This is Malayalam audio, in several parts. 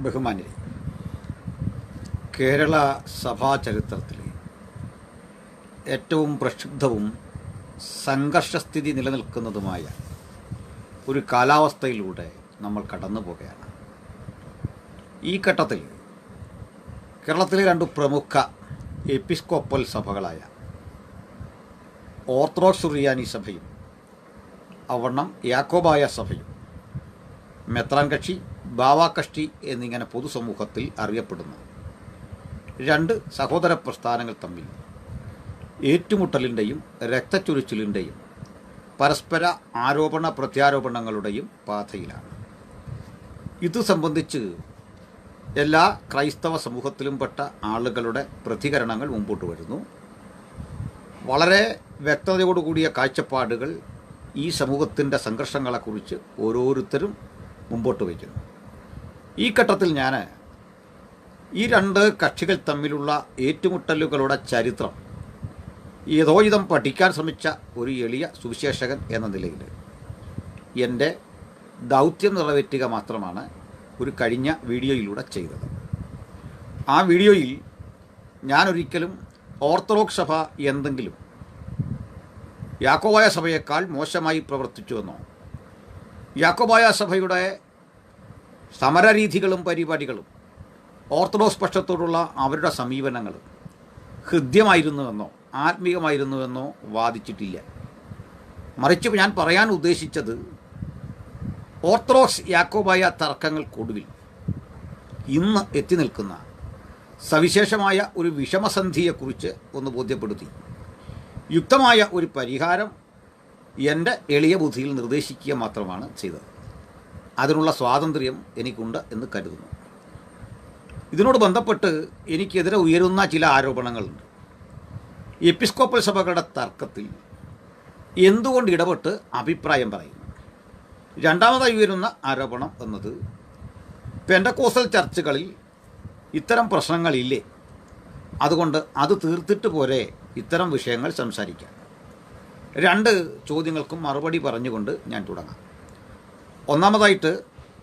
ബഹുമാന്യരെ, കേരള സഭാ ചരിത്രത്തിലെ ഏറ്റവും പ്രക്ഷുബ്ധവും സംഘർഷസ്ഥിതി നിലനിൽക്കുന്നതുമായ ഒരു കാലാവസ്ഥയിലൂടെ നമ്മൾ കടന്നു പോകുകയാണ്. ഈ ഘട്ടത്തിൽ കേരളത്തിലെ രണ്ട് പ്രമുഖ എപ്പിസ്കോപ്പൽ സഭകളായ ഓർത്തഡോക്സ് സുറിയാനി സഭയും അവണ്ണം യാക്കോബായ സഭയും മെത്രാൻ കക്ഷി, ബാവാ കക്ഷി എന്നിങ്ങനെ പൊതുസമൂഹത്തിൽ അറിയപ്പെടുന്നു രണ്ട് സഹോദര പ്രസ്ഥാനങ്ങൾ തമ്മിൽ ഏറ്റുമുട്ടലിൻ്റെയും രക്തച്ചൊരിച്ചിലിൻ്റെയും പരസ്പര ആരോപണ പ്രത്യാരോപണങ്ങളുടെയും പാതയിലാണ്. ഇത് സംബന്ധിച്ച് എല്ലാ ക്രൈസ്തവ സമൂഹത്തിലും പെട്ട ആളുകളുടെ പ്രതികരണങ്ങൾ മുമ്പോട്ട് വരുന്നു. വളരെ വ്യക്തതയോടുകൂടിയ കാഴ്ചപ്പാടുകൾ ഈ സമൂഹത്തിൻ്റെ സംഘർഷങ്ങളെക്കുറിച്ച് ഓരോരുത്തരും മുമ്പോട്ട് വയ്ക്കുന്നു. ഈ ഘട്ടത്തിൽ ഞാൻ ഈ രണ്ട് കക്ഷികൾ തമ്മിലുള്ള ഏറ്റുമുട്ടലുകളുടെ ചരിത്രം യഥോചിതം പഠിക്കാൻ ശ്രമിച്ച ഒരു എളിയ സുവിശേഷകൻ എന്ന നിലയിൽ എൻ്റെ ദൗത്യം നിറവേറ്റുക മാത്രമാണ് ഒരു കഴിഞ്ഞ വീഡിയോയിലൂടെ ചെയ്തത്. ആ വീഡിയോയിൽ ഞാനൊരിക്കലും ഓർത്തഡോക്സ് സഭ എന്തെങ്കിലും യാക്കോബായ സഭയേക്കാൾ മോശമായി പ്രവർത്തിച്ചുവെന്നോ യാക്കോബായ സഭയുടെ സമരരീതികളും പരിപാടികളും ഓർത്തഡോക്സ് പക്ഷത്തോടുള്ള അവരുടെ സമീപനങ്ങൾ ഹൃദ്യമായിരുന്നുവെന്നോ ആത്മീയമായിരുന്നുവെന്നോ വാദിച്ചിട്ടില്ല. മറിച്ച് ഞാൻ പറയാൻ ഉദ്ദേശിച്ചത് ഓർത്തഡോക്സ് യാക്കോബായ തർക്കങ്ങൾക്കൊടുവിൽ ഇന്ന് എത്തി നിൽക്കുന്ന സവിശേഷമായ ഒരു വിഷമസന്ധിയെക്കുറിച്ച് ഒന്ന് ബോധ്യപ്പെടുത്തി യുക്തമായ ഒരു പരിഹാരം എൻ്റെ എളിയ ബുദ്ധിയിൽ നിർദ്ദേശിക്കുക മാത്രമാണ് ചെയ്തത്. അതിനുള്ള സ്വാതന്ത്ര്യം എനിക്കുണ്ട് എന്ന് കരുതുന്നു. ഇതിനോട് ബന്ധപ്പെട്ട് എനിക്കെതിരെ ഉയരുന്ന ചില ആരോപണങ്ങളുണ്ട്. എപ്പിസ്കോപ്പൽ സഭകളുടെ തർക്കത്തിൽ എന്തുകൊണ്ട് ഇടപെട്ട് അഭിപ്രായം പറയുന്നു. രണ്ടാമതായി ഉയരുന്ന ആരോപണം എന്നത് പെന്തക്കോസ്തൽ ചർച്ചുകളിൽ ഇത്തരം പ്രശ്നങ്ങളില്ലേ, അതുകൊണ്ട് അത് തീർത്തിട്ട് പോരെ ഇത്തരം വിഷയങ്ങൾ സംസാരിക്കാം. രണ്ട് ചോദ്യങ്ങൾക്കും മറുപടി പറഞ്ഞുകൊണ്ട് ഞാൻ തുടങ്ങാം. ഒന്നാമതായിട്ട്,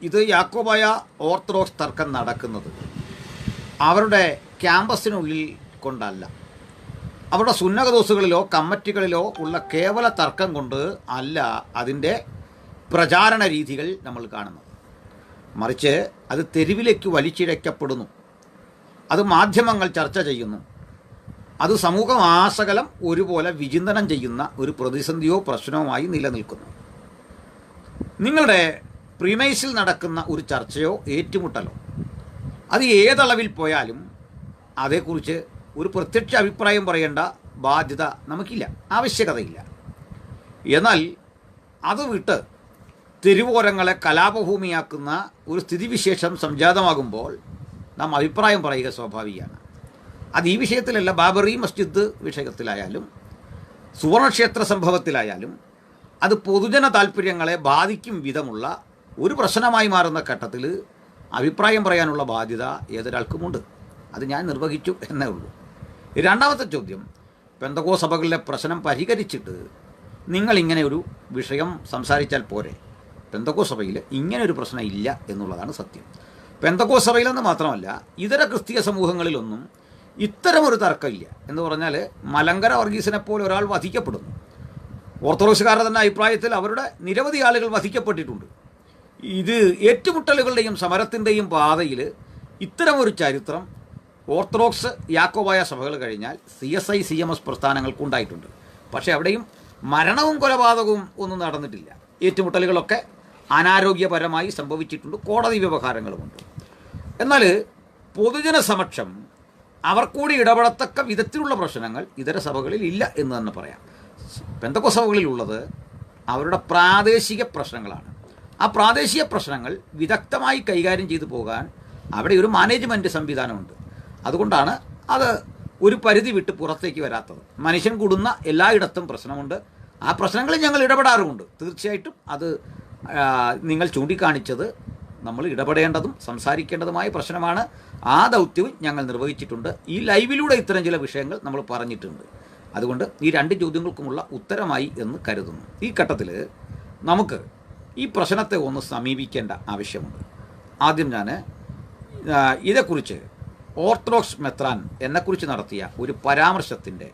ഇത് യാക്കോബായ ഓർത്തഡോക്സ് തർക്കം നടക്കുന്നത് അവരുടെ ക്യാമ്പസിനുള്ളിൽ കൊണ്ടല്ല, അവരുടെ സുന്നകദോസുകളിലോ കമ്മിറ്റികളിലോ ഉള്ള കേവല തർക്കം കൊണ്ട് അല്ല അതിൻ്റെ പ്രചാരണ രീതികൾ നമ്മൾ കാണുന്നത്. മറിച്ച് അത് തെരുവിലേക്ക് വലിച്ചിഴക്കപ്പെടുന്നു, അത് മാധ്യമങ്ങൾ ചർച്ച ചെയ്യുന്നു, അത് സമൂഹമാസകലം ഒരുപോലെ വിചിന്തനം ചെയ്യുന്ന ഒരു പ്രതിസന്ധിയോ പ്രശ്നവുമായി നിലനിൽക്കുന്നു. നിങ്ങളുടെ പ്രീമൈസിൽ നടക്കുന്ന ഒരു ചർച്ചയോ ഏറ്റുമുട്ടലോ അത് ഏതളവിൽ പോയാലും അതേക്കുറിച്ച് ഒരു പ്രത്യക്ഷ അഭിപ്രായം പറയേണ്ട ബാധ്യത നമുക്കില്ല, ആവശ്യകതയില്ല. എന്നാൽ അത് വിട്ട് തെരുവോരങ്ങളെ കലാപഭൂമിയാക്കുന്ന ഒരു സ്ഥിതിവിശേഷം സംജാതമാകുമ്പോൾ നാം അഭിപ്രായം പറയുക സ്വാഭാവികമാണ്. അത് ഈ വിഷയത്തിലല്ല, ബാബറി മസ്ജിദ് വിഷയത്തിലായാലും സുവർണക്ഷേത്ര സംഭവത്തിലായാലും അത് പൊതുജന താല്പര്യങ്ങളെ ബാധിക്കും വിധമുള്ള ഒരു പ്രശ്നമായി മാറുന്ന ഘട്ടത്തിൽ അഭിപ്രായം പറയാനുള്ള ബാധ്യത ഏതൊരാൾക്കുമുണ്ട്. അത് ഞാൻ നിർവഹിച്ചു എന്നേ ഉള്ളൂ. രണ്ടാമത്തെ ചോദ്യം, പെന്തക്കോസ്ത് സഭകളിലെ പ്രശ്നം പരിഹരിച്ചിട്ട് നിങ്ങളിങ്ങനെ ഒരു വിഷയം സംസാരിച്ചാൽ പോരെ. പെന്തക്കോസ്ത് സഭയിൽ ഇങ്ങനൊരു പ്രശ്നം ഇല്ല എന്നുള്ളതാണ് സത്യം. പെന്തക്കോസ്ത് സഭയിലെന്ന് മാത്രമല്ല, ഇതര ക്രിസ്തീയ സമൂഹങ്ങളിലൊന്നും ഇത്തരമൊരു തർക്കമില്ല. എന്ന് പറഞ്ഞാൽ മലങ്കര വർഗീസിനെ പോലെ ഒരാൾ വധിക്കപ്പെടുന്നു. ഓർത്തഡോക്സുകാരുടെ തന്നെ അഭിപ്രായത്തിൽ അവരുടെ നിരവധി ആളുകൾ വധിക്കപ്പെട്ടിട്ടുണ്ട്. ഇത് ഏറ്റുമുട്ടലുകളുടെയും സമരത്തിൻ്റെയും പാതയിൽ ഇത്തരമൊരു ചരിത്രം ഓർത്തഡോക്സ് യാക്കോബായ സഭകൾ കഴിഞ്ഞാൽ CSI CMS പ്രസ്ഥാനങ്ങൾക്കുണ്ടായിട്ടുണ്ട്. പക്ഷേ അവിടെയും മരണവും കൊലപാതകവും ഒന്നും നടന്നിട്ടില്ല. ഏറ്റുമുട്ടലുകളൊക്കെ അനാരോഗ്യപരമായി സംഭവിച്ചിട്ടുണ്ട്, കോടതി വ്യവഹാരങ്ങളുമുണ്ട്. എന്നാൽ പൊതുജന സമക്ഷം അവർ കൂടി ഇടപെടത്തക്ക വിധത്തിലുള്ള പ്രശ്നങ്ങൾ ഇതര സഭകളിൽ ഇല്ല എന്ന് തന്നെ പറയാം. പെന്തക്കോസ്ത് സഭകളിലുള്ളത് അവരുടെ പ്രാദേശിക പ്രശ്നങ്ങളാണ്. ആ പ്രാദേശിക പ്രശ്നങ്ങൾ വിദഗ്ധമായി കൈകാര്യം ചെയ്തു പോകാൻ അവിടെ ഒരു മാനേജ്മെൻറ്റ് സംവിധാനമുണ്ട്. അതുകൊണ്ടാണ് അത് ഒരു പരിധി വിട്ട് പുറത്തേക്ക് വരാത്തത്. മനുഷ്യൻ കൂടുന്ന എല്ലായിടത്തും പ്രശ്നമുണ്ട്. ആ പ്രശ്നങ്ങളിൽ ഞങ്ങൾ ഇടപെടാറുമുണ്ട്. തീർച്ചയായിട്ടും അത് നിങ്ങൾ ചൂണ്ടിക്കാണിച്ചത് നമ്മൾ ഇടപെടേണ്ടതും സംസാരിക്കേണ്ടതുമായ പ്രശ്നമാണ്. ആ ദൗത്യവും ഞങ്ങൾ നിർവഹിച്ചിട്ടുണ്ട്. ഈ ലൈവിലൂടെ ഇത്തരം ചില വിഷയങ്ങൾ നമ്മൾ പറഞ്ഞിട്ടുണ്ട്. അതുകൊണ്ട് ഈ രണ്ട് ചോദ്യങ്ങൾക്കുമുള്ള ഉത്തരമായി എന്ന് കരുതുന്നു. ഈ ഘട്ടത്തിൽ നമുക്ക് ഈ പ്രശ്നത്തെ ഒന്ന് സമീപിക്കേണ്ട ആവശ്യമുണ്ട്. ആദ്യം ഞാൻ ഇതേക്കുറിച്ച് ഓർത്തഡോക്സ് മെത്രാൻ എന്നെക്കുറിച്ച് നടത്തിയ ഒരു പരാമർശത്തിൻ്റെ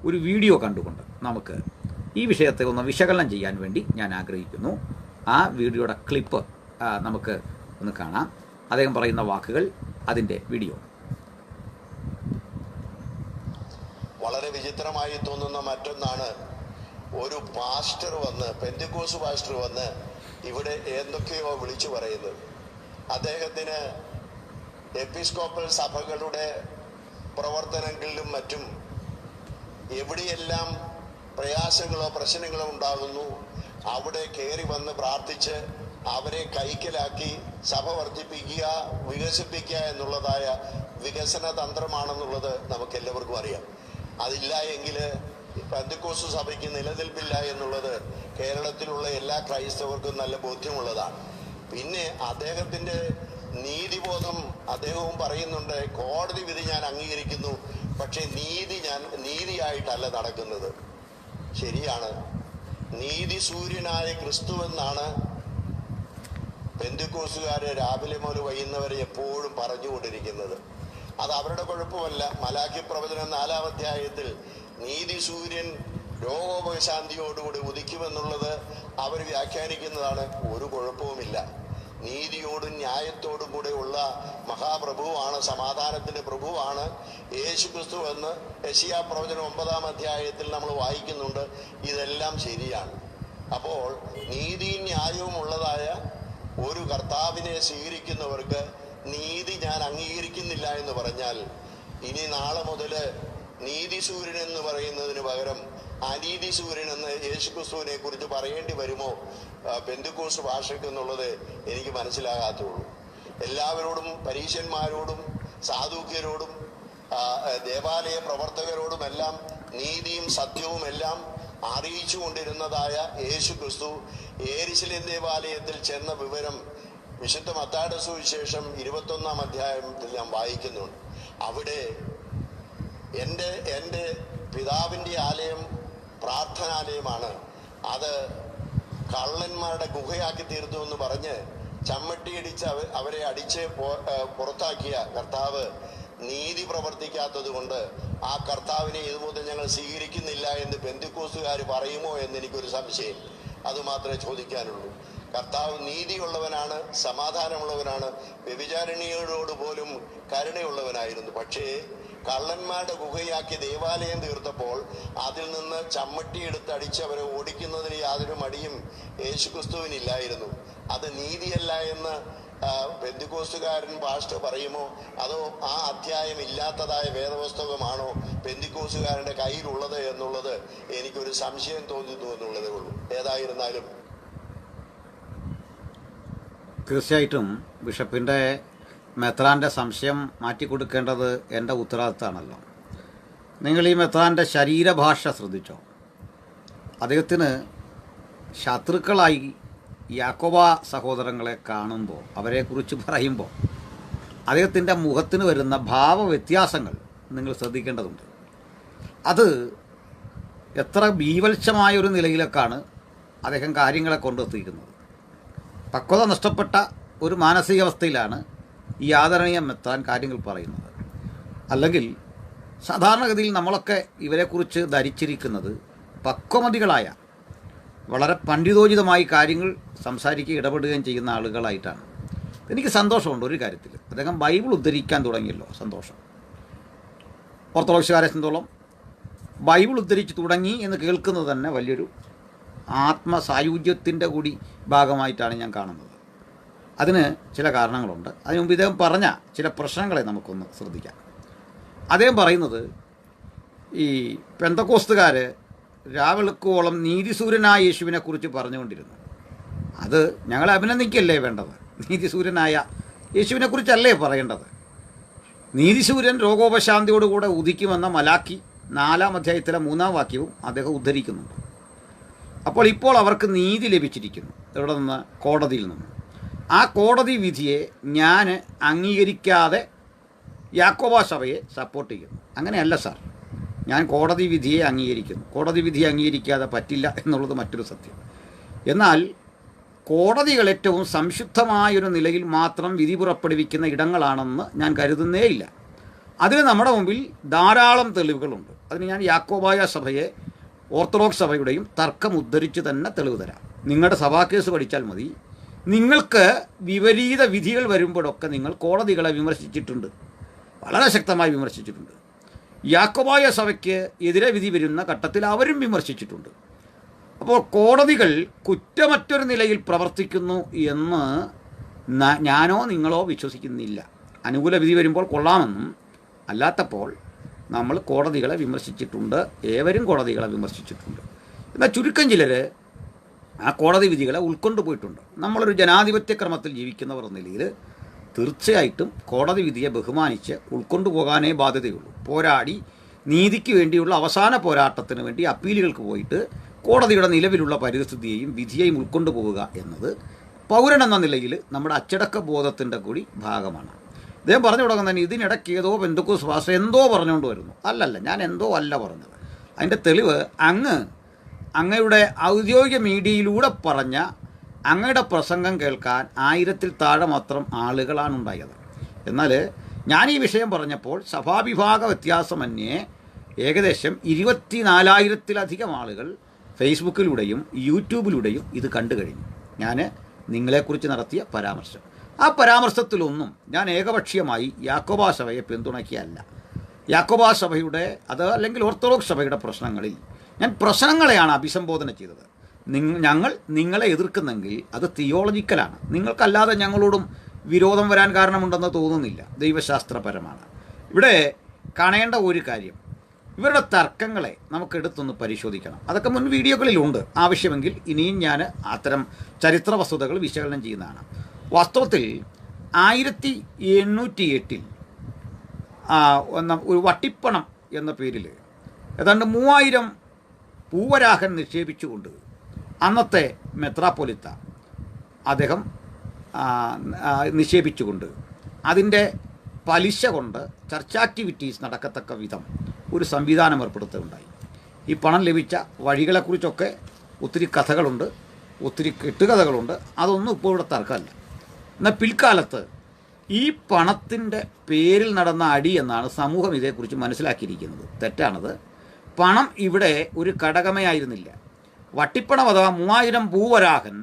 ഒരു വീഡിയോ കണ്ടുകൊണ്ട് നമുക്ക് ഈ വിഷയത്തെ ഒന്ന് വിശകലനം ചെയ്യാൻ വേണ്ടി ഞാൻ ആഗ്രഹിക്കുന്നു. ആ വീഡിയോയുടെ ക്ലിപ്പ് നമുക്ക് ഒന്ന് കാണാം. അദ്ദേഹം പറയുന്ന വാക്കുകൾ, അതിൻ്റെ വീഡിയോ. വളരെ വിചിത്രമായി തോന്നുന്ന മറ്റൊന്നാണ്, ഒരു പാസ്റ്റർ വന്ന്, പെന്തിക്കോസ് പാസ്റ്റർ വന്ന് ഇവിടെ എന്തൊക്കെയോ വിളിച്ചു പറയുന്നത്. അദ്ദേഹത്തിന് എപ്പിസ്കോപ്പൽ സഭകളുടെ പ്രവർത്തനങ്ങളിലും മറ്റും എവിടെയെല്ലാം പ്രയാസങ്ങളോ പ്രശ്നങ്ങളോ ഉണ്ടാകുന്നു അവിടെ കയറി വന്ന് പ്രാർത്ഥിച്ച് അവരെ കൈക്കലാക്കി സഭ വർദ്ധിപ്പിക്കുക, വികസിപ്പിക്കുക എന്നുള്ളതായ വികസന തന്ത്രമാണെന്നുള്ളത് നമുക്ക് എല്ലാവർക്കും അറിയാം. അതില്ല എങ്കിൽ പെന്തക്കോസ്ത് സഭയ്ക്ക് നിലനിൽപ്പില്ല എന്നുള്ളത് കേരളത്തിലുള്ള എല്ലാ ക്രൈസ്തവർക്കും നല്ല ബോധ്യമുള്ളതാണ്. പിന്നെ അദ്ദേഹത്തിൻ്റെ നീതിബോധം അദ്ദേഹവും പറയുന്നുണ്ട്, കോടതി വിധി ഞാൻ അംഗീകരിക്കുന്നു, പക്ഷെ നീതിയായിട്ടല്ല നടക്കുന്നത്. ശരിയാണ്, നീതി സൂര്യനായ ക്രിസ്തു എന്നാണ് പെന്തക്കോസ്തുകാര് രാവിലെ മുതൽ വൈകുന്നവരെ എപ്പോഴും പറഞ്ഞുകൊണ്ടിരിക്കുന്നത്. അത് അവരുടെ കുഴപ്പമല്ല. മലാക്കി പ്രവചനം 4-ാം അധ്യായത്തിൽ നീതി സൂര്യൻ രോഗോപശാന്തിയോടുകൂടി ഉദിക്കുമെന്നുള്ളത് അവർ വ്യാഖ്യാനിക്കുന്നതാണ്. ഒരു കുഴപ്പവുമില്ല. നീതിയോടും ന്യായത്തോടും കൂടെ ഉള്ള മഹാപ്രഭുവാണ്, സമാധാനത്തിന്റെ പ്രഭുവാണ് യേശു ക്രിസ്തു എന്ന് യെശയ്യാ പ്രവചനം 9-ാം അധ്യായത്തിൽ നമ്മൾ വായിക്കുന്നുണ്ട്. ഇതെല്ലാം ശരിയാണ്. അപ്പോൾ നീതിയും ന്യായവും ഉള്ളതായ ഒരു കർത്താവിനെ സ്വീകരിക്കുന്നവർക്ക് നീതി ഞാൻ അംഗീകരിക്കുന്നില്ല എന്ന് പറഞ്ഞാൽ ഇനി നാളെ മുതൽ നീതി സൂര്യൻ എന്ന് പറയുന്നതിന് പകരം അനീതി സൂര്യൻ എന്ന് യേശുക്രിസ്തുവിനെ കുറിച്ച് പറയേണ്ടി വരുമോ പെന്തക്കോസ്ത് ഭാഷയ്ക്ക് എന്നുള്ളത് എനിക്ക് മനസ്സിലാകാത്തുള്ളൂ. എല്ലാവരോടും, പരീശന്മാരോടും സാധുക്യരോടും ദേവാലയ പ്രവർത്തകരോടുമെല്ലാം നീതിയും സത്യവും എല്ലാം അറിയിച്ചു കൊണ്ടിരുന്നതായ യേശുക്രിസ്തു യെരൂശലേം ദേവാലയത്തിൽ ചെന്ന വിവരം വിശുദ്ധ മത്തായിയുടെ സുവിശേഷം 21-ാം അധ്യായത്തിൽ ഞാൻ വായിക്കുന്നുണ്ട്. അവിടെ എൻ്റെ പിതാവിൻ്റെ ആലയം പ്രാർത്ഥനാലയമാണ്, അത് കള്ളന്മാരുടെ ഗുഹയാക്കി തീർത്തു എന്ന് പറഞ്ഞ് ചമ്മട്ടിയടിച്ച് അവരെ അടിച്ച് പുറത്താക്കിയ കർത്താവ് നീതി പ്രവർത്തിക്കാത്തത് കൊണ്ട് ആ കർത്താവിനെ ഇതുമുതൽ ഞങ്ങൾ സ്വീകരിക്കുന്നില്ല എന്ന് പെന്തക്കോസ്തുകാർ പറയുമോ എന്ന് എനിക്കൊരു സംശയം. അതുമാത്രമേ ചോദിക്കാനുള്ളൂ. കർത്താവ് നീതിയുള്ളവനാണ്, സമാധാനമുള്ളവനാണ്, വ്യഭിചാരിണിയോട് പോലും കരുണയുള്ളവനായിരുന്നു. പക്ഷേ കള്ളന്മാരുടെ ഗുഹയാക്കി ദേവാലയം തീർത്തപ്പോൾ അതിൽ നിന്ന് ചമ്മട്ടിയെടുത്ത് അടിച്ച് അവരെ ഓടിക്കുന്നതിന് യാതൊരു മടിയും യേശുക്രിസ്തുവിനില്ലായിരുന്നു. അത് നീതിയല്ല എന്ന് പെന്തക്കോസ്തുകാരൻ പാസ്റ്റർ പറയുമോ, അതോ ആ അധ്യായം ഇല്ലാത്തതായ വേദപുസ്തകമാണോ പെന്തക്കോസ്തുകാരൻ്റെ കയ്യിലുള്ളത് എന്നുള്ളത് എനിക്കൊരു സംശയം തോന്നുന്നു എന്നുള്ളതേ ഉള്ളൂ. ഏതായിരുന്നാലും തീർച്ചയായിട്ടും ബിഷപ്പിൻ്റെ മെത്രാൻ്റെ സംശയം മാറ്റിക്കൊടുക്കേണ്ടത് എൻ്റെ ഉത്തരവാദിത്തമാണല്ലോ. നിങ്ങൾ ഈ മെത്രാൻ്റെ ശരീരഭാഷ ശ്രദ്ധിച്ചോ? അദ്ദേഹത്തിന് ശത്രുക്കളായി യാക്കോബ സഹോദരങ്ങളെ കാണുമ്പോൾ, അവരെക്കുറിച്ച് പറയുമ്പോൾ അദ്ദേഹത്തിൻ്റെ മുഖത്തിന് വരുന്ന ഭാവവ്യത്യാസങ്ങൾ നിങ്ങൾ ശ്രദ്ധിക്കേണ്ടതുണ്ട്. അത് എത്ര ബീവത്സമായൊരു നിലയിലേക്കാണ് അദ്ദേഹം കാര്യങ്ങളെ കൊണ്ടെത്തിയിരിക്കുന്നത്. പക്വത നഷ്ടപ്പെട്ട ഒരു മാനസികാവസ്ഥയിലാണ് ഈ ആദരണീയ മെത്രാൻ കാര്യങ്ങൾ പറയുന്നത്. അല്ലെങ്കിൽ സാധാരണഗതിയിൽ നമ്മളൊക്കെ ഇവരെക്കുറിച്ച് ധരിച്ചിരിക്കുന്നത് പക്വമതികളായ, വളരെ പണ്ഡിതോചിതമായി കാര്യങ്ങൾ സംസാരിക്കുകയും ഇടപെടുകയും ചെയ്യുന്ന ആളുകളായിട്ടാണ്. എനിക്ക് സന്തോഷമുണ്ട് ഒരു കാര്യത്തിൽ, അദ്ദേഹം ബൈബിൾ ഉദ്ധരിക്കാൻ തുടങ്ങിയല്ലോ, സന്തോഷം. ഓർത്തഡോക്സുകാരെ സംബന്ധിച്ചോളം ബൈബിൾ ഉദ്ധരിച്ച് തുടങ്ങി എന്ന് കേൾക്കുന്നത് തന്നെ വലിയൊരു ആത്മസായുജ്യത്തിൻ്റെ കൂടി ഭാഗമായിട്ടാണ് ഞാൻ കാണുന്നത്. അതിന് ചില കാരണങ്ങളുണ്ട്. അതിന് മുമ്പ് ഇദ്ദേഹം പറഞ്ഞ ചില പ്രശ്നങ്ങളെ നമുക്കൊന്ന് ശ്രദ്ധിക്കാം. അദ്ദേഹം പറയുന്നത് ഈ പെന്തക്കോസ്തുകാർ രാവെളുക്കോളം നീതിസൂര്യനായ യേശുവിനെക്കുറിച്ച് പറഞ്ഞുകൊണ്ടിരുന്നു. അത് ഞങ്ങളെ അഭിനന്ദിക്കല്ലേ വേണ്ടത്, നീതിസൂര്യനായ യേശുവിനെക്കുറിച്ചല്ലേ പറയേണ്ടത്. നീതിസൂര്യൻ രോഗോപശാന്തിയോടുകൂടെ ഉദിക്കുമെന്ന മലാക്കി 4-ാം അധ്യായത്തിലെ 3-ാം വാക്യവും അദ്ദേഹം ഉദ്ധരിക്കുന്നുണ്ട്. അപ്പോൾ ഇപ്പോൾ അവർക്ക് നീതി ലഭിച്ചിരിക്കുന്നു. എവിടെ നിന്ന്? കോടതിയിൽ നിന്ന്. ആ കോടതി വിധിയെ ഞാൻ അംഗീകരിക്കാതെ യാക്കോബ സഭയെ സപ്പോർട്ട് ചെയ്യുന്നു. അങ്ങനെയല്ല സാർ, ഞാൻ കോടതി വിധിയെ അംഗീകരിക്കുന്നു. കോടതി വിധിയെ അംഗീകരിക്കാതെ പറ്റില്ല എന്നുള്ളത് മറ്റൊരു സത്യം. എന്നാൽ കോടതികൾ ഏറ്റവും സംശുദ്ധമായൊരു നിലയിൽ മാത്രം വിധി പുറപ്പെടുവിക്കുന്ന ഇടങ്ങളാണെന്ന് ഞാൻ കരുതുന്നേയില്ല. അതിന് നമ്മുടെ മുമ്പിൽ ധാരാളം തെളിവുകളുണ്ട്. അതിന് ഞാൻ യാക്കോബായ സഭയെ ഓർത്തഡോക്സ് സഭയുടെയും തർക്കം ഉദ്ധരിച്ച് തന്നെ തെളിവ് തരാം. നിങ്ങളുടെ സഭാ കേസ് പഠിച്ചാൽ മതി. നിങ്ങൾക്ക് വിപരീത വിധികൾ വരുമ്പോഴൊക്കെ നിങ്ങൾ കോടതികളെ വിമർശിച്ചിട്ടുണ്ട്, വളരെ ശക്തമായി വിമർശിച്ചിട്ടുണ്ട്. യാക്കോബായ സഭയ്ക്ക് എതിരെ വിധി വരുന്ന ഘട്ടത്തിൽ അവരും വിമർശിച്ചിട്ടുണ്ട്. അപ്പോൾ കോടതികൾ കുറ്റമറ്റൊരു നിലയിൽ പ്രവർത്തിക്കുന്നു എന്ന് ഞാനോ നിങ്ങളോ വിശ്വസിക്കുന്നില്ല. അനുകൂല വിധി വരുമ്പോൾ കൊള്ളാമെന്നും അല്ലാത്തപ്പോൾ നമ്മൾ കോടതികളെ വിമർശിച്ചിട്ടുണ്ട്. ഏവരും കോടതികളെ വിമർശിച്ചിട്ടുണ്ട്. എന്നാൽ ചുരുക്കം ചിലർ ആ കോടതി വിധികളെ ഉൾക്കൊണ്ടു പോയിട്ടുണ്ട്. നമ്മളൊരു ജനാധിപത്യ ക്രമത്തിൽ ജീവിക്കുന്നവർ എന്ന നിലയിൽ തീർച്ചയായിട്ടും കോടതി വിധിയെ ബഹുമാനിച്ച് ഉൾക്കൊണ്ടു പോകാനേ ബാധ്യതയുള്ളൂ. പോരാടി നീതിക്ക് വേണ്ടിയുള്ള അവസാന പോരാട്ടത്തിന് വേണ്ടി അപ്പീലുകൾക്ക് പോയിട്ട് കോടതിയുടെ നിലവിലുള്ള പരിസ്ഥിതിയെയും വിധിയെയും ഉൾക്കൊണ്ടു പോവുക എന്നത് പൗരൻ എന്ന നിലയിൽ നമ്മുടെ അച്ചടക്ക ബോധത്തിൻ്റെ കൂടി ഭാഗമാണ്. അദ്ദേഹം പറഞ്ഞു തുടങ്ങുന്ന തന്നെ ഇതിനിടയ്ക്ക് ഏതോ പെന്തക്കോസ്ത് പാസ്റ്റർ എന്തോ പറഞ്ഞുകൊണ്ട് വരുന്നു. അല്ലല്ല, ഞാൻ എന്തോ അല്ല പറഞ്ഞത്. അതിൻ്റെ തെളിവ് അങ്ങയുടെ ഔദ്യോഗിക മീഡിയയിലൂടെ പറഞ്ഞ അങ്ങയുടെ പ്രസംഗം കേൾക്കാൻ 1000-ൽ താഴെ മാത്രം ആളുകളാണ് ഉണ്ടായത്. എന്നാൽ ഞാൻ ഈ വിഷയം പറഞ്ഞപ്പോൾ സഭാവിഭാഗ വ്യത്യാസമന്യേ ഏകദേശം 24,000-ത്തിലധികം ആളുകൾ ഫേസ്ബുക്കിലൂടെയും യൂട്യൂബിലൂടെയും ഇത് കണ്ടു കഴിഞ്ഞു. ഞാൻ നിങ്ങളെക്കുറിച്ച് നടത്തിയ പരാമർശം, ആ പരാമർശത്തിലൊന്നും ഞാൻ ഏകപക്ഷീയമായി യാക്കോബാ സഭയെ പിന്തുണയ്ക്കുകയല്ല. യാക്കോബാ സഭയുടെ അല്ലെങ്കിൽ ഓർത്തഡോക്സ് സഭയുടെ പ്രശ്നങ്ങളിൽ ഞാൻ പ്രശ്നങ്ങളെയാണ് അഭിസംബോധന ചെയ്തത്. ഞങ്ങൾ നിങ്ങളെ എതിർക്കുന്നെങ്കിൽ അത് തിയോളജിക്കലാണ്. നിങ്ങൾക്കല്ലാതെ ഞങ്ങളോടും വിരോധം വരാൻ കാരണമുണ്ടെന്ന് തോന്നുന്നില്ല, ദൈവശാസ്ത്രപരമാണ്. ഇവിടെ കാണേണ്ട ഒരു കാര്യം, ഇവരുടെ തർക്കങ്ങളെ നമുക്കെടുത്തൊന്ന് പരിശോധിക്കണം. അതൊക്കെ മുൻ വീഡിയോകളിലുണ്ട്. ആവശ്യമെങ്കിൽ ഇനിയും ഞാൻ അത്തരം ചരിത്ര വസ്തുതകൾ വിശകലനം ചെയ്യുന്നതാണ്. വാസ്തവത്തിൽ 1808 ഒരു വട്ടിപ്പണം എന്ന പേരിൽ ഏതാണ്ട് 3000 പൂവരാഹൻ നിക്ഷേപിച്ചുകൊണ്ട് അന്നത്തെ മെത്രാപ്പൊലിത്ത അദ്ദേഹം നിക്ഷേപിച്ചുകൊണ്ട് അതിൻ്റെ പലിശ കൊണ്ട് ചർച്ച് ആക്ടിവിറ്റീസ് നടക്കത്തക്ക വിധം ഒരു സംവിധാനം ഏർപ്പെടുത്തുകയുണ്ടായി. ഈ പണം ലഭിച്ച വഴികളെക്കുറിച്ചൊക്കെ ഒത്തിരി കഥകളുണ്ട്, ഒത്തിരി കെട്ടുകഥകളുണ്ട്. അതൊന്നും ഇപ്പോൾ ഇവിടെ തർക്കമല്ല. എന്നാൽ പിൽക്കാലത്ത് ഈ പണത്തിൻ്റെ പേരിൽ നടന്ന അടി എന്നാണ് സമൂഹം ഇതേക്കുറിച്ച് മനസ്സിലാക്കിയിരിക്കുന്നത്. തെറ്റാണത്. പണം ഇവിടെ ഒരു ഘടകമേ വട്ടിപ്പണം അഥവാ 3000 പൂവരാഹൻ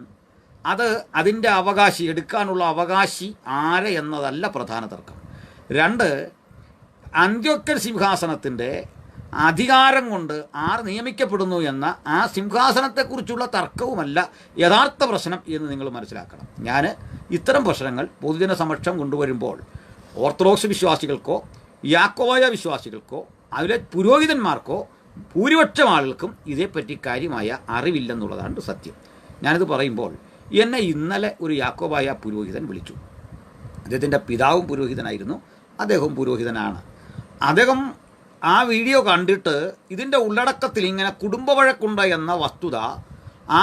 അതിൻ്റെ അവകാശി, എടുക്കാനുള്ള അവകാശി ആര് എന്നതല്ല പ്രധാന തർക്കം. 2, അന്ത്യോക്യൻ സിംഹാസനത്തിൻ്റെ അധികാരം കൊണ്ട് ആർ നിയമിക്കപ്പെടുന്നു എന്ന ആ സിംഹാസനത്തെക്കുറിച്ചുള്ള തർക്കവുമല്ല യഥാർത്ഥ പ്രശ്നം എന്ന് നിങ്ങൾ മനസ്സിലാക്കണം. ഞാൻ ഇത്തരം പ്രശ്നങ്ങൾ പൊതുജന സമക്ഷം കൊണ്ടുവരുമ്പോൾ ഓർത്തഡോക്സ് വിശ്വാസികൾക്കോ യാക്കോബായ വിശ്വാസികൾക്കോ അതിലെ പുരോഹിതന്മാർക്കോ ഭൂരിപക്ഷം ആളുകൾക്കും ഇതേപ്പറ്റി കാര്യമായ അറിവില്ലെന്നുള്ളതാണ് സത്യം. ഞാനിത് പറയുമ്പോൾ എന്നെ ഇന്നലെ ഒരു യാക്കോബായ പുരോഹിതൻ വിളിച്ചു. അദ്ദേഹത്തിൻ്റെ പിതാവും പുരോഹിതനായിരുന്നു, അദ്ദേഹവും പുരോഹിതനാണ്. അദ്ദേഹം ആ വീഡിയോ കണ്ടിട്ട് ഇതിൻ്റെ ഉള്ളടക്കത്തിൽ ഇങ്ങനെ കുടുംബ വഴക്കുണ്ട് എന്ന വസ്തുത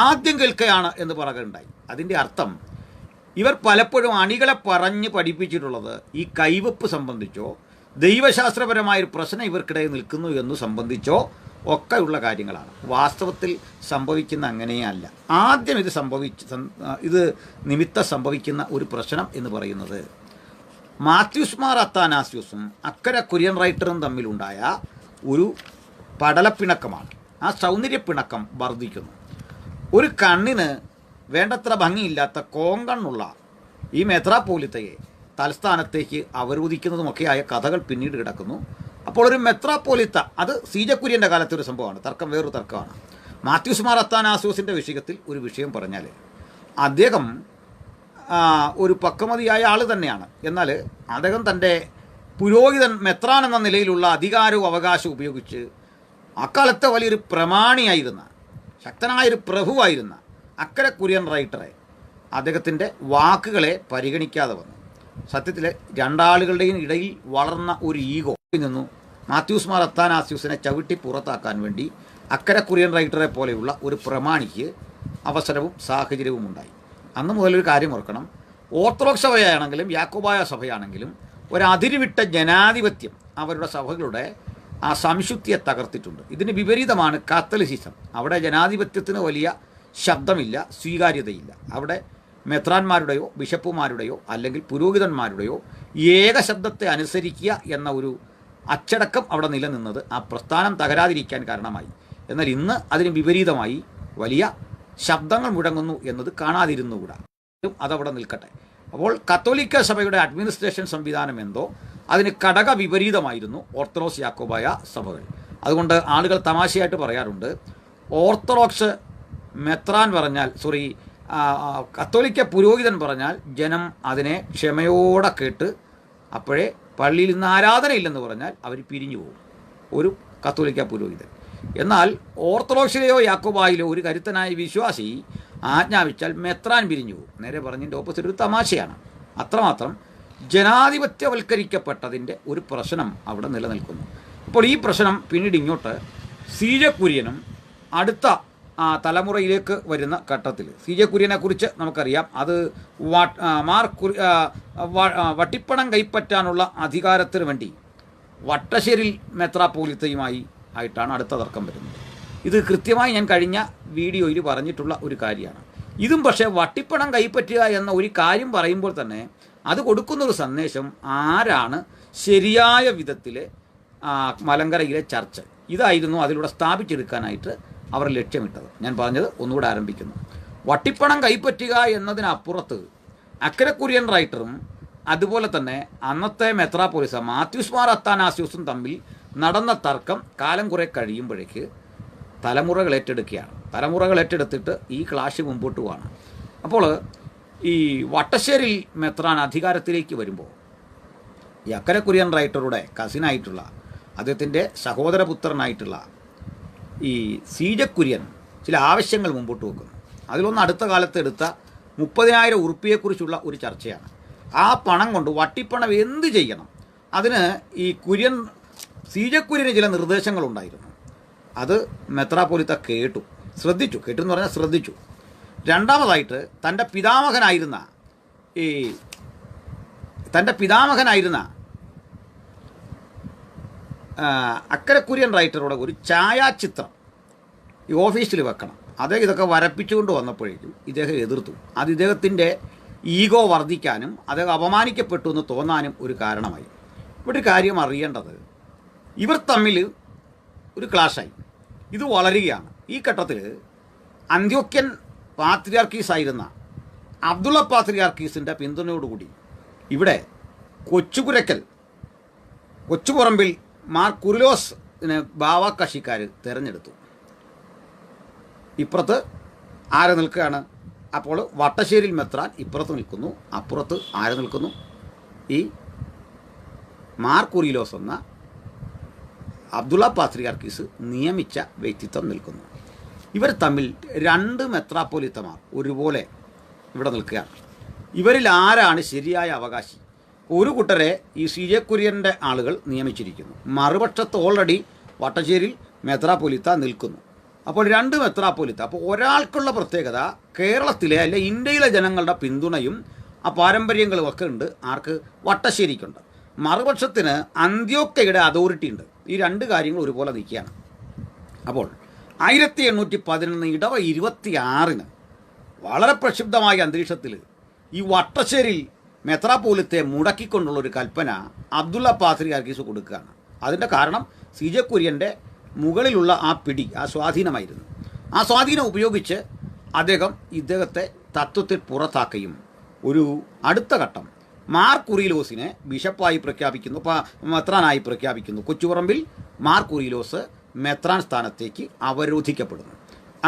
ആദ്യം കേൾക്കുകയാണ് എന്ന് പറയുകയുണ്ടായി. അതിൻ്റെ അർത്ഥം ഇവർ പലപ്പോഴും അണികളെ പറഞ്ഞ് പഠിപ്പിച്ചിട്ടുള്ളത് ഈ കൈവപ്പ് സംബന്ധിച്ചോ ദൈവശാസ്ത്രപരമായൊരു പ്രശ്നം ഇവർക്കിടയിൽ നിൽക്കുന്നു എന്ന് സംബന്ധിച്ചോ ഒക്കെയുള്ള കാര്യങ്ങളാണ്. വാസ്തവത്തിൽ സംഭവിക്കുന്ന അങ്ങനെയല്ല. ആദ്യം ഇത് നിമിത്തം സംഭവിക്കുന്ന ഒരു പ്രശ്നം എന്ന് പറയുന്നത് മാത്യൂസ് മാർ അത്താനാസ്യൂസും അക്കരെ കുര്യൻ റൈറ്ററും തമ്മിലുണ്ടായ ഒരു പടലപ്പിണക്കമാണ്. ആ സൗന്ദര്യപ്പിണക്കം വർദ്ധിക്കുന്നു. ഒരു കണ്ണിന് വേണ്ടത്ര ഭംഗിയില്ലാത്ത കോങ്കണ്ണുള്ള ഈ മെത്രാപ്പോലിത്തയെ തലസ്ഥാനത്തേക്ക് അവരോധിക്കുന്നതുമൊക്കെയായ കഥകൾ പിന്നീട് കിടക്കുന്നു. അപ്പോൾ ഒരു മെത്രാപ്പോലിത്ത, അത് സി ജെ കുര്യൻ്റെ കാലത്തെ ഒരു സംഭവമാണ്. തർക്കം വേറൊരു തർക്കമാണ്. മാത്യൂസ് മാർ അത്താനാസ്യൂസിൻ്റെ വിഷയത്തിൽ ഒരു വിഷയം പറഞ്ഞാൽ അദ്ദേഹം ഒരു പക്വമതിയായ ആൾ തന്നെയാണ്. എന്നാൽ അദ്ദേഹം തൻ്റെ പുരോഹിതൻ മെത്രാൻ എന്ന നിലയിലുള്ള അധികാരവും അവകാശവും ഉപയോഗിച്ച് അക്കാലത്തെ വലിയൊരു പ്രമാണിയായിരുന്ന, ശക്തനായൊരു പ്രഭുവായിരുന്ന അക്കരെ കുര്യൻ റൈറ്ററെ അദ്ദേഹത്തിൻ്റെ വാക്കുകളെ പരിഗണിക്കാതെ വന്നു. സത്യത്തിൽ രണ്ടാളുകളുടെയും ഇടയിൽ വളർന്ന ഒരു ഈഗോ നിന്നു മാത്യൂസ് മാർ അത്താനാസ്യൂസിനെ ചവിട്ടി പുറത്താക്കാൻ വേണ്ടി അക്കരെ കുര്യൻ റൈറ്ററെ പോലെയുള്ള ഒരു പ്രമാണിക്ക് അവസരവും സാഹചര്യവും ഉണ്ടായി. അന്ന് മുതലൊരു കാര്യം ഓർക്കണം, ഓർത്തഡോക്സ് സഭയാണെങ്കിലും യാക്കോബായ സഭയാണെങ്കിലും ഒരതിരുവിട്ട ജനാധിപത്യം അവരുടെ സഭകളുടെ ആ സംശുദ്ധിയെ തകർത്തിട്ടുണ്ട്. ഇതിന് വിപരീതമാണ് കാത്തലിസിസം. അവിടെ ജനാധിപത്യത്തിന് വലിയ ശബ്ദമില്ല, സ്വീകാര്യതയില്ല. അവിടെ മെത്രാന്മാരുടെയോ ബിഷപ്പുമാരുടെയോ അല്ലെങ്കിൽ പുരോഹിതന്മാരുടെയോ ഏക ശബ്ദത്തെ അനുസരിക്കുക എന്ന ഒരു അച്ചടക്കം അവിടെ നിലനിന്നത് ആ പ്രസ്ഥാനം തകരാതിരിക്കാൻ കാരണമായി. എന്നാൽ ഇന്ന് അതിന് വിപരീതമായി വലിയ ശബ്ദങ്ങൾ മുഴങ്ങുന്നു എന്നത് കാണാതിരുന്നുകൂടാ. അതവിടെ നിൽക്കട്ടെ. അപ്പോൾ കത്തോലിക്ക സഭയുടെ അഡ്മിനിസ്ട്രേഷൻ സംവിധാനം എന്തോ അതിന് ഘടക വിപരീതമായിരുന്നു ഓർത്തഡോക്സ് യാക്കോബായ സഭകൾ. അതുകൊണ്ട് ആളുകൾ തമാശയായിട്ട് പറയാറുണ്ട്, ഓർത്തഡോക്സ് മെത്രാൻ പറഞ്ഞാൽ കത്തോലിക്ക പുരോഹിതൻ പറഞ്ഞാൽ ജനം അതിനെ ക്ഷമയോടെ കേട്ട് അപ്പോഴേ പള്ളിയിൽ ഇന്ന് ആരാധനയില്ലെന്ന് പറഞ്ഞാൽ അവർ പിരിഞ്ഞു പോകും, ഒരു കത്തോലിക്ക പുരോഹിതൻ. എന്നാൽ ഓർത്തഡോക്സിലെയോ യാക്കോബായിലോ ഒരു കരുത്തനായ വിശ്വാസി ആജ്ഞാപിച്ചാൽ മെത്രാൻ പിരിഞ്ഞു പോകും. നേരെ പറഞ്ഞതിൻ്റെ ഓപ്പോസിറ്റ് ഒരു തമാശയാണ്. അത്രമാത്രം ജനാധിപത്യവൽക്കരിക്കപ്പെട്ടതിൻ്റെ ഒരു പ്രശ്നം അവിടെ നിലനിൽക്കുന്നു. അപ്പോൾ ഈ പ്രശ്നം പിന്നീട് ഇങ്ങോട്ട് സി ജെ കുര്യനും അടുത്ത തലമുറയിലേക്ക് വരുന്ന ഘട്ടത്തിൽ സി ജെ കുര്യനെക്കുറിച്ച് നമുക്കറിയാം. അത് വട്ടിപ്പണം കൈപ്പറ്റാനുള്ള അധികാരത്തിന് വേണ്ടി വട്ടശ്ശേരിൽ മെത്രാപ്പോലിത്തയുമായി ആയിട്ടാണ് അടുത്ത തർക്കം വരുന്നത്. ഇത് കൃത്യമായി ഞാൻ കഴിഞ്ഞ വീഡിയോയിൽ പറഞ്ഞിട്ടുള്ള ഒരു കാര്യമാണ്. ഇതും പക്ഷേ വട്ടിപ്പണം കൈപ്പറ്റുക എന്ന ഒരു കാര്യം പറയുമ്പോൾ തന്നെ അത് കൊടുക്കുന്നൊരു സന്ദേശം ആരാണ് ശരിയായ വിധത്തിൽ മലങ്കരയിലെ ചർച്ച ഇതായിരുന്നു അതിലൂടെ സ്ഥാപിച്ചെടുക്കാനായിട്ട് അവർ ലക്ഷ്യമിട്ടത്. ഞാൻ പറഞ്ഞത് ഒന്നുകൂടെ ആരംഭിക്കുന്നു. വട്ടിപ്പണം കൈപ്പറ്റുക എന്നതിനപ്പുറത്ത് അക്കരെ കുര്യൻ റൈറ്ററും അതുപോലെ തന്നെ അന്നത്തെ മെത്രാപ്പോലിസ മാത്യൂസ് മാർ അത്താനാസ്യൂസും തമ്മിൽ നടന്ന തർക്കം കാലം കുറേ കഴിയുമ്പോഴേക്ക് തലമുറകൾ ഏറ്റെടുക്കുകയാണ്. തലമുറകൾ ഏറ്റെടുത്തിട്ട് ഈ ക്ലാഷ് മുമ്പോട്ട് പോവാണ്. അപ്പോൾ ഈ വട്ടശ്ശേരിൽ മെത്രാൻ അധികാരത്തിലേക്ക് വരുമ്പോൾ ഈ അക്കരെ കുര്യൻ റൈറ്ററുടെ കസിനായിട്ടുള്ള അദ്ദേഹത്തിൻ്റെ സഹോദരപുത്രനായിട്ടുള്ള ഈ സി ജെ കുര്യൻ ചില ആവശ്യങ്ങൾ മുമ്പോട്ട് വെക്കുന്നു. അതിലൊന്ന് അടുത്ത കാലത്ത് എടുത്ത 30,000 ഉറുപ്പിയെക്കുറിച്ചുള്ള ഒരു ചർച്ചയാണ്. ആ പണം കൊണ്ട് വട്ടിപ്പണം എന്ത് ചെയ്യണം, അതിന് ഈ സി ജെ കുര്യന് ചില നിർദ്ദേശങ്ങളുണ്ടായിരുന്നു. അത് മെത്രാപ്പോലിത്ത കേട്ടു എന്ന് പറഞ്ഞാൽ ശ്രദ്ധിച്ചു. രണ്ടാമതായിട്ട് തൻ്റെ പിതാമഹനായിരുന്ന അക്കരെ കുര്യൻ റൈറ്ററുടെ ഒരു ഛായാചിത്രം ഈ ഓഫീസിൽ വെക്കണം. അദ്ദേഹം ഇതൊക്കെ വരപ്പിച്ചുകൊണ്ട് വന്നപ്പോഴേക്കും ഇദ്ദേഹം എതിർത്തു. അത് ഇദ്ദേഹത്തിൻ്റെ ഈഗോ വർദ്ധിക്കാനും അദ്ദേഹം അപമാനിക്കപ്പെട്ടു എന്ന് തോന്നാനും ഒരു കാരണമായി. ഇവിടെ ഒരു കാര്യം അറിയേണ്ടത്, ഇവർ തമ്മിൽ ഒരു ക്ലാഷായി. ഇത് വളരുകയാണ്. ഈ ഘട്ടത്തിൽ അന്ത്യോക്യൻ പാത്രിയാർക്കീസായിരുന്ന അബ്ദുള്ള പാത്രിയാർക്കീസിൻ്റെ പിന്തുണയോടുകൂടി ഇവിടെ കൊച്ചുപുറമ്പിൽ മാർ കുറിലോസിനെ ബാവാക്കഷിക്കാർ തിരഞ്ഞെടുത്തു. ഇപ്പുറത്ത് ആര് നിൽക്കുകയാണ്? അപ്പോൾ വട്ടശ്ശേരിൽ മെത്രാൻ ഇപ്പുറത്ത് നിൽക്കുന്നു, അപ്പുറത്ത് ആര് നിൽക്കുന്നു? ഈ മാർ കുറിലോസ് എന്ന അബ്ദുള്ള പാത്രിയാർക്കീസ് നിയമിച്ച വ്യക്തിത്വം നിൽക്കുന്നു. ഇവർ തമ്മിൽ 2 മെത്രാപ്പോലിത്തമാർ ഒരുപോലെ ഇവിടെ നിൽക്കുകയാണ്. ഇവരിൽ ആരാണ് ശരിയായ അവകാശി? ഒരു കൂട്ടരെ ഈ സി ജെ കുര്യൻ്റെ ആളുകൾ നിയമിച്ചിരിക്കുന്നു, മറുപക്ഷത്ത് ഓൾറെഡി വട്ടശ്ശേരിയിൽ മെത്രാപ്പൊലിത്ത നിൽക്കുന്നു. അപ്പോൾ 2 മെത്രാപ്പൊലിത്ത. അപ്പോൾ ഒരാൾക്കുള്ള പ്രത്യേകത കേരളത്തിലെ അല്ലെ ഇന്ത്യയിലെ ജനങ്ങളുടെ പിന്തുണയും ആ പാരമ്പര്യങ്ങളും ഒക്കെ ഉണ്ട്. ആർക്ക്? വട്ടശ്ശേരിക്കുണ്ട്. മറുപക്ഷത്തിന് അന്ത്യോക്യയുടെ അതോറിറ്റി ഉണ്ട്. ഈ 2 കാര്യങ്ങൾ ഒരുപോലെ നിൽക്കുകയാണ്. അപ്പോൾ 1811 ഇടവ 26 വളരെ പ്രക്ഷുബ്ധമായ അന്തരീക്ഷത്തിൽ ഈ വട്ടശ്ശേരിയിൽ മെത്രാപ്പോലിത്തെ മുടക്കിക്കൊണ്ടുള്ളൊരു കൽപ്പന അബ്ദുള്ള പാത്രിയാർക്കീസ് കൊടുക്കുകയാണ്. അതിൻ്റെ കാരണം സി ജെ കുര്യൻ്റെ മുകളിലുള്ള ആ പിടി, ആ സ്വാധീനമായിരുന്നു. ആ സ്വാധീനം ഉപയോഗിച്ച് ഇദ്ദേഹത്തെ തത്വത്തിൽ പുറത്താക്കുകയും ഒരു അടുത്ത ഘട്ടം മാർ കുറിലോസിനെ ബിഷപ്പായി പ്രഖ്യാപിക്കുന്നു, മെത്രാനായി പ്രഖ്യാപിക്കുന്നു. കൊച്ചുപറമ്പിൽ മാർ കുറിലോസ് മെത്രാൻ സ്ഥാനത്തേക്ക് അവരോധിക്കപ്പെടുന്നു.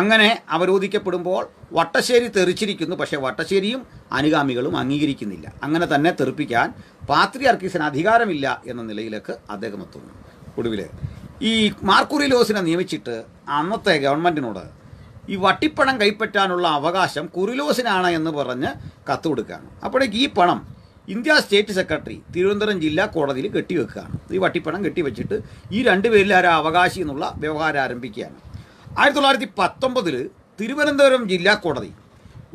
അങ്ങനെ അവരോധിക്കപ്പെടുമ്പോൾ വട്ടശ്ശേരി തെറിച്ചിരിക്കുന്നു. പക്ഷേ വട്ടശ്ശേരിയും അനുഗാമികളും അംഗീകരിക്കുന്നില്ല. അങ്ങനെ തന്നെ തെറിപ്പിക്കാൻ പാത്രിയാർക്കീസിന് അധികാരമില്ല എന്ന നിലയിലേക്ക് അദ്ദേഹം എത്തുന്നു. ഒടുവിൽ ഈ മാർ കുറിലോസിനെ നിയമിച്ചിട്ട് അന്നത്തെ ഗവൺമെൻറ്റിനോട് ഈ വട്ടിപ്പണം കൈപ്പറ്റാനുള്ള അവകാശം കുറിലോസിനാണ് എന്ന് പറഞ്ഞ് കത്ത് കൊടുക്കുകയാണ്. അപ്പോഴേക്ക് ഈ പണം ഇന്ത്യ സ്റ്റേറ്റ് സെക്രട്ടറി തിരുവനന്തപുരം ജില്ലാ കോടതിയിൽ കെട്ടിവെക്കുകയാണ്. ഈ വട്ടിപ്പണം കെട്ടിവെച്ചിട്ട് ഈ 2 പേരിൽ ആരാ അവകാശി എന്നുള്ള വ്യവഹാരം ആരംഭിക്കുകയാണ്. 1919 തിരുവനന്തപുരം ജില്ലാ കോടതി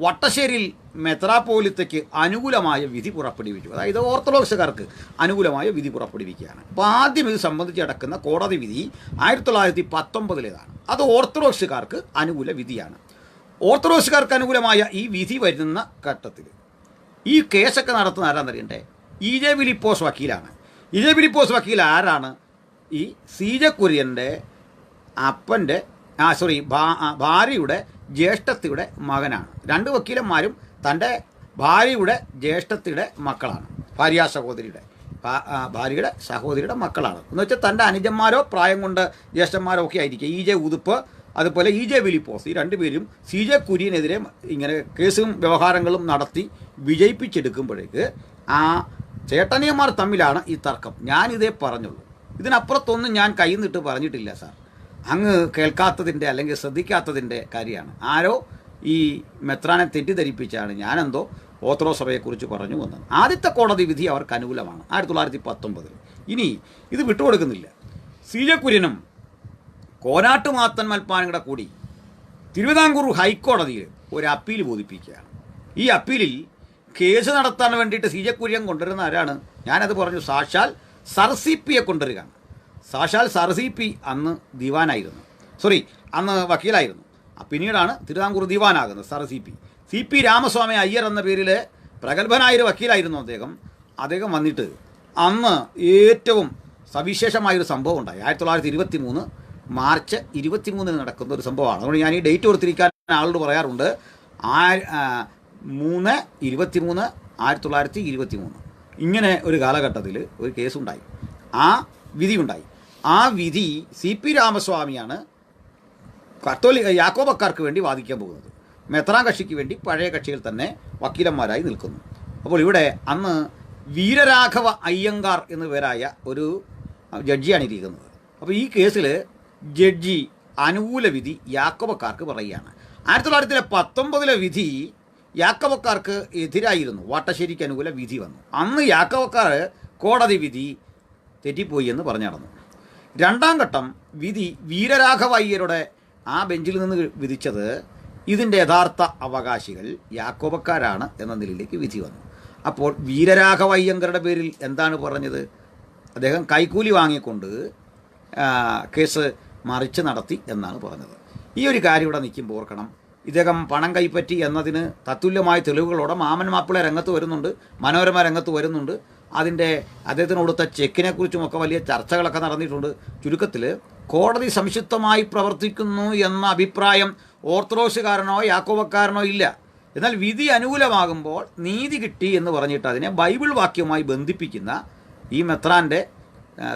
വട്ടശ്ശേരിയിൽ മെത്രാപ്പോലിത്തയ്ക്ക് അനുകൂലമായ വിധി പുറപ്പെടുവിച്ചു. അതായത് ഓർത്തഡോക്സുകാർക്ക് അനുകൂലമായ വിധി പുറപ്പെടുവിക്കുകയാണ്. അപ്പോൾ ആദ്യം ഇത് സംബന്ധിച്ച് നടക്കുന്ന കോടതി വിധി 1919 അത് ഓർത്തഡോക്സുകാർക്ക് അനുകൂല വിധിയാണ്. ഓർത്തഡോക്സുകാർക്ക് അനുകൂലമായ ഈ വിധി വരുന്ന ഘട്ടത്തിൽ ഈ കേസൊക്കെ നടത്തുന്ന ആരാന്നറിയണ്ടേ? EJ ഫിലിപ്പോസ് വക്കീലാണ്. EJ ഫിലിപ്പോസ് വക്കീൽ ആരാണ്? ഈ CJ കുര്യൻ്റെ അപ്പൻ്റെ ഭാര്യയുടെ ജ്യേഷ്ഠത്തിയുടെ മകനാണ്. രണ്ട് വക്കീലന്മാരും തൻ്റെ ഭാര്യയുടെ ജ്യേഷ്ഠത്തിയുടെ മക്കളാണ്, ഭാര്യയുടെ സഹോദരിയുടെ മക്കളാണ്. എന്ന് വെച്ചാൽ തൻ്റെ അനുജന്മാരോ പ്രായം കൊണ്ട് ജ്യേഷ്ഠന്മാരോ ഒക്കെ ആയിരിക്കും. EJ ഉതുപ്പ്, അതുപോലെ EJ ഫിലിപ്പോസ്, ഈ രണ്ടുപേരും CJ കുര്യനെതിരെ ഇങ്ങനെ കേസും വ്യവഹാരങ്ങളും നടത്തി വിജയിപ്പിച്ചെടുക്കുമ്പോഴേക്ക് ആ ചേട്ടനിയന്മാർ തമ്മിലാണ് ഈ തർക്കം. ഞാനിതേ പറഞ്ഞുള്ളൂ, ഇതിനപ്പുറത്തൊന്നും ഞാൻ കൈ നിട്ട് പറഞ്ഞിട്ടില്ല സാർ. അങ്ങ് കേൾക്കാത്തതിൻ്റെ അല്ലെങ്കിൽ ശ്രദ്ധിക്കാത്തതിൻ്റെ കാര്യമാണ്. ആരോ ഈ മെത്രാനെ തെറ്റിദ്ധരിപ്പിച്ചാണ് ഞാനെന്തോ ഓർത്തഡോക്സ് സഭയെക്കുറിച്ച് പറഞ്ഞു വന്നത്. ആദ്യത്തെ കോടതി വിധി അവർക്ക് അനുകൂലമാണ് 1919. ഇനി ഇത് വിട്ടുകൊടുക്കുന്നില്ല. CJ കുര്യനും കോനാട്ട് മാത്തൻ മൽപ്പാനങ്ങളുടെ കൂടി തിരുവിതാംകൂർ ഹൈക്കോടതിയിൽ ഒരു അപ്പീൽ ബോധിപ്പിക്കുകയാണ്. ഈ അപ്പീലിൽ കേസ് നടത്താൻ വേണ്ടിയിട്ട് CJ കുര്യൻ കൊണ്ടുവരുന്ന ആരാണ്? ഞാനത് പറഞ്ഞു, സാക്ഷാൽ സർ CP കൊണ്ടുവരികയാണ്. സാക്ഷാൽ സർ CP അന്ന് ദിവാനായിരുന്നു, അന്ന് വക്കീലായിരുന്നു. പിന്നീടാണ് തിരുവിതാംകൂർ ദിവാനാകുന്നത് സർ CP രാമസ്വാമി അയ്യർ എന്ന പേരിൽ പ്രഗത്ഭനായൊരു വക്കീലായിരുന്നു അദ്ദേഹം വന്നിട്ട് അന്ന് ഏറ്റവും സവിശേഷമായൊരു സംഭവം ഉണ്ടായി. 1923 മാർച്ച് 23 നടക്കുന്ന ഒരു സംഭവമാണ്. അതുകൊണ്ട് ഞാൻ ഈ ഡേറ്റ് ഓർത്തിരിക്കാൻ ആളോട് പറയാറുണ്ട്. 3/23/1923 ഇങ്ങനെ ഒരു കാലഘട്ടത്തിൽ ഒരു കേസുണ്ടായി, ആ വിധിയുണ്ടായി. ആ വിധി CP രാമസ്വാമിയാണ് യാക്കോബക്കാർക്ക് വേണ്ടി വാദിക്കാൻ പോകുന്നത്. മെത്രാൻ കക്ഷിക്ക് വേണ്ടി പഴയ കക്ഷികൾ തന്നെ വക്കീലന്മാരായി നിൽക്കുന്നു. അപ്പോൾ ഇവിടെ അന്ന് വീരരാഘവ അയ്യങ്കാർ എന്നു പേരായ ഒരു ജഡ്ജിയാണ് ഇരിക്കുന്നത്. അപ്പോൾ ഈ കേസിൽ ജഡ്ജി അനുകൂല വിധി യാക്കോബക്കാർക്ക് പറയുകയാണ്. 1919 വിധി യാക്കോബക്കാർക്ക് എതിരായിരുന്നു. വാട്ടശ്ശേരിക്ക് അനുകൂല വിധി വന്നു. അന്ന് യാക്കോബക്കാർ കോടതി വിധി തെറ്റിപ്പോയി എന്ന് പറഞ്ഞു നടന്നു. രണ്ടാം ഘട്ടം വിധി വീരരാഘവ അയ്യരുടെ ആ ബെഞ്ചിൽ നിന്ന് വിധിച്ചത് ഇതിൻ്റെ യഥാർത്ഥ അവകാശികൾ യാക്കോബക്കാരാണ് എന്ന നിലയിലേക്ക് വിധി വന്നു. അപ്പോൾ വീരരാഘവ അയ്യങ്കരുടെ പേരിൽ എന്താണ് പറഞ്ഞത്? അദ്ദേഹം കൈക്കൂലി വാങ്ങിക്കൊണ്ട് കേസ് മറിച്ച് നടത്തി എന്നാണ് പറഞ്ഞത്. ഈ ഒരു കാര്യം ഇവിടെ നിൽക്കുമ്പോൾ ഓർക്കണം, ഇദ്ദേഹം പണം കൈപ്പറ്റി എന്നതിന് തത്തുല്യമായ തെളിവുകളോടെ മാമൻ മാപ്പിള രംഗത്ത് വരുന്നുണ്ട്, മനോരമ രംഗത്ത് വരുന്നുണ്ട്. അദ്ദേഹത്തിന് കൊടുത്ത ചെക്കിനെക്കുറിച്ചുമൊക്കെ വലിയ ചർച്ചകളൊക്കെ നടന്നിട്ടുണ്ട്. ചുരുക്കത്തിൽ കോടതി സംശുദ്ധമായി പ്രവർത്തിക്കുന്നു എന്ന അഭിപ്രായം ഓർത്തഡോക്സുകാരനോ യാക്കോബക്കാരനോ ഇല്ല. എന്നാൽ വിധി അനുകൂലമാകുമ്പോൾ നീതി കിട്ടി എന്ന് പറഞ്ഞിട്ട് അതിനെ ബൈബിൾ വാക്യവുമായി ബന്ധിപ്പിക്കുന്ന ഈ മെത്രാൻ്റെ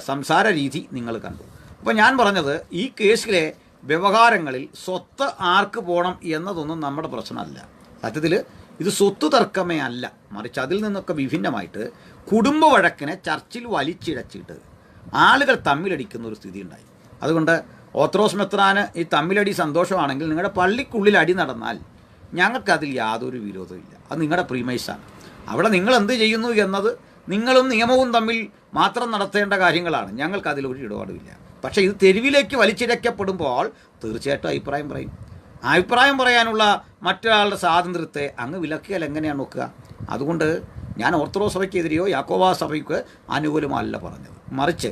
സംസാര രീതി നിങ്ങൾ കണ്ടു. അപ്പോൾ ഞാൻ പറഞ്ഞത്, ഈ കേസിലെ വ്യവഹാരങ്ങളിൽ സ്വത്ത് ആർക്ക് പോകണം എന്നതൊന്നും നമ്മുടെ പ്രശ്നമല്ല. സത്യത്തിൽ ഇത് സ്വത്ത് തർക്കമേ അല്ല, മറിച്ച് അതിൽ നിന്നൊക്കെ വിഭിന്നമായിട്ട് കുടുംബ വഴക്കിനെ ചർച്ചിൽ വലിച്ചിഴച്ചിട്ട് ആളുകൾ തമ്മിലടിക്കുന്ന ഒരു സ്ഥിതി ഉണ്ടായി. അതുകൊണ്ട് ഓർത്തഡോക്സ് മെത്രാന് ഈ തമ്മിലടി സന്തോഷമാണെങ്കിൽ നിങ്ങളുടെ പള്ളിക്കുള്ളിൽ അടി നടന്നാൽ ഞങ്ങൾക്കതിൽ യാതൊരു വിരോധവും ഇല്ല. അത് നിങ്ങളുടെ പ്രീമൈസാണ്. അവിടെ നിങ്ങൾ എന്ത് ചെയ്യുന്നു എന്നത് നിങ്ങളും നിയമവും തമ്മിൽ മാത്രം നടത്തേണ്ട കാര്യങ്ങളാണ്. ഞങ്ങൾക്കതിലൊരു ഇടപാടുമില്ല. പക്ഷേ ഇത് തെരുവിലേക്ക് വലിച്ചിഴക്കപ്പെടുമ്പോൾ തീർച്ചയായിട്ടും അഭിപ്രായം പറയും. അഭിപ്രായം പറയാനുള്ള മറ്റൊരാളുടെ സ്വാതന്ത്ര്യത്തെ അങ്ങ് വിലക്കിയാൽ എങ്ങനെയാണ് നോക്കുക? അതുകൊണ്ട് ഞാൻ ഓർത്തഡോക്സ് സഭയ്ക്കെതിരെയോ യാക്കോബ സഭയ്ക്ക് അനുകൂലമല്ല പറഞ്ഞത്. മറിച്ച്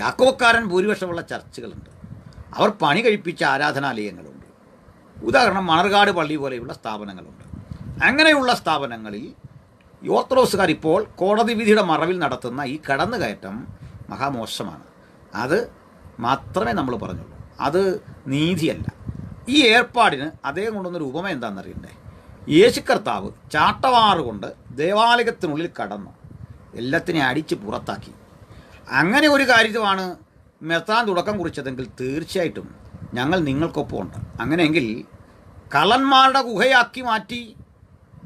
യാക്കോബക്കാരൻ ഭൂരിപക്ഷമുള്ള ചർച്ചുകളുണ്ട്, അവർ പണി കഴിപ്പിച്ച ആരാധനാലയങ്ങളുണ്ട്. ഉദാഹരണം മണർകാട് പള്ളി പോലെയുള്ള സ്ഥാപനങ്ങളുണ്ട്. അങ്ങനെയുള്ള സ്ഥാപനങ്ങളിൽ ഓർത്തഡോക്സുകാർ ഇപ്പോൾ കോടതി വിധിയുടെ മറവിൽ നടത്തുന്ന ഈ കടന്നുകയറ്റം മഹാമോശമാണ്. അത് മാത്രമേ നമ്മൾ പറഞ്ഞുള്ളൂ. അത് നീതിയല്ല. ഈ ഏർപ്പാടിന് അദ്ദേഹം കൊണ്ടുവന്നൊരു ഉപമ എന്താണെന്നറിയണ്ടേ? യേശു കർത്താവ് ചാട്ടവാറ് കൊണ്ട് ദേവാലയത്തിനുള്ളിൽ കടന്നു എല്ലാത്തിനെയും അടിച്ച് പുറത്താക്കി. അങ്ങനെ ഒരു കാര്യമാണ് മെത്രാൻ തുടക്കം കുറിച്ചതെങ്കിൽ തീർച്ചയായിട്ടും ഞങ്ങൾ നിങ്ങൾക്കൊപ്പമുണ്ട്. അങ്ങനെയെങ്കിൽ കള്ളന്മാരുടെ ഗുഹയാക്കി മാറ്റി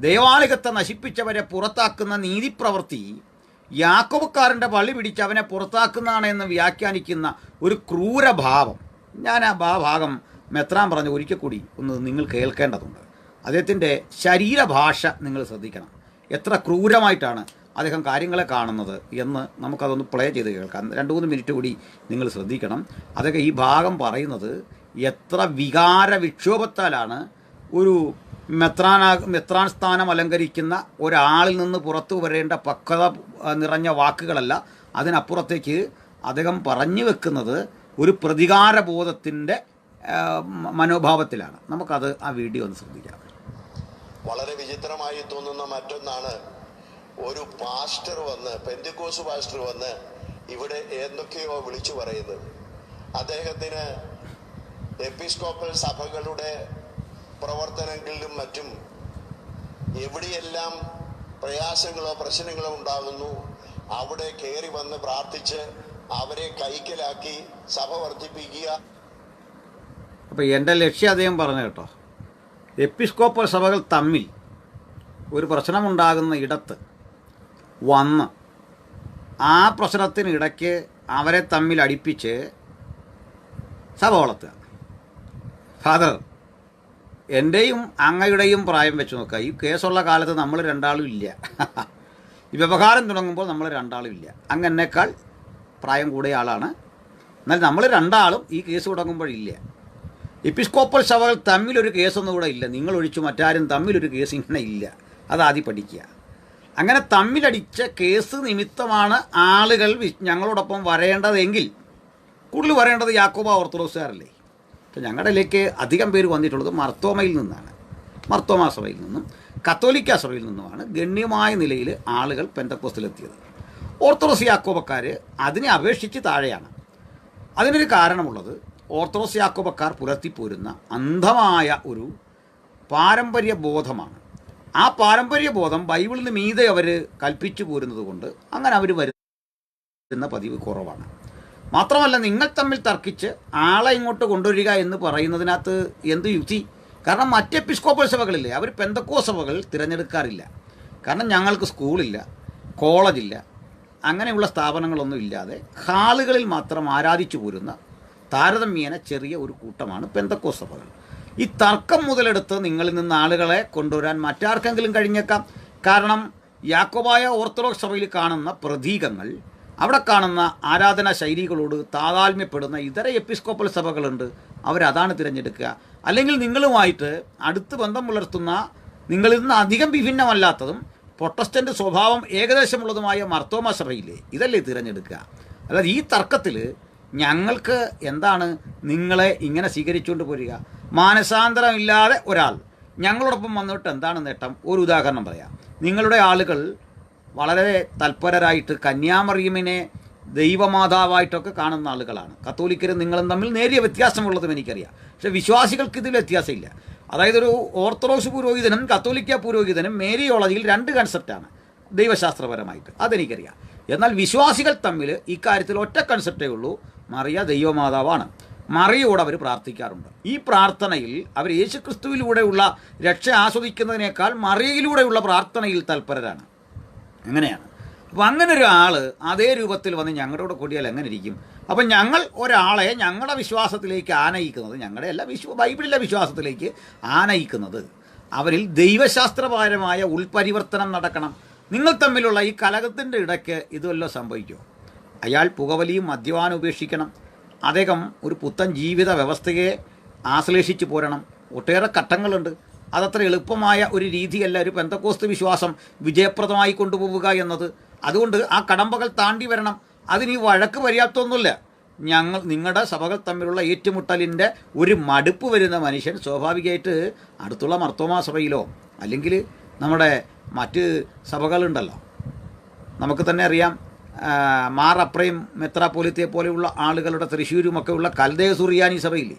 ദേവാലയത്തെ നശിപ്പിച്ചവരെ പുറത്താക്കുന്ന നീതിപ്രവൃത്തി യാക്കോബക്കാരൻ്റെ പള്ളി പിടിച്ച് അവനെ പുറത്താക്കുന്നതാണ് എന്ന് വ്യാഖ്യാനിക്കുന്ന ഒരു ക്രൂരഭാവം, ഞാൻ ആ ഭാഗം മെത്രാൻ പറഞ്ഞ് ഒരിക്കൽ കൂടി ഒന്ന് നിങ്ങൾ കേൾക്കേണ്ടതുണ്ട്. അദ്ദേഹത്തിൻ്റെ ശരീരഭാഷ നിങ്ങൾ ശ്രദ്ധിക്കണം. എത്ര ക്രൂരമായിട്ടാണ് അദ്ദേഹം കാര്യങ്ങളെ കാണുന്നത് എന്ന് നമുക്കതൊന്ന് പ്ലേ ചെയ്ത് കേൾക്കാം. 2-3 മിനിറ്റ് കൂടി നിങ്ങൾ ശ്രദ്ധിക്കണം. അതൊക്കെ ഈ ഭാഗം പറയുന്നത് എത്ര വികാര വിക്ഷോഭത്താലാണ് ഒരു മെത്രാൻ സ്ഥാനം അലങ്കരിക്കുന്ന ഒരാളിൽ നിന്ന് പുറത്തു വരേണ്ട പക്വത നിറഞ്ഞ വാക്കുകളല്ല, അതിനപ്പുറത്തേക്ക് അദ്ദേഹം പറഞ്ഞു വെക്കുന്നത് ഒരു പ്രതികാരബോധത്തിൻ്റെ മനോഭാവത്തിലാണ്. നമുക്കത് ആ വീഡിയോ ഒന്ന് ശ്രദ്ധിക്കാം. വളരെ വിചിത്രമായി തോന്നുന്ന മറ്റൊന്നാണ്, ഒരു പാസ്റ്റർ വന്ന്, പെന്തിക്കോസ് പാസ്റ്റർ വന്ന് ഇവിടെ എന്തൊക്കെയോ വിളിച്ചു പറയുന്നത്. അദ്ദേഹത്തിന് എപ്പിസ്കോപ്പൽ സഭകളുടെ പ്രവർത്തനങ്ങളിലും മറ്റും എവിടെയെല്ലാം പ്രയാസങ്ങളോ പ്രശ്നങ്ങളോ ഉണ്ടാകുന്നു അവിടെ കയറി വന്ന് പ്രാർത്ഥിച്ച് അവരെ കൈക്കലാക്കി സഭ വർദ്ധിപ്പിക്കുക. അപ്പോൾ എൻ്റെ ലക്ഷ്യം അദ്ദേഹം പറഞ്ഞു കേട്ടോ, എപ്പിസ്കോപ്പൽ സഭകൾ തമ്മിൽ ഒരു പ്രശ്നമുണ്ടാകുന്ന ഇടത്ത് വന്ന് ആ പ്രശ്നത്തിനിടയ്ക്ക് അവരെ തമ്മിൽ അടുപ്പിച്ച് സഭ വളർത്തുക. ഫാദർ, എൻ്റെയും അങ്ങയുടെയും പ്രായം വെച്ച് നോക്കുക, ഈ കേസുള്ള കാലത്ത് നമ്മൾ രണ്ടാളും ഇല്ല. ഈ വ്യവഹാരം തുടങ്ങുമ്പോൾ നമ്മൾ രണ്ടാളും ഇല്ല. അങ്ങനേക്കാൾ പ്രായം കൂടിയ ആളാണ്. എന്നാൽ നമ്മൾ രണ്ടാളും ഈ കേസ് തുടങ്ങുമ്പോഴില്ല. എപ്പിസ്കോപ്പൽ സഭകൾ തമ്മിലൊരു കേസൊന്നും കൂടെ ഇല്ല. നിങ്ങളൊഴിച്ചു മറ്റാരും തമ്മിലൊരു കേസ് ഇങ്ങനെ ഇല്ല. അതാദ്യം പഠിക്കുക. അങ്ങനെ തമ്മിലടിച്ച കേസ് നിമിത്തമാണ് ആളുകൾ ഞങ്ങളോടൊപ്പം വരേണ്ടതെങ്കിൽ കൂടുതൽ വരേണ്ടത് യാക്കോബ ഓർത്തഡോക്സുകാരല്ലേ. അപ്പോൾ ഞങ്ങളുടെ ഇതിലേക്ക് അധികം പേര് വന്നിട്ടുള്ളത് മർത്തോമയിൽ നിന്നാണ്. മർത്തോമാ സഭയിൽ നിന്നും കത്തോലിക്ക സഭയിൽ നിന്നുമാണ് ഗണ്യമായ നിലയിൽ ആളുകൾ പെന്തക്കോസ്തിലെത്തിയത്. ഓർത്തഡോക്സ് യാക്കോബക്കാർ അതിനെ അപേക്ഷിച്ച് താഴെയാണ്. അതിനൊരു കാരണമുള്ളത്, ഓർത്തഡോക്സ് യാക്കോബക്കാർ പുലർത്തിപ്പോരുന്ന അന്ധമായ ഒരു പാരമ്പര്യ ബോധമാണ്. ആ പാരമ്പര്യ ബോധം ബൈബിളിന് മീതെ അവർ കൽപ്പിച്ചു പോരുന്നത് കൊണ്ട് അങ്ങനെ അവർ വരുന്ന പതിവ് കുറവാണ്. മാത്രമല്ല, നിങ്ങൾ തമ്മിൽ തർക്കിച്ച് ആളെ ഇങ്ങോട്ട് കൊണ്ടുവരിക എന്ന് പറയുന്നതിനകത്ത് എന്ത് യുക്തി? കാരണം മറ്റ് എപ്പിസ്കോപ്പൽ സഭകളില്ലേ, അവർ പെന്തക്കോസ് സഭകൾ തിരഞ്ഞെടുക്കാറില്ല. കാരണം ഞങ്ങൾക്ക് സ്കൂളില്ല, കോളേജില്ല, അങ്ങനെയുള്ള സ്ഥാപനങ്ങളൊന്നും ഇല്ലാതെ ഹാളുകളിൽ മാത്രം ആരാധിച്ചു പോരുന്ന താരതമ്യേന ചെറിയ ഒരു കൂട്ടമാണ് പെന്തക്കോസ് സഭകൾ. ഈ തർക്കം മുതലെടുത്ത് നിങ്ങളിൽ നിന്ന് ആളുകളെ കൊണ്ടുവരാൻ മറ്റാർക്കെങ്കിലും കഴിഞ്ഞേക്കാം. കാരണം യാക്കോബായ ഓർത്തഡോക്സ് സഭയിൽ കാണുന്ന പ്രതീകങ്ങൾ, അവിടെ കാണുന്ന ആരാധനാ ശൈലികളോട് താതാത്മ്യപ്പെടുന്ന ഇതര എപ്പിസ്കോപ്പൽ സഭകളുണ്ട്, അവരതാണ് തിരഞ്ഞെടുക്കുക. അല്ലെങ്കിൽ നിങ്ങളുമായിട്ട് അടുത്ത് ബന്ധം പുലർത്തുന്ന, നിങ്ങളിൽ നിന്ന് അധികം വിഭിന്നമല്ലാത്തതും പ്രൊട്ടസ്റ്റൻ്റ് സ്വഭാവം ഏകദേശമുള്ളതുമായ മർത്തോമാ സഭയില്ലേ, ഇതല്ലേ തിരഞ്ഞെടുക്കുക. അല്ലാതെ ഈ തർക്കത്തിൽ ഞങ്ങൾക്ക് എന്താണ് നിങ്ങളെ ഇങ്ങനെ സ്വീകരിച്ചുകൊണ്ട് പോരുക? മാനസാന്തരമില്ലാതെ ഒരാൾ ഞങ്ങളോടൊപ്പം വന്നിട്ട് എന്താണ് നേട്ടം? ഒരു ഉദാഹരണം പറയാം. നിങ്ങളുടെ ആളുകൾ വളരെ തൽപരരായിട്ട് കന്യാമറിയമിനെ ദൈവമാതാവായിട്ടൊക്കെ കാണുന്ന ആളുകളാണ്. കത്തോലിക്കരും നിങ്ങളും തമ്മിൽ നേരിയ വ്യത്യാസമുള്ളതും എനിക്കറിയാം. പക്ഷേ വിശ്വാസികൾക്ക് ഇതിൽ വ്യത്യാസമില്ല. അതായത് ഒരു ഓർത്തഡോക്സ് പുരോഹിതനും കത്തോലിക്ക പുരോഹിതനും മേരിയോളജിയിൽ രണ്ട് കൺസെപ്റ്റാണ് ദൈവശാസ്ത്രപരമായിട്ട്, അതെനിക്കറിയാം. എന്നാൽ വിശ്വാസികൾ തമ്മിൽ ഇക്കാര്യത്തിൽ ഒറ്റ കൺസെപ്റ്റേ ഉള്ളൂ, മറിയ ദൈവമാതാവാണ്. മറിയോട് അവർ പ്രാർത്ഥിക്കാറുണ്ട്. ഈ പ്രാർത്ഥനയിൽ അവർ യേശുക്രിസ്തുവിലൂടെയുള്ള രക്ഷ ആസ്വദിക്കുന്നതിനേക്കാൾ മറിയയിലൂടെയുള്ള പ്രാർത്ഥനയിൽ തൽപരരാണ്. അങ്ങനെയാണ്. അപ്പം അങ്ങനെ ഒരാൾ അതേ രൂപത്തിൽ വന്ന് ഞങ്ങളുടെ കൂടിയാൽ എങ്ങനെ ഇരിക്കും? അപ്പം ഞങ്ങൾ ഒരാളെ ഞങ്ങളുടെ വിശ്വാസത്തിലേക്ക് ആനയിക്കുന്നത്, ഞങ്ങളുടെ എല്ലാ ബൈബിളിലെ വിശ്വാസത്തിലേക്ക് ആനയിക്കുന്നത്, അവരിൽ ദൈവശാസ്ത്രപരമായ ഉൾപരിവർത്തനം നടക്കണം. നിങ്ങൾ തമ്മിലുള്ള ഈ കലഹത്തിൻ്റെ ഇടയ്ക്ക് ഇതുവല്ലോ സംഭവിക്കുമോ? അയാൾ പുകവലിയും മദ്യപാനം ഉപേക്ഷിക്കണം. അദ്ദേഹം ഒരു പുത്തൻ ജീവിത വ്യവസ്ഥയെ ആശ്ലേഷിച്ച് പോരണം. ഒട്ടേറെ ഘട്ടങ്ങളുണ്ട്. അതത്ര എളുപ്പമായ ഒരു രീതിയല്ല ഒരു പെന്തക്കോസ്ത് വിശ്വാസം വിജയപ്രദമായി കൊണ്ടുപോവുക എന്നത്. അതുകൊണ്ട് ആ കടമ്പകൾ താണ്ടി വരണം. അതിന് ഈ വഴക്ക് പര്യാപ്തമൊന്നുമില്ല. നിങ്ങളുടെ സഭകൾ തമ്മിലുള്ള ഏറ്റുമുട്ടലിൻ്റെ ഒരു മടുപ്പ് വരുന്ന മനുഷ്യൻ സ്വാഭാവികമായിട്ട് അടുത്തുള്ള മർത്തോമാ സഭയിലോ അല്ലെങ്കിൽ നമ്മുടെ മറ്റ് സഭകളുണ്ടല്ലോ, നമുക്ക് തന്നെ അറിയാം, മാർ അപ്രയും മെത്രാപ്പോലിത്തെ പോലെയുള്ള ആളുകളുടെ തൃശ്ശൂരുമൊക്കെ ഉള്ള കൽദയ സുറിയാനി സഭയില്ലേ,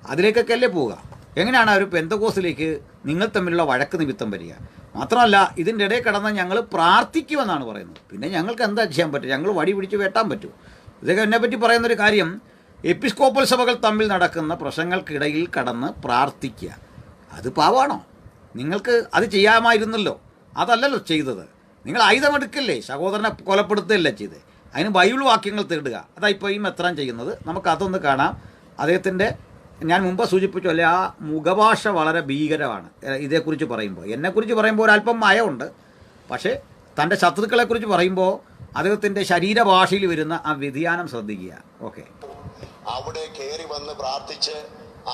അതിലേക്കൊക്കെ അല്ലേ പോവുക? എങ്ങനെയാണ് ഒരു പെന്തക്കോസിലേക്ക് നിങ്ങൾ തമ്മിലുള്ള വഴക്ക് നിമിത്തം വരിക? മാത്രമല്ല, ഇതിൻ്റെ ഇടയിൽ കിടന്ന് ഞങ്ങൾ പ്രാർത്ഥിക്കുമെന്നാണ് പറയുന്നത്. പിന്നെ ഞങ്ങൾക്ക് എന്താ ചെയ്യാൻ പറ്റും? ഞങ്ങൾ വടി പിടിച്ച് വെട്ടാൻ പറ്റുമോ? ഇതൊക്കെ എന്നെപ്പറ്റി പറയുന്നൊരു കാര്യം, എപ്പിസ്കോപ്പൽ സഭകൾ തമ്മിൽ നടക്കുന്ന പ്രശ്നങ്ങൾക്കിടയിൽ കടന്ന് പ്രാർത്ഥിക്കുക, അത് പാവാണോ? നിങ്ങൾക്ക് അത് ചെയ്യാമായിരുന്നല്ലോ. അതല്ലല്ലോ ചെയ്തത്. നിങ്ങൾ ആയുധമെടുക്കല്ലേ, സഹോദരനെ കൊലപ്പെടുത്തുകയല്ലേ ചെയ്തത്. അതിന് ബൈബിൾ വാക്യങ്ങൾ തേടുക. അതാ ഇപ്പോൾ ഈ മെത്രാൻ ചെയ്യുന്നത്. നമുക്കതൊന്ന് കാണാം. അദ്ദേഹത്തിൻ്റെ, ഞാൻ മുമ്പ് സൂചിപ്പിച്ചു അല്ലേ, ആ മുഖഭാഷ വളരെ ഭീകരമാണ്. ഇതേക്കുറിച്ച് പറയുമ്പോൾ, എന്നെക്കുറിച്ച് പറയുമ്പോൾ ഒരല്പം മയമുണ്ട്. പക്ഷേ തൻ്റെ ശത്രുക്കളെക്കുറിച്ച് പറയുമ്പോൾ അദ്ദേഹത്തിൻ്റെ ശരീരഭാഷയിൽ വരുന്ന ആ വ്യതിയാനം ശ്രദ്ധിക്കുക. ഓക്കെ, അവിടെ കയറി വന്ന് പ്രാർത്ഥിച്ച്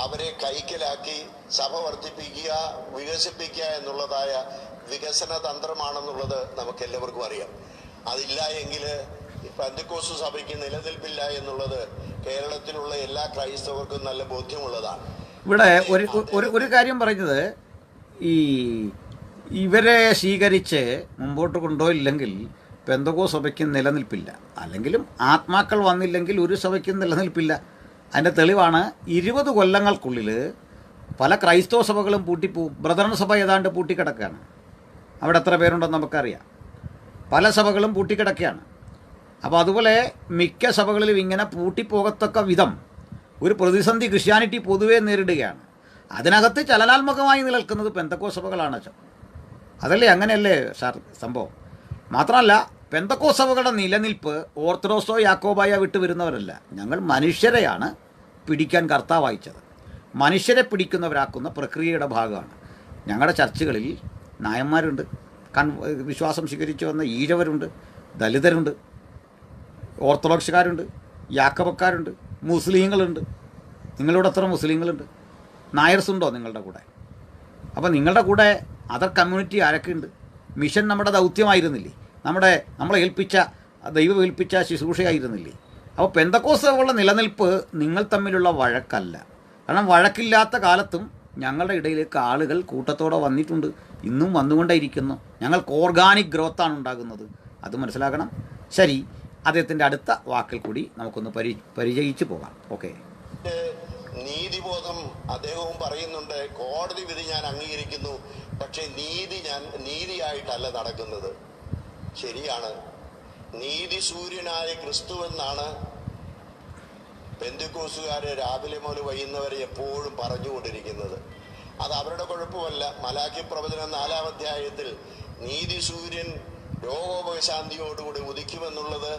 അവരെ കൈക്കലാക്കി സഭ വർദ്ധിപ്പിക്കുക, വികസിപ്പിക്കുക എന്നുള്ളതായ വികസന തന്ത്രമാണെന്നുള്ളത് നമുക്ക് എല്ലാവർക്കും അറിയാം. അതില്ല എങ്കിൽ പെന്തക്കോസ്ത് സഭയ്ക്ക് നിലനിൽപ്പില്ല എന്നുള്ളത് കേരളത്തിലുള്ള എല്ലാ ക്രൈസ്തവർക്കും നല്ല ബോധ്യമുള്ളതാണ്. ഇവിടെ ഒരു കാര്യം പറയുന്നത്, ഈ ഇവരെ സ്വീകരിച്ച് മുമ്പോട്ട് കൊണ്ടുപോയില്ലെങ്കിൽ പെന്തക്കോസ്ത് സഭയ്ക്ക് നിലനിൽപ്പില്ല, അല്ലെങ്കിലും ആത്മാക്കൾ വന്നില്ലെങ്കിൽ ഒരു സഭയ്ക്കും നിലനിൽപ്പില്ല. അതിൻ്റെ തെളിവാണ് 20 കൊല്ലങ്ങൾക്കുള്ളിൽ പല ക്രൈസ്തവ സഭകളും പൂട്ടിപ്പോവും. ബ്രദറൻ സഭ ഏതാണ്ട് പൂട്ടിക്കിടക്കുകയാണ്. അവിടെ എത്ര പേരുണ്ടെന്ന് നമുക്കറിയാം. പല സഭകളും പൂട്ടിക്കിടക്കുകയാണ്. അപ്പോൾ അതുപോലെ മിക്ക സഭകളിലും ഇങ്ങനെ പൂട്ടിപ്പോകത്തക്ക വിധം ഒരു പ്രതിസന്ധി ക്രിസ്ത്യാനിറ്റി പൊതുവെ നേരിടുകയാണ്. അതിനകത്ത് ചലനാത്മകമായി നിലനിൽക്കുന്നത് പെന്തക്കോസ്ത് സഭകളാണ്. അതല്ലേ, അങ്ങനെയല്ലേ സാർ സംഭവം? മാത്രമല്ല, പെന്തക്കോസ്ത് സഭകളുടെ നിലനിൽപ്പ് ഓർത്തഡോക്സോ യാക്കോബായോ വിട്ടു വരുന്നവരല്ല. ഞങ്ങൾ മനുഷ്യരെയാണ് പിടിക്കാൻ കർത്താവ് അയച്ചത്. മനുഷ്യരെ പിടിക്കുന്നവരാക്കുന്ന പ്രക്രിയയുടെ ഭാഗമാണ്. ഞങ്ങളുടെ ചർച്ചുകളിൽ നായന്മാരുണ്ട്, വിശ്വാസം സ്വീകരിച്ചു വന്ന ഈഴവരുണ്ട്, ദലിതരുണ്ട്, ഓർത്തഡോക്സുകാരുണ്ട്, യാക്കോബക്കാരുണ്ട്, മുസ്ലിങ്ങളുണ്ട്. നിങ്ങളുടെ എത്ര മുസ്ലിങ്ങളുണ്ട്? നായർസ് ഉണ്ടോ നിങ്ങളുടെ കൂടെ? അപ്പോൾ നിങ്ങളുടെ കൂടെ അതർ കമ്മ്യൂണിറ്റി ആരൊക്കെയുണ്ട്? മിഷൻ നമ്മുടെ ദൗത്യമായിരുന്നില്ലേ? നമ്മളെ ഏൽപ്പിച്ച ദൈവം ഏൽപ്പിച്ച ശുശ്രൂഷയായിരുന്നില്ലേ? അപ്പോൾ പെന്തക്കോസ്തുകളുടെ നിലനിൽപ്പ് നിങ്ങൾ തമ്മിലുള്ള വഴക്കല്ല. കാരണം വഴക്കില്ലാത്ത കാലത്തും ഞങ്ങളുടെ ഇടയിലേക്ക് ആളുകൾ കൂട്ടത്തോടെ വന്നിട്ടുണ്ട്, ഇന്നും വന്നുകൊണ്ടേയിരിക്കുന്നു. ഞങ്ങൾക്ക് ഓർഗാനിക് ഗ്രോത്താണ് ഉണ്ടാകുന്നത്. അത് മനസ്സിലാക്കണം. ശരി, അദ്ദേഹത്തിൻ്റെ അടുത്ത വാക്കിൽ കൂടി നമുക്കൊന്ന് പരിചയിച്ചു പോകാം. ഓക്കെ. നീതിബോധം അദ്ദേഹവും പറയുന്നുണ്ട്, കോടതി വിധി ഞാൻ അംഗീകരിക്കുന്നു, പക്ഷേ നീതിയായിട്ടല്ല നടക്കുന്നത്. ശരിയാണ്. നീതി സൂര്യനായ ക്രിസ്തു എന്നാണ് പെന്തക്കോസ്തുകാര് രാവിലെ മുതൽ വൈകുന്നവരെ എപ്പോഴും പറഞ്ഞുകൊണ്ടിരിക്കുന്നത്. അത് അവരുടെ കുഴപ്പമല്ല. മലാക്കി പ്രവചനം 4-ാം അധ്യായത്തിൽ നീതി സൂര്യൻ രോഗോപശാന്തിയോടുകൂടി ഉദിക്കുമെന്നുള്ളത്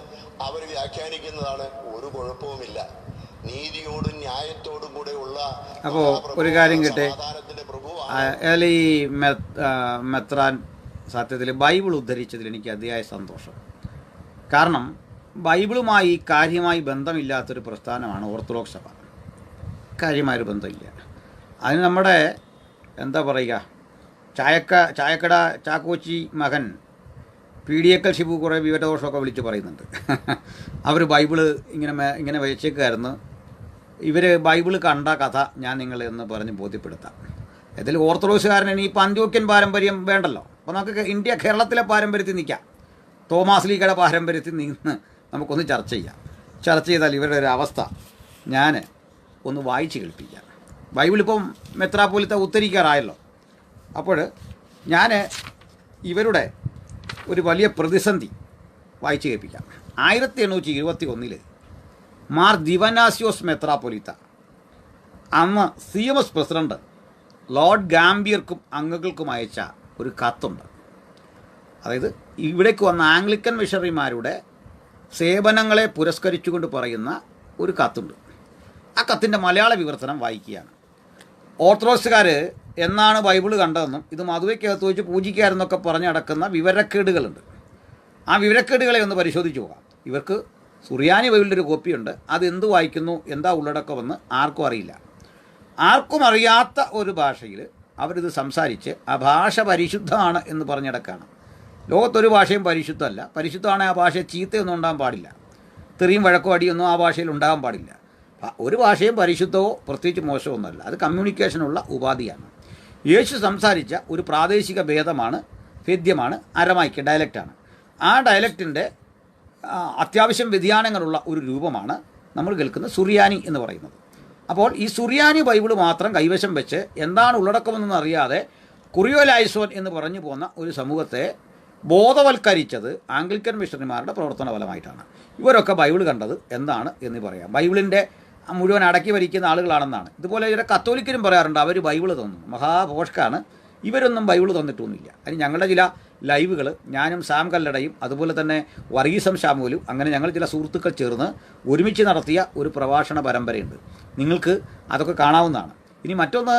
അവർ വ്യാഖ്യാനിക്കുന്നതാണ്. ഒരു കുഴപ്പവുമില്ല. നീതിയോടും ന്യായത്തോടും കൂടെ ഉള്ള അപ്പോൾ ഒരു കാര്യം കിട്ടെ, ഈ മെത്രാൻ സത്യത്തിൽ ബൈബിൾ ഉദ്ധരിച്ചതിൽ എനിക്ക് അതിയായ സന്തോഷം. കാരണം ബൈബിളുമായി കാര്യമായി ബന്ധമില്ലാത്തൊരു പ്രസ്ഥാനമാണ് ഓർത്തഡോക്സ് സഭ. കാര്യമായൊരു ബന്ധമില്ല. അതിന് നമ്മുടെ എന്താ പറയുക, ചായക്കട ചാക്കോച്ചി മകൻ പീഡിയക്കൽ ഷിബു കുറേ വിവരദോഷമൊക്കെ വിളിച്ച് പറയുന്നുണ്ട്. അവർ ബൈബിള് ഇങ്ങനെ വെച്ചേക്കായിരുന്നു. ഇവർ ബൈബിള് കണ്ട കഥ ഞാൻ നിങ്ങളെ ഒന്ന് പറഞ്ഞ് ബോധ്യപ്പെടുത്താം. ഇതിൽ ഓർത്തഡോക്സുകാരന് ഈ അന്ത്യോക്യൻ പാരമ്പര്യം വേണ്ടല്ലോ. അപ്പോൾ നമുക്ക് കേരളത്തിലെ പാരമ്പര്യത്തിൽ നിൽക്കാം. തോമാസ് ലീഗയുടെ പാരമ്പര്യത്തിൽ നിന്ന് നമുക്കൊന്ന് ചർച്ച ചെയ്താൽ ഇവരുടെ ഒരു അവസ്ഥ ഞാൻ ഒന്ന് വായിച്ച് കേൾപ്പിക്കാം. ബൈബിളിപ്പം മെത്രാപ്പോലിത്ത ഉത്തരിക്കാറായല്ലോ. അപ്പോൾ ഞാൻ ഇവരുടെ ഒരു വലിയ പ്രതിസന്ധി വായിച്ച് കേൾപ്പിക്കാം. 1821 മാർ ദിവനാസിയോസ് മെത്രാപ്പൊലീത്ത, അന്ന് CMS പ്രസിഡന്റ് ലോർഡ് ഗാംബിയർക്കും അംഗങ്ങൾക്കും അയച്ച ഒരു കത്തുണ്ട്. അതായത് ഇവിടേക്ക് വന്ന ആംഗ്ലിക്കൻ മിഷണറിമാരുടെ സേവനങ്ങളെ പുരസ്കരിച്ചുകൊണ്ട് പറയുന്ന ഒരു കത്തുണ്ട്. ആ കത്തിൻ്റെ മലയാള വിവർത്തനം വായിക്കുകയാണ്. ഓർത്തഡോക്സുകാർ എന്നാണ് ബൈബിള് കണ്ടതെന്നും ഇത് മധുവയ്ക്കകത്ത് വെച്ച് പൂജിക്കാരെന്നൊക്കെ പറഞ്ഞ് നടക്കുന്ന വിവരക്കേടുകളുണ്ട്. ആ വിവരക്കേടുകളെ ഒന്ന് പരിശോധിച്ച് പോകാം. ഇവർക്ക് സുറിയാനി ബൈബിളിൻ്റെ ഒരു കോപ്പിയുണ്ട്. അത് എന്ത് വായിക്കുന്നു, എന്താ ഉള്ളടക്കമെന്ന് ആർക്കും അറിയില്ല. ആർക്കും അറിയാത്ത ഒരു ഭാഷയിൽ അവരിത് സംസാരിച്ച് ആ ഭാഷ പരിശുദ്ധമാണ് എന്ന് പറഞ്ഞിടക്കാണ്. ലോകത്തൊരു ഭാഷയും പരിശുദ്ധമല്ല. പരിശുദ്ധമാണെങ്കിൽ ആ ഭാഷയെ ചീത്തയൊന്നും ഉണ്ടാകാൻ പാടില്ല. തെറിയും വഴക്കോ അടിയൊന്നും ആ ഭാഷയിൽ ഉണ്ടാകാൻ പാടില്ല. ഒരു ഭാഷയും പരിശുദ്ധമോ പ്രത്യേകിച്ച് മോശമൊന്നുമല്ല. അത് കമ്മ്യൂണിക്കേഷനുള്ള ഉപാധിയാണ്. യേശു സംസാരിച്ച ഒരു പ്രാദേശിക ഭേദമാണ്, ഭേദ്യമാണ് അരമായിക്ക്, ഡയലക്റ്റാണ്. ആ ഡയലക്റ്റിൻ്റെ അത്യാവശ്യം വ്യതിയാനങ്ങളുള്ള ഒരു രൂപമാണ് നമ്മൾ കേൾക്കുന്ന സുറിയാനി എന്ന് പറയുന്നത്. അപ്പോൾ ഈ സുറിയാനി ബൈബിൾ മാത്രം കൈവശം വെച്ച് എന്താണ് ഉള്ളടക്കമെന്നൊന്നും അറിയാതെ കുറിയോലൈസോൻ എന്ന് പറഞ്ഞു പോന്ന ഒരു സമൂഹത്തെ ബോധവൽക്കരിച്ചത് ആംഗ്ലിക്കൻ മിഷണറിമാരുടെ പ്രവർത്തന ഫലമായിട്ടാണ്. ഇവരൊക്കെ ബൈബിൾ കണ്ടത് എന്താണ് എന്ന് പറയാം. ബൈബിളിൻ്റെ മുഴുവൻ അടക്കി ഭരിക്കുന്ന ആളുകളാണെന്നാണ്. ഇതുപോലെ ഇവരെ കത്തോലിക്കരും പറയാറുണ്ട് അവർ ബൈബിൾ തന്നു. മഹാഭോഷ്കാണ്. ഇവരൊന്നും ബൈബിൾ തന്നിട്ടൊന്നുമില്ല. അതിന് ഞങ്ങളുടെ ചില ലൈവുകൾ ഞാനും സാം കല്ലടയും അതുപോലെ തന്നെ വർഗീസം ഷാമുലും അങ്ങനെ ഞങ്ങൾ ചില സുഹൃത്തുക്കൾ ചേർന്ന് ഒരുമിച്ച് നടത്തിയ ഒരു പ്രഭാഷണ പരമ്പരയുണ്ട്. നിങ്ങൾക്ക് അതൊക്കെ കാണാവുന്നതാണ്. ഇനി മറ്റൊന്ന്,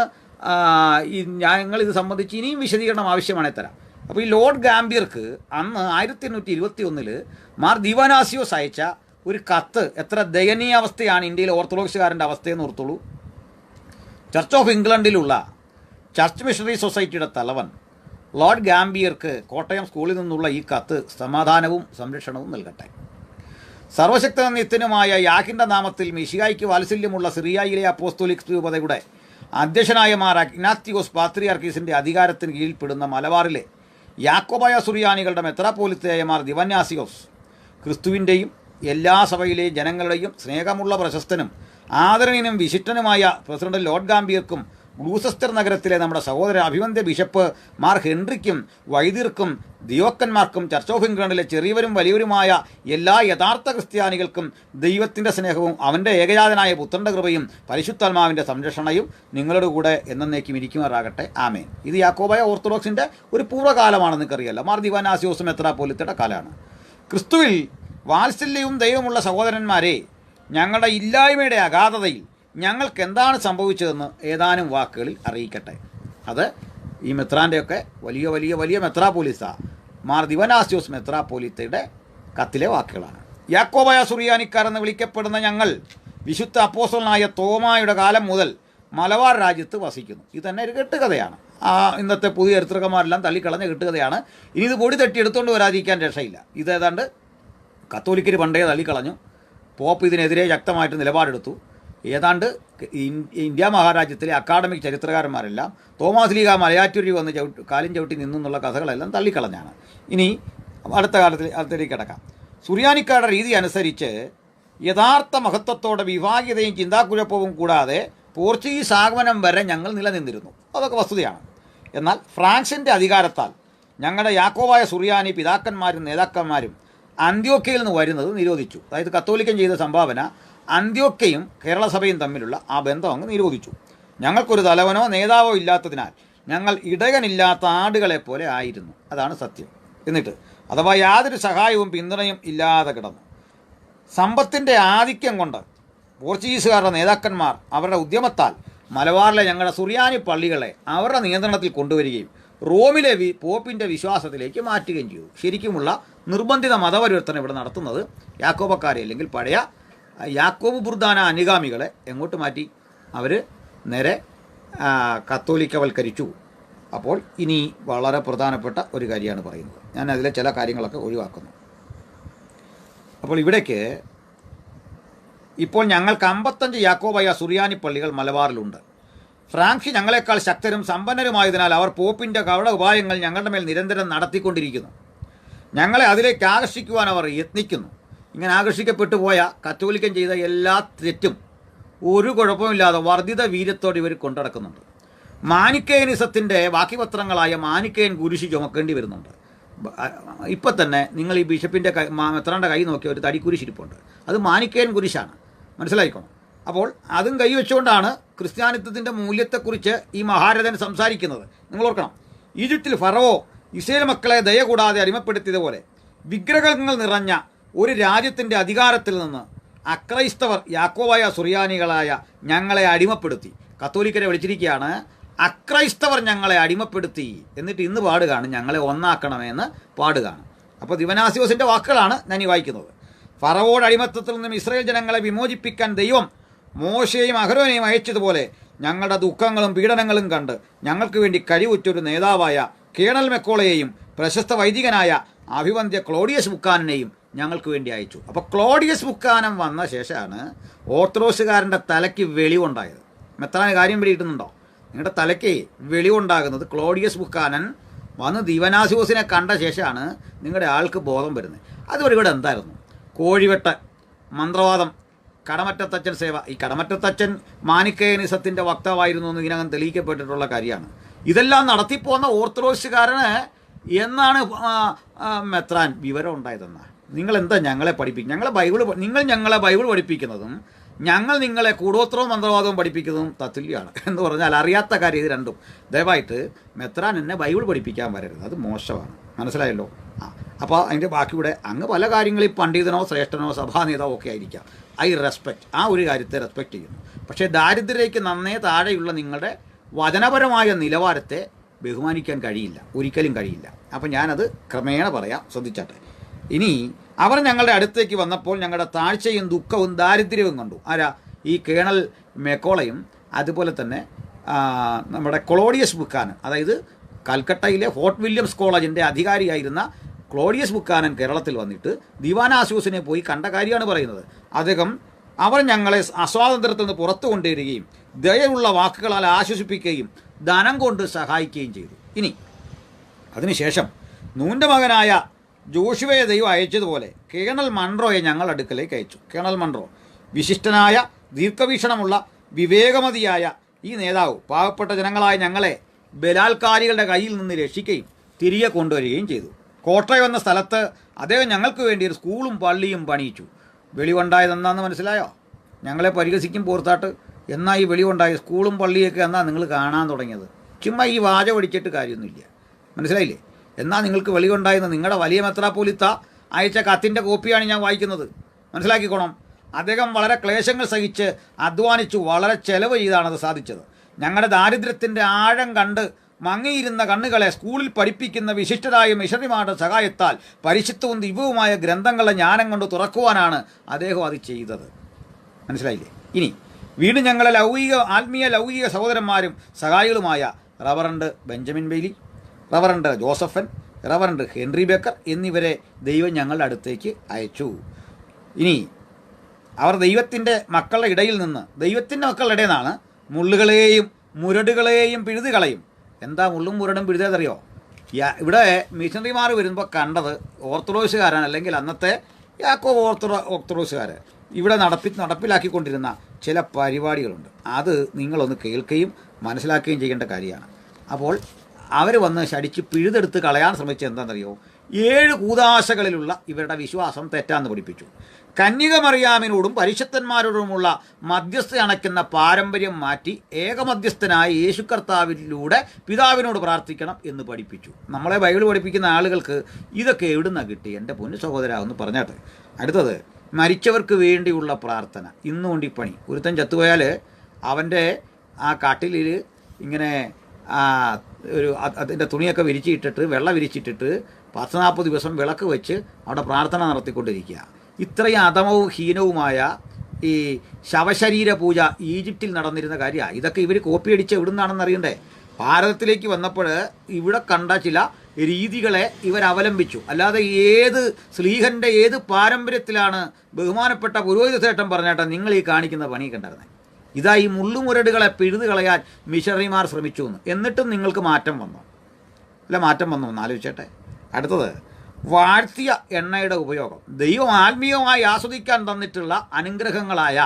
ഞങ്ങളിത് സംബന്ധിച്ച് ഇനിയും വിശദീകരണം ആവശ്യമാണെങ്കിൽ തരാം. അപ്പോൾ ഈ ലോർഡ് ഗാംബിയർക്ക് അന്ന് 1821 മാർ ദിവനാസിയോസ് അയച്ച ഒരു കത്ത് എത്ര ദയനീയ അവസ്ഥയാണ് ഇന്ത്യയിലെ ഓർത്തഡോക്സുകാരൻ്റെ അവസ്ഥയെന്ന് ഓർത്തോളൂ. ചർച്ച് ഓഫ് ഇംഗ്ലണ്ടിലുള്ള ചർച്ച് മിഷണറി സൊസൈറ്റിയുടെ തലവൻ ലോർഡ് ഗാംബിയർക്ക് കോട്ടയം സ്കൂളിൽ നിന്നുള്ള ഈ കത്ത് സമാധാനവും സംരക്ഷണവും നൽകട്ടെ. സർവശക്തനും നിത്യനുമായ യാഹിൻ്റെ നാമത്തിൽ മിശിഹായ്ക്ക് വാത്സല്യമുള്ള സിറിയായിലെ അപ്പോസ്തോലിക് രൂപതയുടെ അധ്യക്ഷനായ മാർ ഇഗ്നാത്തിയോസ് പാത്രിയാർക്കീസിൻ്റെ അധികാരത്തിന് കീഴിൽപ്പെടുന്ന മലബാറിലെ യാക്കോബായ സുറിയാനികളുടെ മെത്രാപ്പോലിത്തയായ മാർ ദിവന്യാസിയോസ് ക്രിസ്തുവിൻ്റെയും എല്ലാ സഭയിലെയും ജനങ്ങളുടെയും സ്നേഹമുള്ള പ്രശസ്തനും ആദരണീയനും വിശിഷ്ടനുമായ പ്രസിഡന്റ് ലോർഡ് ഗാംബിയർക്കും ഗ്ലൂസസ്റ്റർ നഗരത്തിലെ നമ്മുടെ സഹോദര അഭിവന്ദ്യ ബിഷപ്പ് മാർ ഹെൻറിക്കും വൈദികർക്കും ദിയോക്കന്മാർക്കും ചർച്ച് ഓഫ് ഇംഗ്ലണ്ടിലെ ചെറിയവരും വലിയവരുമായ എല്ലാ യഥാർത്ഥ ക്രിസ്ത്യാനികൾക്കും ദൈവത്തിൻ്റെ സ്നേഹവും അവൻ്റെ ഏകജാതനായ പുത്രൻ്റെ കൃപയും പരിശുദ്ധാത്മാവിൻ്റെ സംരക്ഷണയും നിങ്ങളുടെ കൂടെ എന്നേക്കും ഇരിക്കുമാറാകട്ടെ. ആമേൻ. ഇത് യാക്കോബായ ഓർത്തഡോക്സിൻ്റെ ഒരു പൂർവ്വകാലമാണെന്ന് നിങ്ങൾക്കറിയാലോ. മാർ ദിവനാസിയോസ് മെത്രാപ്പോലിത്തയുടെ കാലമാണ്. ക്രിസ്തുവിൽ വാത്സല്യവും ദൈവമുള്ള സഹോദരന്മാരെ, ഞങ്ങളുടെ ഇല്ലായ്മയുടെ അഗാധതയിൽ ഞങ്ങൾക്ക് എന്താണ് സംഭവിച്ചതെന്ന് ഏതാനും വാക്കുകളിൽ അറിയിക്കട്ടെ. അത് ഈ മെത്രാൻ്റെയൊക്കെ വലിയ വലിയ വലിയ മെത്രാപ്പോലിത്ത മാർ ദിവനാസിയോസ് മെത്രാപ്പോലിത്തയുടെ കത്തിലെ വാക്കുകളാണ്. യാക്കോബായ സുറിയാനിക്കാരെന്ന് വിളിക്കപ്പെടുന്ന ഞങ്ങൾ വിശുദ്ധ അപ്പോസ്തലനായ തോമായുടെ കാലം മുതൽ മലബാർ രാജ്യത്ത് വസിക്കുന്നു. ഇത് തന്നെ ഒരു കെട്ടുകഥയാണ്. ഇന്നത്തെ പുതിയ ചരിത്രകാരന്മാരെല്ലാം തള്ളിക്കളഞ്ഞ കെട്ടുകഥയാണ്. ഇനി ഇത് പൊടി തട്ടി എടുത്തുകൊണ്ട് വരാതിരിക്കാൻ രക്ഷയില്ല. ഇതേതാണ്ട് കത്തോലിക്കർ പണ്ടേ തള്ളിക്കളഞ്ഞു. പോപ്പ് ഇതിനെതിരെ ശക്തമായിട്ട് നിലപാടെടുത്തു. ഏതാണ്ട് ഇന്ത്യ മഹാരാജ്യത്തിലെ അക്കാഡമിക് ചരിത്രകാരന്മാരെല്ലാം തോമാസ് ലീഗ മലയാറ്റൂരി വന്ന് കാലും ചവിട്ടി നിന്നുള്ള കഥകളെല്ലാം തള്ളിക്കളഞ്ഞാണ്. ഇനി അടുത്തേക്ക് കിടക്കാം. സുറിയാനിക്കാരുടെ രീതി അനുസരിച്ച് യഥാർത്ഥ മഹത്വത്തോടെ വിഭാഗീയതയും ചിന്താക്കുഴപ്പവും കൂടാതെ പോർച്ചുഗീസ് ആഗമനം വരെ ഞങ്ങൾ നിലനിന്നിരുന്നു. അതൊക്കെ വസ്തുതയാണ്. എന്നാൽ ഫ്രാൻസിൻ്റെ അധികാരത്താൽ ഞങ്ങളുടെ യാക്കോബായ സുറിയാനി പിതാക്കന്മാരും നേതാക്കന്മാരും അന്ത്യോക്കയിൽ നിന്ന് വരുന്നത് നിരോധിച്ചു. അതായത് കത്തോലിക്കൻ ചെയ്ത സംഭാവന അന്ത്യോക്കയും കേരള സഭയും തമ്മിലുള്ള ആ ബന്ധം അങ്ങ് നിരോധിച്ചു. ഞങ്ങൾക്കൊരു തലവനോ നേതാവോ ഇല്ലാത്തതിനാൽ ഞങ്ങൾ ഇടയനില്ലാത്ത ആടുകളെപ്പോലെ ആയിരുന്നു. അതാണ് സത്യം. എന്നിട്ട് അഥവാ യാതൊരു സഹായവും പിന്തുണയും ഇല്ലാതെ കിടന്നു. സമ്പത്തിൻ്റെ ആധിക്യം കൊണ്ട് പോർച്ചുഗീസുകാരുടെ നേതാക്കന്മാർ അവരുടെ ഉദ്യമത്താൽ മലബാറിലെ ഞങ്ങളുടെ സുറിയാനി പള്ളികളെ അവരുടെ നിയന്ത്രണത്തിൽ കൊണ്ടുവരികയും റോമിലെ പോപ്പിൻ്റെ വിശ്വാസത്തിലേക്ക് മാറ്റുകയും ചെയ്തു. ശരിക്കുമുള്ള നിർബന്ധിത മതപരിവർത്തനം ഇവിടെ നടത്തുന്നത് യാക്കോബക്കാരെ, അല്ലെങ്കിൽ പഴയ യാക്കോബ് ബുർദാന അനുഗാമികളെ എങ്ങോട്ട് മാറ്റി? അവർ നേരെ കത്തോലിക്കവൽക്കരിച്ചു. അപ്പോൾ ഇനി വളരെ പ്രധാനപ്പെട്ട ഒരു കാര്യമാണ് പറയുന്നത്. ഞാൻ അതിലെ ചില കാര്യങ്ങളൊക്കെ ഒഴിവാക്കുന്നു. അപ്പോൾ ഇവിടേക്ക് ഇപ്പോൾ ഞങ്ങൾക്ക് 55 യാക്കോബായ സുറിയാനി പള്ളികൾ മലബാറിലുണ്ട്. ഫ്രാൻസ് ഞങ്ങളെക്കാൾ ശക്തരും സമ്പന്നരുമായതിനാൽ അവർ പോപ്പിൻ്റെ കവട ഉപായങ്ങൾ ഞങ്ങളുടെ മേൽ നിരന്തരം നടത്തിക്കൊണ്ടിരിക്കുന്നു. ഞങ്ങളെ അതിലേക്ക് ആകർഷിക്കുവാൻ അവർ യത്നിക്കുന്നു. ഇങ്ങനെ ആകർഷിക്കപ്പെട്ടു പോയ കത്തോലിക്കൻ ചെയ്ത എല്ലാ തെറ്റും ഒരു കുഴപ്പമില്ലാതെ വർദ്ധിത വീര്യത്തോടെ ഇവർ കൊണ്ടുനടക്കുന്നുണ്ട്. മാനിക്കേനിസത്തിൻ്റെ ബാക്കിപത്രങ്ങളായ മാനിക്കേൻ കുരിശി ചുമക്കേണ്ടി വരുന്നുണ്ട്. ഇപ്പം തന്നെ നിങ്ങൾ ഈ ബിഷപ്പിൻ്റെ മെത്രാൻ്റെ കൈ നോക്കിയ ഒരു തടി കുരിശിരിപ്പുണ്ട്. അത് മാനിക്കേൻ കുരിശാണ്, മനസ്സിലായിക്കോണം. അപ്പോൾ അതും കൈവച്ചുകൊണ്ടാണ് ക്രിസ്ത്യാനിത്വത്തിൻ്റെ മൂല്യത്തെക്കുറിച്ച് ഈ മഹാരഥൻ സംസാരിക്കുന്നത്. നിങ്ങൾ ഓർക്കണം, ഈജിപ്തിൽ ഫറവോ ഇസ്രായേൽ മക്കളെ ദയ കൂടാതെ അടിമപ്പെടുത്തിയതുപോലെ വിഗ്രഹങ്ങൾ നിറഞ്ഞ ഒരു രാജ്യത്തിൻ്റെ അധികാരത്തിൽ നിന്ന് അക്രൈസ്തവർ യാക്കോബായ സുറിയാനികളായ ഞങ്ങളെ അടിമപ്പെടുത്തി. കത്തോലിക്കരെ വിളിച്ചിരിക്കുകയാണ്, അക്രൈസ്തവർ ഞങ്ങളെ അടിമപ്പെടുത്തി. എന്നിട്ട് ഇന്ന് പാടുകയാണ് ഞങ്ങളെ ഒന്നാക്കണമെന്ന് പാടുകയാണ്. അപ്പോൾ ദിവനാസിയോസിൻ്റെ വാക്കുകളാണ് ഞാൻ ഈ വായിക്കുന്നത്. ഫറവോയുടെ അടിമത്തത്തിൽ നിന്നും ഇസ്രായേൽ ജനങ്ങളെ വിമോചിപ്പിക്കാൻ ദൈവം മോശയെയും അഹരോനെയും അയച്ചതുപോലെ ഞങ്ങളുടെ ദുഃഖങ്ങളും പീഡനങ്ങളും കണ്ട് ഞങ്ങൾക്ക് വേണ്ടി കഴിവുറ്റൊരു നേതാവായ കേണൽ മെക്കോളയെയും പ്രശസ്ത വൈദികനായ അഭിവന്ദ്യ ക്ലോഡിയസ് ബുക്കാനെയും ഞങ്ങൾക്ക് വേണ്ടി അയച്ചു. അപ്പോൾ ക്ലോഡിയസ് ബുക്കാനം വന്ന ശേഷമാണ് ഓർത്തഡോക്സുകാരൻ്റെ തലയ്ക്ക് വെളിവുണ്ടായത്. മെത്രാന് കാര്യം പിടിയിട്ടുന്നുണ്ടോ? നിങ്ങളുടെ തലയ്ക്ക് വെളിവുണ്ടാകുന്നത് ക്ലോഡിയസ് ബുക്കാനൻ വന്ന് ദിവനാസിയോസിനെ കണ്ട ശേഷമാണ് നിങ്ങളുടെ ആൾക്ക് ബോധം വരുന്നത്. അതുവരെ ഇവിടെ എന്തായിരുന്നു? കോഴിവെട്ട്, മന്ത്രവാദം, കടമറ്റത്തച്ഛൻ സേവ. ഈ കടമറ്റത്തച്ഛൻ മാനിക്കേനിസത്തിൻ്റെ വക്താവായിരുന്നു എന്ന് ഇതിനകം തെളിയിക്കപ്പെട്ടിട്ടുള്ള കാര്യമാണ്. ഇതെല്ലാം നടത്തിപ്പോന്ന ഓർത്തഡോക്സുകാരന് എന്നാണ് മെത്രാൻ വിവരം ഉണ്ടായതെന്നാണ്. നിങ്ങളെന്താ ഞങ്ങളെ പഠിപ്പിക്കും? നിങ്ങൾ ഞങ്ങളെ ബൈബിൾ പഠിപ്പിക്കുന്നതും ഞങ്ങൾ നിങ്ങളെ കൂടോത്രവും മന്ത്രവാദവും പഠിപ്പിക്കുന്നതും തത്തുല്യമാണ്. എന്ന് പറഞ്ഞാൽ അറിയാത്ത കാര്യം ഇത് രണ്ടും. ദയവായിട്ട് മെത്രാൻ എന്നെ ബൈബിൾ പഠിപ്പിക്കാൻ വരരുത്, അത് മോശമാണ്. മനസ്സിലായല്ലോ? അപ്പോൾ അതിൻ്റെ ബാക്കിയുടെ അങ്ങ് പല കാര്യങ്ങളിൽ പണ്ഡിതനോ ശ്രേഷ്ഠനോ സഭാ നേതാവോ ഒക്കെ ആയിരിക്കാം. ഐ റെസ്പെക്റ്റ്, ആ ഒരു കാര്യത്തെ റെസ്പെക്റ്റ് ചെയ്യുന്നു. പക്ഷേ ദാരിദ്ര്യരേഖയ്ക്ക് നന്നേ താഴെയുള്ള നിങ്ങളുടെ വചനപരമായ നിലവാരത്തെ ബഹുമാനിക്കാൻ കഴിയില്ല, ഒരിക്കലും കഴിയില്ല. അപ്പം ഞാനത് ക്രമേണ പറയാം, ശ്രദ്ധിച്ചാട്ടെ. ഇനി അവർ ഞങ്ങളുടെ അടുത്തേക്ക് വന്നപ്പോൾ ഞങ്ങളുടെ താഴ്ചയും ദുഃഖവും ദാരിദ്ര്യവും കണ്ടു. ആരാ? ഈ കേണൽ മെക്കോളയും അതുപോലെ തന്നെ നമ്മുടെ ക്ലോഡിയസ് ബുക്കാനൻ, അതായത് കൽക്കട്ടയിലെ ഫോർട്ട് വില്യംസ് കോളേജിൻ്റെ അധികാരിയായിരുന്ന ക്ലോഡിയസ് ബുക്കാനൻ കേരളത്തിൽ വന്നിട്ട് ദിവാനാസ്യൂസിനെ പോയി കണ്ട കാര്യമാണ് പറയുന്നത്. അദ്ദേഹം അവർ ഞങ്ങളെ അസ്വാതന്ത്ര്യത്തിൽ നിന്ന് പുറത്തു കൊണ്ടുവരികയും ദയയുള്ള വാക്കുകളാൽ ആശ്വസിപ്പിക്കുകയും ധനം കൊണ്ട് സഹായിക്കുകയും ചെയ്തു. ഇനി അതിനുശേഷം നൂൻ്റെ മകനായ ജോഷുവയെ ദൈവം അയച്ചതുപോലെ കേണൽ മൺറോയെ ഞങ്ങളുടെ അടുക്കലേക്ക് അയച്ചു. കേണൽ മൺറോ വിശിഷ്ടനായ ദീർഘവീക്ഷണമുള്ള വിവേകമതിയായ ഈ നേതാവ് പാവപ്പെട്ട ജനങ്ങളായ ഞങ്ങളെ ബലാത്കാരികളുടെ കയ്യിൽ നിന്ന് രക്ഷിക്കുകയും തിരികെ കൊണ്ടുവരികയും ചെയ്തു. കോട്ടയം എന്ന സ്ഥലത്ത് അദ്ദേഹം ഞങ്ങൾക്ക് വേണ്ടി ഒരു സ്കൂളും പള്ളിയും പണിയിച്ചു. വെളിവുണ്ടായത് എന്താണെന്ന് മനസ്സിലായോ? ഞങ്ങളെ പരിഹസിക്കും പോർത്താട്ട്. എന്നാ ഈ വെളിവുണ്ടായ സ്കൂളും പള്ളിയൊക്കെ എന്നാ നിങ്ങൾ കാണാൻ തുടങ്ങിയത്? ചുമ്മാ ഈ വാചം അടിച്ചിട്ട് കാര്യമൊന്നുമില്ല, മനസ്സിലായില്ലേ? എന്നാ നിങ്ങൾക്ക് വെളിവുണ്ടായെന്ന് നിങ്ങളുടെ വലിയ മെത്രാപ്പോലിത്ത അയച്ച കത്തിൻ്റെ കോപ്പിയാണ് ഞാൻ വായിക്കുന്നത്, മനസ്സിലാക്കിക്കോണം. അദ്ദേഹം വളരെ ക്ലേശങ്ങൾ സഹിച്ച് അധ്വാനിച്ചു വളരെ ചെലവ് ചെയ്താണത് സാധിച്ചത്. ഞങ്ങളുടെ ദാരിദ്ര്യത്തിൻ്റെ ആഴം കണ്ട് മങ്ങിയിരുന്ന കണ്ണുകളെ സ്കൂളിൽ പഠിപ്പിക്കുന്ന വിശിഷ്ടരായ മിഷണറിമാരുടെ സഹായത്താൽ പരിശുദ്ധവും ദിവ്യവുമായ ഗ്രന്ഥങ്ങളുടെ ജ്ഞാനം കൊണ്ട് തുറക്കുവാനാണ് അദ്ദേഹം അത് ചെയ്തത്, മനസ്സിലായില്ലേ? ഇനി വീണ്ടും ഞങ്ങളെ ആത്മീയ ലൗകിക സഹോദരന്മാരും സഹായികളുമായ reverend Benjamin Bailey, reverend Joseph Fenn, reverend Henry Baker എന്നിവരെ ദൈവം ഞങ്ങളുടെ അടുത്തേക്ക് അയച്ചു. ഇനി അവർ ദൈവത്തിൻ്റെ മക്കളുടെ ഇടയിൽ നിന്ന്, ദൈവത്തിൻ്റെ മക്കളുടെ ഇടയിൽ നിന്നാണ് മുള്ളുകളെയും മുരടുകളെയും പിഴുതുകളയും. എന്താ മുള്ളും മുരടും പിഴുതറിയോ? ഇവിടെ മിഷണറിമാർ വരുമ്പോൾ കണ്ടത് ഓർത്തഡോക്സുകാരാണ്, അല്ലെങ്കിൽ അന്നത്തെ യാക്കോബ് ഓർത്തഡോക്സുകാർ ഇവിടെ നടപ്പിലാക്കിക്കൊണ്ടിരുന്ന ചില പരിപാടികളുണ്ട്. അത് നിങ്ങളൊന്ന് കേൾക്കുകയും മനസ്സിലാക്കുകയും ചെയ്യേണ്ട കാര്യമാണ്. അപ്പോൾ അവർ വന്ന് ശടിച്ച് പിഴുതെടുത്ത് കളയാൻ ശ്രമിച്ചത് എന്താണെന്നറിയോ? 7 കൂദാശകളിലുള്ള ഇവരുടെ വിശ്വാസം തെറ്റാന്ന് പഠിപ്പിച്ചു. കന്യക മറിയാമിനോടും പരിശുദ്ധന്മാരോടുമുള്ള മധ്യസ്ഥ അണയ്ക്കുന്ന പാരമ്പര്യം മാറ്റി ഏകമധ്യസ്ഥനായ യേശു കർത്താവിലൂടെ പിതാവിനോട് പ്രാർത്ഥിക്കണം എന്ന് പഠിപ്പിച്ചു. നമ്മളെ ബൈബിൾ പഠിപ്പിക്കുന്ന ആളുകൾക്ക് ഇതൊക്കെ എവിടുന്നാണ് കിട്ടി? എൻ്റെ പൊന്നു സഹോദര എന്ന് പറഞ്ഞാട്ട്. അടുത്തത് മരിച്ചവർക്ക് വേണ്ടിയുള്ള പ്രാർത്ഥന. ഇന്നുകൊണ്ട് ഈ പണി. ഒരുത്തൻ ചത്തുപോയാൽ അവൻ്റെ ആ കട്ടിലിൽ ഇങ്ങനെ അതിൻ്റെ തുണിയൊക്കെ വിരിച്ചിട്ടിട്ട് വെള്ളം വിരിച്ചിട്ടിട്ട് 10-40 ദിവസം വിളക്ക് വെച്ച് അവിടെ പ്രാർത്ഥന നടത്തിക്കൊണ്ടിരിക്കുക. ഇത്രയും അധമവും ഹീനവുമായ ഈ ശവശരീര പൂജ ഈജിപ്തിൽ നടന്നിരുന്ന കാര്യമാണ്. ഇതൊക്കെ ഇവർ കോപ്പി അടിച്ച് എവിടുന്നാണെന്ന് അറിയണ്ടേ? ഭാരതത്തിലേക്ക് വന്നപ്പോൾ ഇവിടെ കണ്ട ചില രീതികളെ ഇവരവലംബിച്ചു. അല്ലാതെ ഏത് സ്ലീഹൻ്റെ ഏത് പാരമ്പര്യത്തിലാണ് ബഹുമാനപ്പെട്ട പുരോഹിത സേട്ടൻ പറഞ്ഞേട്ടാ നിങ്ങൾ ഈ കാണിക്കുന്ന പണി കണ്ടായിരുന്നത്? ഇതാ ഈ മുള്ളുമുരടുകളെ പിഴുതു കളയാൻ മിഷണറിമാർ ശ്രമിച്ചു എന്ന്. എന്നിട്ടും നിങ്ങൾക്ക് മാറ്റം വന്നോ? അല്ല, മാറ്റം വന്നോ എന്ന് ആലോചിച്ചേട്ടെ. അടുത്തത് വാഴ്ത്തിയ എണ്ണയുടെ ഉപയോഗം. ദൈവം ആത്മീയമായി ആസ്വദിക്കാൻ തന്നിട്ടുള്ള അനുഗ്രഹങ്ങളായ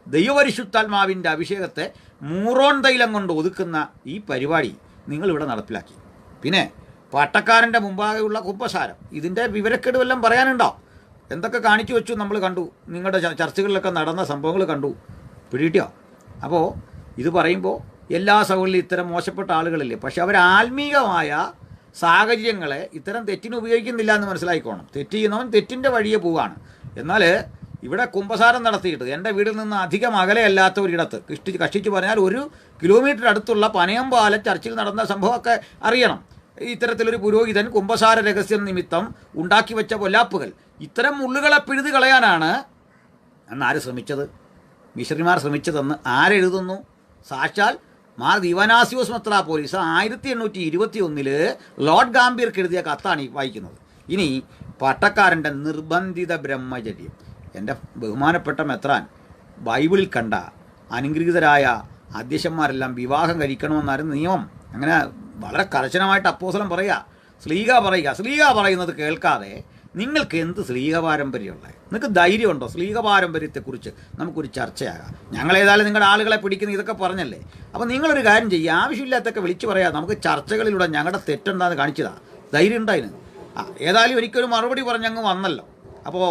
ദൈവപരിശുദ്ധാത്മാവിൻ്റെ അഭിഷേകത്തെ മൂറോൺ തൈലം കൊണ്ട് ഒതുക്കുന്ന ഈ പരിപാടി നിങ്ങളിവിടെ നടപ്പിലാക്കി. പിന്നെ പട്ടക്കാരൻ്റെ മുമ്പാകെയുള്ള കുമ്പസാരം, ഇതിൻ്റെ വിവരക്കേട് വല്ലതും പറയാനുണ്ടോ? എന്തൊക്കെ കാണിച്ചു വെച്ചു നമ്മൾ കണ്ടു. നിങ്ങളുടെ ചർച്ചകളിലൊക്കെ നടന്ന സംഭവങ്ങൾ കണ്ടു, പിടികിട്ടിയോ? അപ്പോൾ ഇത് പറയുമ്പോൾ എല്ലാ സഭകളിലും ഇത്തരം മോശപ്പെട്ട ആളുകളില്ലേ, പക്ഷെ അവർ ആത്മീയമായ സാഹചര്യങ്ങളെ ഇത്തരം തെറ്റിന് ഉപയോഗിക്കുന്നില്ല എന്ന് മനസ്സിലാക്കിക്കോണം. തെറ്റ് ചെയ്യുന്നവൻ തെറ്റിൻ്റെ വഴിയെ പോവുകയാണ്. എന്നാൽ ഇവിടെ കുമ്പസാരം നടത്തിയിട്ട് എൻ്റെ വീട്ടിൽ നിന്ന് അധികം അകലെയല്ലാത്ത ഒരിടത്ത് കഷ്ടിച്ച് പറഞ്ഞാൽ 1 കിലോമീറ്റർ അടുത്തുള്ള പനയമ്പാലം ചർച്ചിൽ നടന്ന സംഭവമൊക്കെ അറിയണം. ഇത്തരത്തിലൊരു പുരോഹിതൻ കുമ്പസാര രഹസ്യം നിമിത്തം ഉണ്ടാക്കി വെച്ച പൊല്ലാപ്പുകൾ, ഇത്തരം മുള്ളുകളെ പിഴുതു കളയാനാണ് അന്നാര് ശ്രമിച്ചത്? മിഷണറിമാർ ശ്രമിച്ചതെന്ന് ആരെഴുതുന്നു? സാക്ഷാൽ മാർ ദീവാനാസ്യോസ് മെത്രാപ്പോലീസ് 1821 ലോർഡ് ഗാംബീർക്ക് എഴുതിയ കത്താണ് ഈ വായിക്കുന്നത്. ഇനി പട്ടക്കാരൻ്റെ നിർബന്ധിത ബ്രഹ്മചര്യം. എൻ്റെ ബഹുമാനപ്പെട്ട മെത്രാൻ ബൈബിളിൽ കണ്ട അനുഗ്രഹീതരായ അധ്യക്ഷന്മാരെല്ലാം വിവാഹം കഴിക്കണമെന്നായിരുന്നു നിയമം. അങ്ങനെ വളരെ കർശനമായിട്ട് അപ്പോസ്തലൻ പറയുക, സ്ലീഹ പറയുന്നത് കേൾക്കാതെ നിങ്ങൾക്ക് എന്ത് സ്ലീഹ പാരമ്പര്യമുള്ളത്? നിങ്ങൾക്ക് ധൈര്യമുണ്ടോ? സ്ലീഹ പാരമ്പര്യത്തെക്കുറിച്ച് നമുക്കൊരു ചർച്ചയാകാം. ഞങ്ങളേതായാലും നിങ്ങളുടെ ആളുകളെ പിടിക്കുന്ന ഇതൊക്കെ പറഞ്ഞല്ലേ. അപ്പോൾ നിങ്ങളൊരു കാര്യം ചെയ്യുക, ആവശ്യമില്ലാത്തൊക്കെ വിളിച്ചു പറയാം. നമുക്ക് ചർച്ചകളിലൂടെ ഞങ്ങളുടെ തെറ്റുണ്ടാന്ന് കാണിച്ചതാണ്. ധൈര്യം ഉണ്ടായിരുന്നു. ഏതായാലും ഒരിക്കലും മറുപടി പറഞ്ഞങ്ങ് വന്നല്ലോ. അപ്പോൾ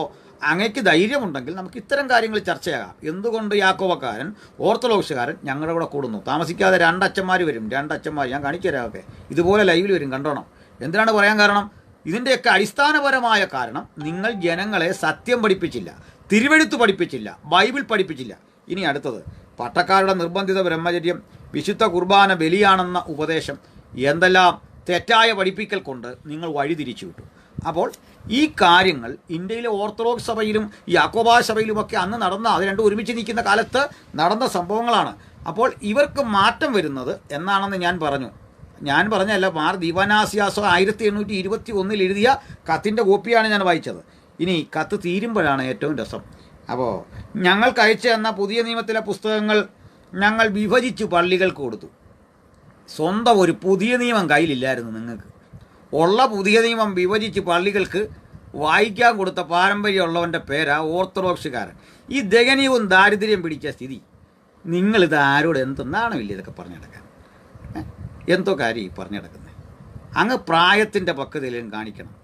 അങ്ങേക്ക് ധൈര്യമുണ്ടെങ്കിൽ നമുക്ക് ഇത്തരം കാര്യങ്ങൾ ചർച്ചയാകാം. എന്തുകൊണ്ട് യാക്കോബക്കാരൻ ഓർത്തഡോക്സുകാരൻ ഞങ്ങളുടെ കൂടെ കൂടുന്നു? താമസിക്കാതെ 2 അച്ഛന്മാർ വരും. 2 അച്ഛന്മാർ ഞാൻ കാണിച്ചു തരാമൊക്കെ. ഇതുപോലെ ലൈവിൽ വരും, കണ്ടോണം. എന്തിനാണ് പറയാൻ കാരണം? ഇതിൻ്റെയൊക്കെ അടിസ്ഥാനപരമായ കാരണം നിങ്ങൾ ജനങ്ങളെ സത്യം പഠിപ്പിച്ചില്ല, തിരുവെഴുത്ത് പഠിപ്പിച്ചില്ല, ബൈബിൾ പഠിപ്പിച്ചില്ല. ഇനി അടുത്തത് പട്ടക്കാരുടെ നിർബന്ധിത ബ്രഹ്മചര്യം, വിശുദ്ധ കുർബാന ബലിയാണെന്ന ഉപദേശം, എന്തെല്ലാം തെറ്റായ പഠിപ്പിക്കൽ കൊണ്ട് നിങ്ങൾ വഴിതിരിച്ചു വിട്ടു. അപ്പോൾ ഈ കാര്യങ്ങൾ ഇന്ത്യയിലെ ഓർത്തഡോക്സ് സഭയിലും യാക്കോബായ സഭയിലുമൊക്കെ അന്ന് നടന്ന, അത് രണ്ടും ഒരുമിച്ച് നിൽക്കുന്ന കാലത്ത് നടന്ന സംഭവങ്ങളാണ്. അപ്പോൾ ഇവർക്ക് മാറ്റം വരുന്നത് എന്നാണെന്ന് ഞാൻ പറഞ്ഞു. ഞാൻ പറഞ്ഞല്ല, മാർ ദീവാനാസിയാസോ 1821 എഴുതിയ കത്തിൻ്റെ കോപ്പിയാണ് ഞാൻ വായിച്ചത്. ഇനി കത്ത് തീരുമ്പോഴാണ് ഏറ്റവും രസം. അപ്പോൾ ഞങ്ങൾക്ക് അയച്ചു തന്ന പുതിയ നിയമത്തിലെ പുസ്തകങ്ങൾ ഞങ്ങൾ വിഭജിച്ച് പള്ളികൾക്ക് കൊടുത്തു. സ്വന്തം ഒരു പുതിയ നിയമം കയ്യിലില്ലായിരുന്നു നിങ്ങൾക്ക്. ഉള്ള പുതിയ നിയമം വിഭജിച്ച് പള്ളികൾക്ക് വായിക്കാൻ കൊടുത്ത പാരമ്പര്യമുള്ളവൻ്റെ പേരാ ഓർത്തഡോക്സുകാരൻ. ഈ ദയനീയവും ദാരിദ്ര്യം പിടിച്ച സ്ഥിതി, നിങ്ങളിത് ആരോട് എന്തെന്നാണമില്ല ഇതൊക്കെ പറഞ്ഞു നടക്കാൻ? എന്തോ കാര്യം ഈ പറഞ്ഞു നടക്കുന്നത്? അങ്ങ് പ്രായത്തിൻ്റെ പക്വതയിലും കാണിക്കണം.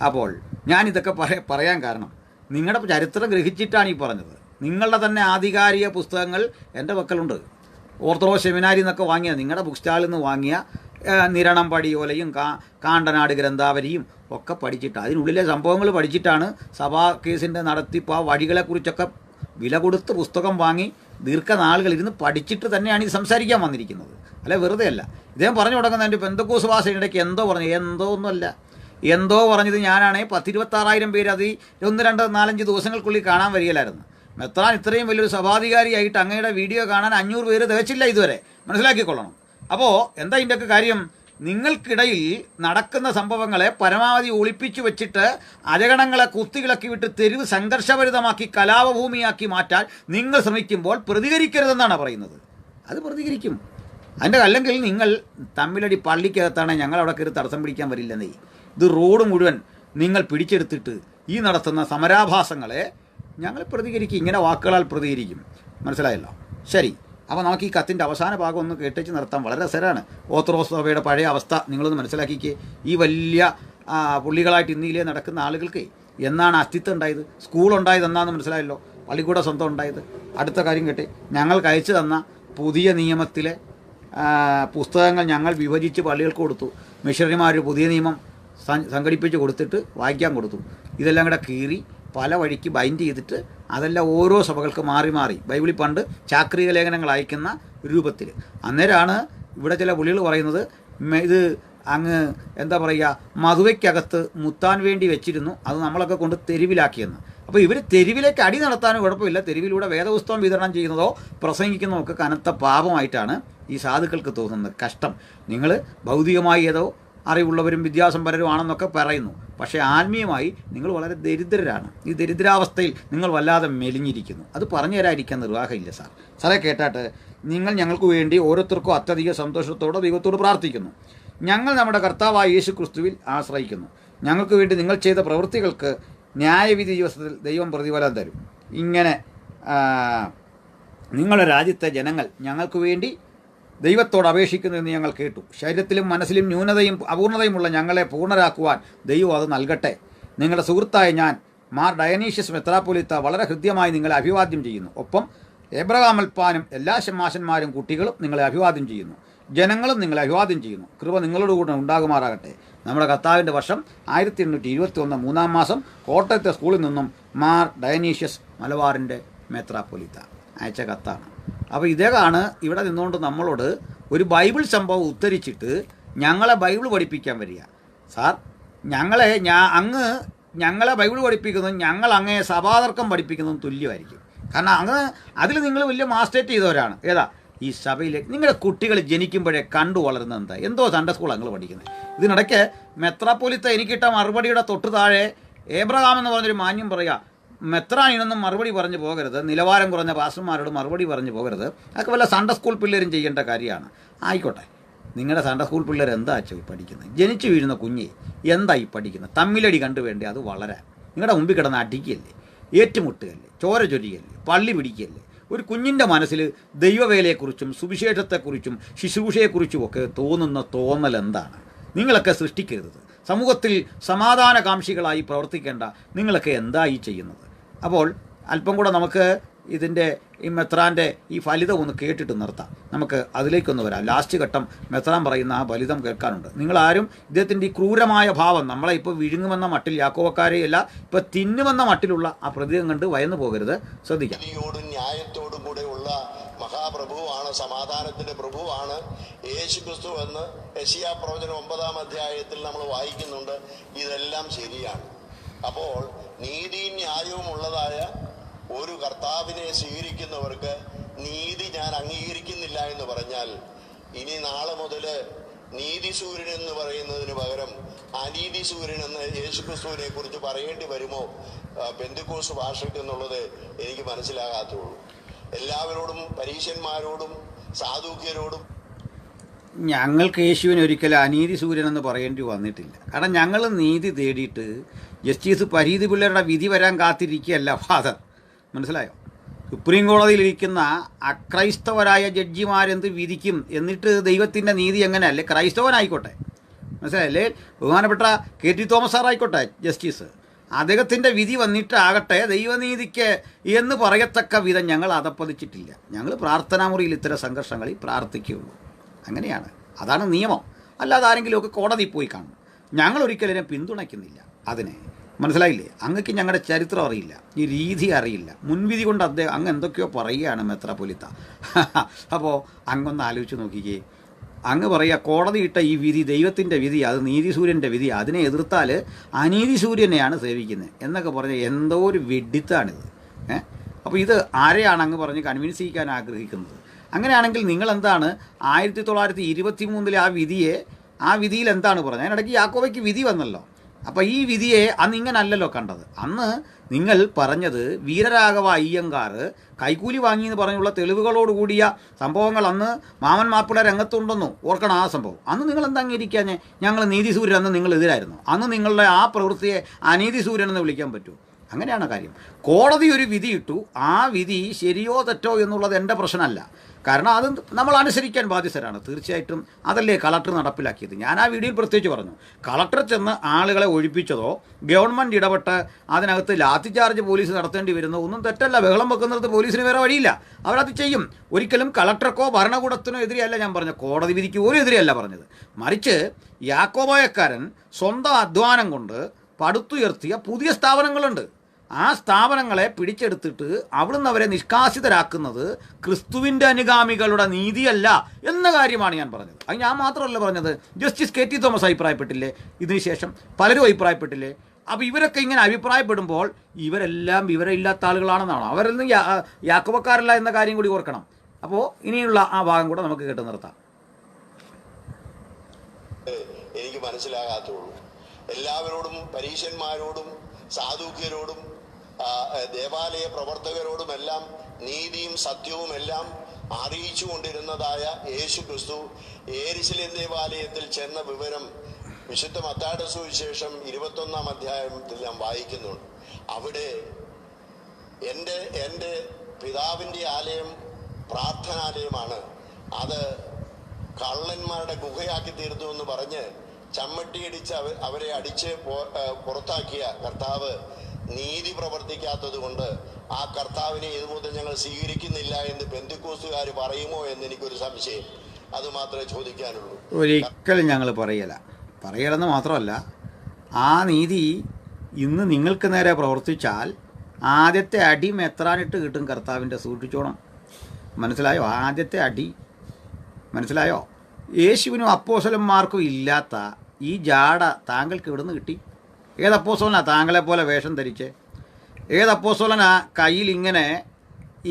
അപ്പോൾ ഞാനിതൊക്കെ പറയാൻ കാരണം, നിങ്ങളുടെ ചരിത്രം ഗ്രഹിച്ചിട്ടാണ് ഈ പറഞ്ഞത്. നിങ്ങളുടെ തന്നെ ആധികാരിക പുസ്തകങ്ങൾ എൻ്റെ പക്കലുണ്ട്. ഓർത്തഡോക്സ് സെമിനാരിൽ നിന്നൊക്കെ വാങ്ങിയ, നിങ്ങളുടെ ബുക്ക് സ്റ്റാളിൽ നിന്ന് വാങ്ങിയ നിരണം പടിയോലയും കാണ്ടനാട് ഗ്രന്ഥാവലിയും ഒക്കെ പഠിച്ചിട്ട് അതിനുള്ളിലെ സംഭവങ്ങൾ പഠിച്ചിട്ടാണ് സഭാ കേസിൻ്റെ നടത്തിപ്പ്, ആ വഴികളെക്കുറിച്ചൊക്കെ വില കൊടുത്ത് പുസ്തകം വാങ്ങി ദീർഘനാളുകൾ ഇരുന്ന് പഠിച്ചിട്ട് തന്നെയാണ് ഇത് സംസാരിക്കാൻ വന്നിരിക്കുന്നത്. അല്ലെ, വെറുതെ അല്ല. ഇദ്ദേഹം പറഞ്ഞു തുടങ്ങുന്ന എൻ്റെ പെന്തക്കോസ് ഭാഷയിടയ്ക്ക് എന്തോ പറഞ്ഞു. എന്തോ ഒന്നുമല്ല, എന്തോ പറഞ്ഞത് ഞാനാണെങ്കിൽ 10,26,000 പേര് അത് 1, 2, 4, 5 ദിവസങ്ങൾക്കുള്ളിൽ കാണാൻ വരികയില്ലായിരുന്നു. മെത്രാൻ ഇത്രയും വലിയൊരു സഭാധികാരിയായിട്ട് അങ്ങയുടെ വീഡിയോ കാണാൻ 500 പേര് തികച്ചില്ല ഇതുവരെ, മനസ്സിലാക്കിക്കൊള്ളണം. അപ്പോൾ എന്താ ഇതിൻ്റെയൊക്കെ കാര്യം? നിങ്ങൾക്കിടയിൽ നടക്കുന്ന സംഭവങ്ങളെ പരമാവധി ഒളിപ്പിച്ചു വെച്ചിട്ട് അജഗണങ്ങളെ കുത്തികിളക്കി വിട്ട് തെരുവ് സംഘർഷഭരിതമാക്കി കലാപഭൂമിയാക്കി മാറ്റാൻ നിങ്ങൾ ശ്രമിക്കുമ്പോൾ പ്രതികരിക്കരുതെന്നാണ് പറയുന്നത്. അത് പ്രതികരിക്കും. അല്ലെങ്കിൽ നിങ്ങൾ തമ്മിലടി പള്ളിക്കകത്താണ്, ഞങ്ങൾ അവിടെ കയറി തടസ്സം പിടിക്കാൻ വരില്ലെന്നേ. ഇത് റോഡ് മുഴുവൻ നിങ്ങൾ പിടിച്ചെടുത്തിട്ട് ഈ നടത്തുന്ന സമരാഭാസങ്ങളെ ഞങ്ങൾ പ്രതികരിക്കും. ഇങ്ങനെ വാക്കുകളാൽ പ്രതികരിക്കും. മനസ്സിലായല്ലോ? ശരി. അപ്പോൾ നമുക്ക് ഈ കത്തിൻ്റെ അവസാന ഭാഗം ഒന്ന് കേട്ടിച്ച് നിർത്താം. വളരെ രസകരമാണ്. ഓർത്തഡോക്സ് സഭയുടെ പഴയ അവസ്ഥ നിങ്ങളൊന്ന് മനസ്സിലാക്കിക്കേ. ഈ വലിയ പുള്ളികളായിട്ട് ഇന്ത്യയിലെ നടക്കുന്ന ആളുകൾക്ക് എന്നാണ് അസ്തിത്വം ഉണ്ടായത്? സ്കൂളുണ്ടായത് എന്നാന്ന് മനസ്സിലായല്ലോ. പള്ളിക്കൂടം സ്വന്തം ഉണ്ടായത്. അടുത്ത കാര്യം കേട്ടെ, ഞങ്ങൾക്ക് അയച്ചു തന്ന പുതിയ നിയമത്തിലെ പുസ്തകങ്ങൾ ഞങ്ങൾ വിഭജിച്ച് പള്ളികൾക്ക് കൊടുത്തു. മിഷണറിമാർ പുതിയ നിയമം സംഘടിപ്പിച്ച് കൊടുത്തിട്ട് വായിക്കാൻ കൊടുത്തു. ഇതെല്ലാം കൂടെ കീറി പല വഴിക്ക് ബൈൻഡ് ചെയ്തിട്ട് അതെല്ലാം ഓരോ സഭകൾക്ക് മാറി മാറി ബൈബിളിൽ പണ്ട് ചാക്രിക ലേഖനങ്ങൾ അയക്കുന്ന രൂപത്തിൽ. അന്നേരമാണ് ഇവിടെ ചില പുള്ളികൾ പറയുന്നത് ഇത് അങ്ങ് എന്താ പറയുക, മധുവയ്ക്കകത്ത് മുത്താൻ വേണ്ടി വെച്ചിരുന്നു, അത് നമ്മളൊക്കെ കൊണ്ട് തെരുവിലാക്കിയെന്ന്. അപ്പോൾ ഇവർ തെരുവിലേക്ക് അടി നടത്താനും കുഴപ്പമില്ല, തെരുവിലൂടെ വേദപുസ്തകം വിതരണം ചെയ്യുന്നതോ പ്രസംഗിക്കുന്നതോ ഒക്കെ കനത്ത പാപമായിട്ടാണ് ഈ സാധുക്കൾക്ക് തോന്നുന്നത്. കഷ്ടം. നിങ്ങൾ ഭൗതികമായി ഏതോ അറിവുള്ളവരും വിദ്യാസമ്പന്നരുമാണെന്നൊക്കെ പറയുന്നു, പക്ഷേ ആത്മീയമായി നിങ്ങൾ വളരെ ദരിദ്രരാണ്. ഈ ദരിദ്രാവസ്ഥയിൽ നിങ്ങൾ വല്ലാതെ മെലിഞ്ഞിരിക്കുന്നു. അത് പറഞ്ഞു തരാതിരിക്കാൻ നിർവാഹമില്ല സാറേ. കേട്ടാട്ട്, നിങ്ങൾ ഞങ്ങൾക്ക് വേണ്ടി ഓരോരുത്തർക്കും അത്യധിക സന്തോഷത്തോടെ ദൈവത്തോട് പ്രാർത്ഥിക്കുന്നു. ഞങ്ങൾ നമ്മുടെ കർത്താവായ യേശു ക്രിസ്തുവിൽ ആശ്രയിക്കുന്നു. ഞങ്ങൾക്ക് വേണ്ടി നിങ്ങൾ ചെയ്ത പ്രവൃത്തികൾക്ക് ന്യായവിധി ദിവസത്തിൽ ദൈവം പ്രതിഫലം തരും. ഇങ്ങനെ നിങ്ങളുടെ രാജ്യത്തെ ജനങ്ങൾ ഞങ്ങൾക്ക് വേണ്ടി ദൈവത്തോട് അപേക്ഷിക്കുന്നതെന്ന് ഞങ്ങൾ കേട്ടു. ശരീരത്തിലും മനസ്സിലും ന്യൂനതയും അപൂർണതയുമുള്ള ഞങ്ങളെ പൂർണ്ണരാക്കുവാൻ ദൈവം അത് നൽകട്ടെ. നിങ്ങളുടെ സുഹൃത്തായ ഞാൻ, മാർ ഡയനീഷ്യസ് മെത്രാപ്പൊലീത്ത, വളരെ ഹൃദ്യമായി നിങ്ങളെ അഭിവാദ്യം ചെയ്യുന്നു. ഒപ്പം എബ്രഹാം അൽപ്പാനും എല്ലാ ശമാശന്മാരും കുട്ടികളും നിങ്ങളെ അഭിവാദ്യം ചെയ്യുന്നു. ജനങ്ങളും നിങ്ങളെ അഭിവാദ്യം ചെയ്യുന്നു. കൃപ നിങ്ങളോട് കൂടെ ഉണ്ടാകുമാറാകട്ടെ. നമ്മുടെ കർത്താവിൻ്റെ വർഷം 1821 3-ാം മാസം കോട്ടയത്തെ സ്കൂളിൽ നിന്നും മാർ ഡയനീഷ്യസ് മലബാറിൻ്റെ മെത്രാപ്പൊലീത്ത അയച്ച കത്താണ്. അപ്പോൾ ഇതേക്കാണ് ഇവിടെ നിന്നുകൊണ്ട് നമ്മളോട് ഒരു ബൈബിൾ സംഭവം ഉദ്ധരിച്ചിട്ട് ഞങ്ങളെ ബൈബിൾ പഠിപ്പിക്കാൻ വരിക. സാർ, ഞങ്ങളെ ബൈബിൾ പഠിപ്പിക്കുന്നതും ഞങ്ങൾ അങ്ങേ സഭാതർക്കം പഠിപ്പിക്കുന്നതും തുല്യമായിരിക്കും. കാരണം അതിൽ നിങ്ങൾ വലിയ മാസ്റ്റേറ്റ് ചെയ്തവരാണ്. ഏതാ ഈ സഭയിലേക്ക് നിങ്ങളുടെ കുട്ടികൾ ജനിക്കുമ്പോഴേ കണ്ടു വളരുന്നത് എന്താ? എന്തോ സൺഡേ സ്കൂൾ നിങ്ങൾ പഠിക്കുന്നത്. ഇതിനിടയ്ക്ക് മെത്രാപ്പൊലീത്ത എനിക്കിട്ട മറുപടിയുടെ തൊട്ട് താഴെ ഏബ്രഹാം എന്ന് പറഞ്ഞൊരു മാന്യം പറയുക, മെത്രാനിനൊന്നും മറുപടി പറഞ്ഞു പോകരുത്, നിലവാരം കുറഞ്ഞ പാസ്റ്റർമാരോട് മറുപടി പറഞ്ഞു പോകരുത്. അതൊക്കെ വല്ല സൺഡേ സ്കൂൾ പിള്ളേരും ചെയ്യേണ്ട കാര്യമാണ്. ആയിക്കോട്ടെ, നിങ്ങളുടെ സൺഡേ സ്കൂൾ പിള്ളേർ എന്താ പഠിക്കുന്നത്? ജനിച്ചു വീഴുന്ന കുഞ്ഞെ എന്താ ഈ പഠിക്കുന്നത്? തമ്മിലടി കണ്ടു വേണ്ടേ അത് വളരാൻ? നിങ്ങളുടെ മുമ്പിൽ കിടന്ന് അടിക്കല്ലേ, ഏറ്റുമുട്ടുകയല്ലേ, ചോര ചൊരിയല്ലേ, പള്ളി പിടിക്കല്ലേ? ഒരു കുഞ്ഞിൻ്റെ മനസ്സിൽ ദൈവവേലയെക്കുറിച്ചും സുവിശേഷത്തെക്കുറിച്ചും ശുശ്രൂഷയെക്കുറിച്ചും ഒക്കെ തോന്നുന്ന തോന്നൽ എന്താണ്? നിങ്ങളൊക്കെ സൃഷ്ടിക്കരുത്. സമൂഹത്തിൽ സമാധാനകാംക്ഷികളായി പ്രവർത്തിക്കേണ്ട നിങ്ങളൊക്കെ എന്തായി ചെയ്യുന്നത്? അപ്പോൾ അല്പം കൂടെ നമുക്ക് ഇതിൻ്റെ ഈ മെത്രാൻ്റെ ഈ ഫലിതം ഒന്ന് കേട്ടിട്ട് നിർത്താം. നമുക്ക് അതിലേക്കൊന്ന് വരാം. ലാസ്റ്റ് ഘട്ടം മെത്രാൻ പറയുന്ന ആ ഫലിതം കേൾക്കാനുണ്ട്. നിങ്ങളാരും ഇദ്ദേഹത്തിൻ്റെ ഈ ക്രൂരമായ ഭാവം നമ്മളെ ഇപ്പോൾ വിഴുങ്ങുമെന്ന മട്ടിൽ, യാക്കോവക്കാരെയല്ല ഇപ്പോൾ തിന്നുമെന്ന മട്ടിലുള്ള ആ പ്രതികം കണ്ട് വയന്നു പോകരുത്. ശ്രദ്ധിക്കാം. ന്യായത്തോടും കൂടെ ഉള്ള മഹാപ്രഭുവാണ്, സമാധാനത്തിന്റെ പ്രഭുവാണ് യേശു ക്രിസ്തു എന്ന് യെശയ്യാ പ്രവചനം 9-ാം അധ്യായത്തിൽ നമ്മൾ വായിക്കുന്നുണ്ട്. ഇതെല്ലാം ശരിയാണ്. അപ്പോൾ നീതിയും ന്യായവും ഉള്ളതായ ഒരു കർത്താവിനെ സ്വീകരിക്കുന്നവർക്ക് നീതി ഞാൻ അംഗീകരിക്കുന്നില്ല എന്ന് പറഞ്ഞാൽ ഇനി നാളെ മുതൽ നീതി സൂര്യൻ എന്ന് പറയുന്നതിന് പകരം അനീതി സൂര്യൻ എന്ന് യേശുക്രിസ്തുവിനെ കുറിച്ച് പറയേണ്ടി വരുമോ പെന്തക്കോസ്ത് ഭാഷയ്ക്ക് എന്നുള്ളത് എനിക്ക് മനസ്സിലാകാത്തുള്ളൂ. എല്ലാവരോടും പരീശന്മാരോടും സാധുക്യരോടും ഞങ്ങൾക്ക് യേശുവിന് ഒരിക്കലും അനീതി സൂര്യൻ എന്ന് പറയേണ്ടി വന്നിട്ടില്ല. കാരണം ഞങ്ങൾ നീതി തേടിയിട്ട് ജസ്റ്റിസ് പരീതി പിള്ളയുടെ വിധി വരാൻ കാത്തിരിക്കുകയല്ല ഫാദർ. മനസ്സിലായോ? സുപ്രീം കോടതിയിലിരിക്കുന്ന അക്രൈസ്തവരായ ജഡ്ജിമാരെന്ത് വിധിക്കും, എന്നിട്ട് ദൈവത്തിൻ്റെ നീതി എങ്ങനെയല്ലേ? ക്രൈസ്തവനായിക്കോട്ടെ, മനസ്സിലായല്ലേ? ബഹുമാനപ്പെട്ട കെ ടി തോമസ് സാറായിക്കോട്ടെ ജസ്റ്റിസ്, അദ്ദേഹത്തിൻ്റെ വിധി വന്നിട്ടാകട്ടെ ദൈവനീതിക്ക് എന്ന് പറയത്തക്ക വിധം ഞങ്ങൾ അതപ്പതിച്ചിട്ടില്ല. ഞങ്ങൾ പ്രാർത്ഥനാമുറിയിൽ ഇത്തരം സംഘർഷങ്ങളിൽ പ്രാർത്ഥിക്കുകയുള്ളൂ. അങ്ങനെയാണ്, അതാണ് നിയമം. അല്ലാതെ ആരെങ്കിലുമൊക്കെ കോടതി പോയി കാണും. ഞങ്ങൾ ഒരിക്കലും പിന്തുണയ്ക്കുന്നില്ല അതിനെ. മനസ്സിലായില്ലേ? അങ്ങക്ക് ഞങ്ങളുടെ ചരിത്രം അറിയില്ല, ഈ രീതി അറിയില്ല. മുൻവിധി കൊണ്ട് അങ്ങ് എന്തൊക്കെയോ പറയുകയാണ് മെത്രാപ്പൊലീത്ത. അപ്പോൾ അങ്ങൊന്ന് ആലോചിച്ച് നോക്കിക്കേ. അങ്ങ് പറയുക കോടതി ഇട്ട ഈ വിധി ദൈവത്തിൻ്റെ വിധി, അത് നീതി സൂര്യൻ്റെ വിധി, അതിനെ എതിർത്താൽ അനീതി സൂര്യനെയാണ് സേവിക്കുന്നത് എന്നൊക്കെ പറഞ്ഞ് എന്തോ ഒരു വെഡിത്താണിത്. അപ്പോൾ ഇത് ആരെയാണ് അങ്ങ് പറഞ്ഞ് കൺവിൻസ് ചെയ്യിക്കാൻ ആഗ്രഹിക്കുന്നത്? അങ്ങനെയാണെങ്കിൽ നിങ്ങളെന്താണ് 1923 ആ വിധിയിൽ എന്താണ് പറഞ്ഞത്? അതിനിടയ്ക്ക് യാക്കോബയ്ക്ക് വിധി വന്നല്ലോ. അപ്പോൾ ഈ വിധിയെ അന്ന് ഇങ്ങനല്ലല്ലോ കണ്ടത്. അന്ന് നിങ്ങൾ പറഞ്ഞത് വീരരാഘവ അയ്യങ്കാർ കൈക്കൂലി വാങ്ങിയെന്ന് പറഞ്ഞുള്ള തെളിവുകളോടുകൂടിയ സംഭവങ്ങൾ അന്ന് മാമൻ മാപ്പിള രംഗത്തുണ്ടെന്നു ഓർക്കണം. ആ സംഭവം അന്ന് നിങ്ങൾ എന്താ അംഗീകരിക്കാഞ്ഞേ? ഞങ്ങൾ നീതി സൂര്യൻ അന്ന് നിങ്ങൾ എതിരായിരുന്നു. അന്ന് നിങ്ങളുടെ ആ പ്രവൃത്തിയെ അനീതി സൂര്യൻ എന്ന് വിളിക്കാൻ പറ്റുമോ? അങ്ങനെയാണ് കാര്യം. കോടതി ഒരു വിധി ഇട്ടു, ആ വിധി ശരിയോ തെറ്റോ എന്നുള്ളത് എൻ്റെ പ്രശ്നമല്ല. കാരണം അത് നമ്മൾ അനുസരിക്കാൻ ബാധ്യസ്ഥരാണ്. തീർച്ചയായിട്ടും അതല്ലേ കളക്ടർ നടപ്പിലാക്കിയത്. ഞാൻ ആ വീഡിയോയിൽ പ്രത്യേകിച്ച് പറഞ്ഞു, കളക്ടർ ചെന്ന് ആളുകളെ ഒഴിപ്പിച്ചതോ ഗവൺമെൻറ് ഇടപെട്ട് അതിനകത്ത് ലാത്തി ചാർജ് പോലീസ് നടത്തേണ്ടി വരുന്നോ ഒന്നും തെറ്റല്ല. ബഹളം വെക്കുന്നിടത്ത് പോലീസിന് വേറെ വഴിയില്ല, അവരത് ചെയ്യും. ഒരിക്കലും കളക്ടർക്കോ ഭരണകൂടത്തിനോ എതിരെയല്ല ഞാൻ പറഞ്ഞത്, കോടതി വിധിക്ക് പോലും എതിരെയല്ല പറഞ്ഞത്. മറിച്ച് യാക്കോബായക്കാരൻ സ്വന്തം അധ്വാനം കൊണ്ട് പടുത്തുയർത്തിയ പുതിയ സ്ഥാപനങ്ങളുണ്ട്. ആ സ്ഥാപനങ്ങളെ പിടിച്ചെടുത്തിട്ട് അവിടുന്ന് അവരെ നിഷ്കാസിതരാക്കുന്നത് ക്രിസ്തുവിൻ്റെ അനുഗാമികളുടെ നീതിയല്ല എന്ന കാര്യമാണ് ഞാൻ പറഞ്ഞത്. അത് ഞാൻ മാത്രമല്ല പറഞ്ഞത്, ജസ്റ്റിസ് കെ ടി തോമസ് അഭിപ്രായപ്പെട്ടില്ലേ? ഇതിനുശേഷം പലരും അഭിപ്രായപ്പെട്ടില്ലേ? അപ്പോൾ ഇവരൊക്കെ ഇങ്ങനെ അഭിപ്രായപ്പെടുമ്പോൾ ഇവരെല്ലാം വിവരമില്ലാത്ത ആളുകളാണെന്നാണ്. അവരൊന്നും യാക്കോബക്കാരല്ല എന്ന കാര്യം കൂടി ഓർക്കണം. അപ്പോൾ ഇനിയുള്ള ആ ഭാഗം കൂടെ നമുക്ക് കേട്ട് നിർത്താം. എനിക്ക് മനസ്സിലാകാത്തുള്ളൂ. എല്ലാവരോടും പരീശന്മാരോടും സാധുക്യരോടും ദേവാലയ പ്രവർത്തകരോടുമെല്ലാം നീതിയും സത്യവും എല്ലാം അറിയിച്ചു കൊണ്ടിരുന്നതായ യേശു ക്രിസ്തു യെരൂശലേം ദേവാലയത്തിൽ ചെന്ന വിവരം വിശുദ്ധ മത്തായിയുടെ സുവിശേഷം 21-ാം അധ്യായത്തിൽ നാം വായിക്കുന്നുണ്ട്. അവിടെ എൻ്റെ പിതാവിൻ്റെ ആലയം പ്രാർത്ഥനാലയമാണ്, അത് കള്ളന്മാരുടെ ഗുഹയാക്കി തീർത്തു എന്ന് പറഞ്ഞ് ചമ്മട്ടിയടിച്ച് അവരെ അടിച്ച് പുറത്താക്കിയ കർത്താവ് നീതി പ്രവർത്തിക്കാത്തത് കൊണ്ട് ആ കർത്താവിനെ ഇതുമുതൽ ഞങ്ങൾ സ്വീകരിക്കുന്നില്ല എന്ന് പെന്തക്കോസ്തുകാർ പറയുമോ എന്ന് എനിക്കൊരു സംശയം. അത് മാത്രമേ ചോദിക്കാനുള്ളൂ. ഒരിക്കലും ഞങ്ങൾ പറയലെന്ന് മാത്രമല്ല, ആ നീതി ഇന്ന് നിങ്ങൾക്ക് നേരെ പ്രവർത്തിച്ചാൽ ആദ്യത്തെ അടി മെത്രാനിട്ട് കിട്ടും കർത്താവിൻ്റെ. സൂക്ഷിച്ചോണം. മനസ്സിലായോ? ആദ്യത്തെ അടി. മനസ്സിലായോ? യേശുവിനും അപ്പോസ്തലന്മാർക്കും ഇല്ലാത്ത ഈ ജാട താങ്കൾക്ക് എവിടുന്ന് കിട്ടി? ഏത് അപ്പോസ്തലനാ താങ്കളെപ്പോലെ വേഷം ധരിച്ച്? ഏത് അപ്പോസ്തലനാ കയ്യിൽ ഇങ്ങനെ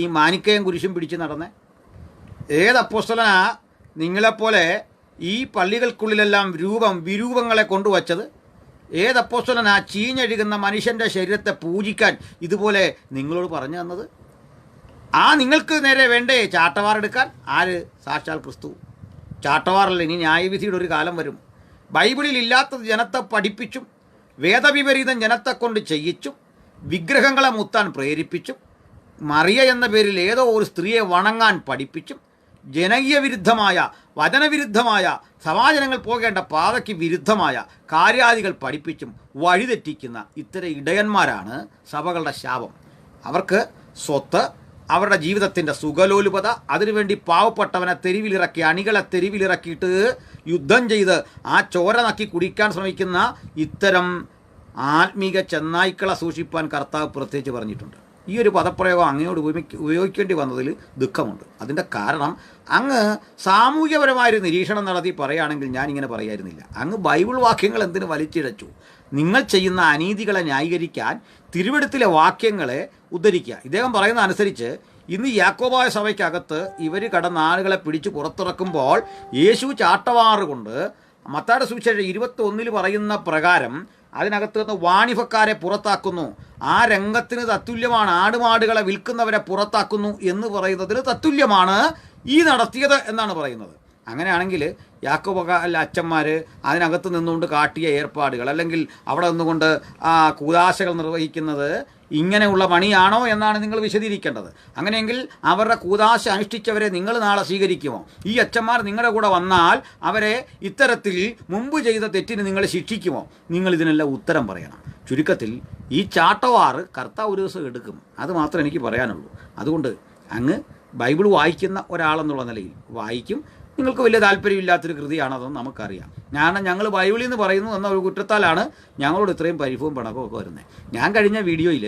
ഈ മാനിക്കയും കുരിശും പിടിച്ച് നടന്നേ? ഏത് അപ്പോസ്തലനാ നിങ്ങളെപ്പോലെ ഈ പള്ളികൾക്കുള്ളിലെല്ലാം വിരൂപങ്ങളെ കൊണ്ടുവച്ചത്? ഏത് അപ്പോസ്തലനാ ചീഞ്ഞഴുകുന്ന മനുഷ്യൻ്റെ ശരീരത്തെ പൂജിക്കാൻ ഇതുപോലെ നിങ്ങളോട് പറഞ്ഞു തന്നത്? ആ നിങ്ങൾക്ക് നേരെ വേണ്ടേ ചാട്ടവാറെടുക്കാൻ? ആര്? സാക്ഷാൽ ക്രിസ്തു. ചാട്ടവാറല്ല, ഇനി ന്യായവിധിയുടെ ഒരു കാലം വരും. ബൈബിളിൽ ഇല്ലാത്തത് ജനത്തെ പഠിപ്പിച്ചും വേദവിപരീതം ജനത്തെ കൊണ്ട് ചെയ്യിച്ചും വിഗ്രഹങ്ങളെ മുത്താൻ പ്രേരിപ്പിച്ചും മറിയ എന്ന പേരിൽ ഏതോ ഒരു സ്ത്രീയെ വണങ്ങാൻ പഠിപ്പിച്ചും ജനകീയ വിരുദ്ധമായ വചനവിരുദ്ധമായ സമാജനങ്ങൾ പോകേണ്ട പാതയ്ക്ക് വിരുദ്ധമായ കാര്യാദികൾ പഠിപ്പിച്ചും വഴിതെറ്റിക്കുന്ന ഇത്തരം ഇടയന്മാരാണ് സഭകളുടെ ശാപം. അവർക്ക് സ്വത്ത്, അവരുടെ ജീവിതത്തിൻ്റെ സുഖലോലുപത, അതിനുവേണ്ടി പാവപ്പെട്ടവനെ തെരുവിലിറക്കി, അണികളെ തെരുവിലിറക്കിയിട്ട് യുദ്ധം ചെയ്ത് ആ ചോര നക്കി കുടിക്കാൻ ശ്രമിക്കുന്ന ഇത്തരം ആത്മീക ചെന്നായ്ക്കളെ സൂക്ഷിപ്പാൻ കർത്താവ് പ്രത്യേകിച്ച് പറഞ്ഞിട്ടുണ്ട്. ഈ ഒരു പദപ്രയോഗം അങ്ങയോട് ഉപയോഗിക്കേണ്ടി വന്നതിൽ ദുഃഖമുണ്ട്. അതിൻ്റെ കാരണം അങ്ങ് സാമൂഹ്യപരമായൊരു നിരീക്ഷണം നടത്തി പറയുകയാണെങ്കിൽ ഞാനിങ്ങനെ പറയായിരുന്നില്ല. അങ്ങ് ബൈബിൾ വാക്യങ്ങൾ എന്തിനു വലിച്ചിഴച്ചു? നിങ്ങൾ ചെയ്യുന്ന അനീതികളെ ന്യായീകരിക്കാൻ തിരുവെഴുത്തിലെ വാക്യങ്ങളെ ഉദ്ധരിക്കുക. ഇദ്ദേഹം പറയുന്ന അനുസരിച്ച് ഇന്ന് യാക്കോബായ സഭയ്ക്കകത്ത് ഇവർ കടന്ന ആളുകളെ പിടിച്ച് പുറത്തിറക്കുമ്പോൾ യേശു ചാട്ടവാറ് കൊണ്ട് മത്തായിയുടെ സുവിശേഷം 21 പറയുന്ന പ്രകാരം അതിനകത്ത് നിന്ന് വാണിഭക്കാരെ പുറത്താക്കുന്നു. ആ രംഗത്തിന് തത്തുല്യമാണ്. ആടുമാടുകളെ വിൽക്കുന്നവരെ പുറത്താക്കുന്നു എന്ന് പറയുന്നതിന് തത്തുല്യമാണ് ഈ നടത്തിയത് എന്നാണ് പറയുന്നത്. അങ്ങനെയാണെങ്കിൽ യാക്കോബക്കാരിലെ അച്ഛന്മാർ അതിനകത്ത് നിന്നുകൊണ്ട് കാട്ടിയ ഏർപ്പാടുകൾ, അല്ലെങ്കിൽ അവിടെ നിന്നുകൊണ്ട് കൂദാശകൾ നിർവഹിക്കുന്നത് ഇങ്ങനെയുള്ള പണിയാണോ എന്നാണ് നിങ്ങൾ വിശദീകരിക്കേണ്ടത്. അങ്ങനെയെങ്കിൽ അവരുടെ കൂദാശ അനുഷ്ഠിച്ചവരെ നിങ്ങൾ നാളെ സ്വീകരിക്കുമോ? ഈ അച്ഛന്മാർ നിങ്ങളുടെ കൂടെ വന്നാൽ അവരെ ഇത്തരത്തിൽ മുമ്പ് ചെയ്ത തെറ്റിന് നിങ്ങൾ ശിക്ഷിക്കുമോ? നിങ്ങൾ ഇതിനെല്ലാം ഉത്തരം പറയണം. ചുരുക്കത്തിൽ ഈ ചാട്ടവാറ് കർത്താവ് ഒരു ദിവസം എടുക്കും. അത് മാത്രമേ എനിക്ക് പറയാനുള്ളൂ. അതുകൊണ്ട് അങ്ങ് ബൈബിൾ വായിക്കുന്ന ഒരാളെന്നുള്ള നിലയിൽ വായിക്കും. നിങ്ങൾക്ക് വലിയ താല്പര്യമില്ലാത്തൊരു കൃതിയാണതെന്ന് നമുക്കറിയാം. ഞങ്ങൾ ബൈബിളിൽ നിന്ന് പറയുന്നു എന്ന ഒരു കുറ്റത്താലാണ് ഞങ്ങളോട് ഇത്രയും പരിഭവവും പിണക്കവും ഒക്കെ വരുന്നത്. ഞാൻ കഴിഞ്ഞ വീഡിയോയിൽ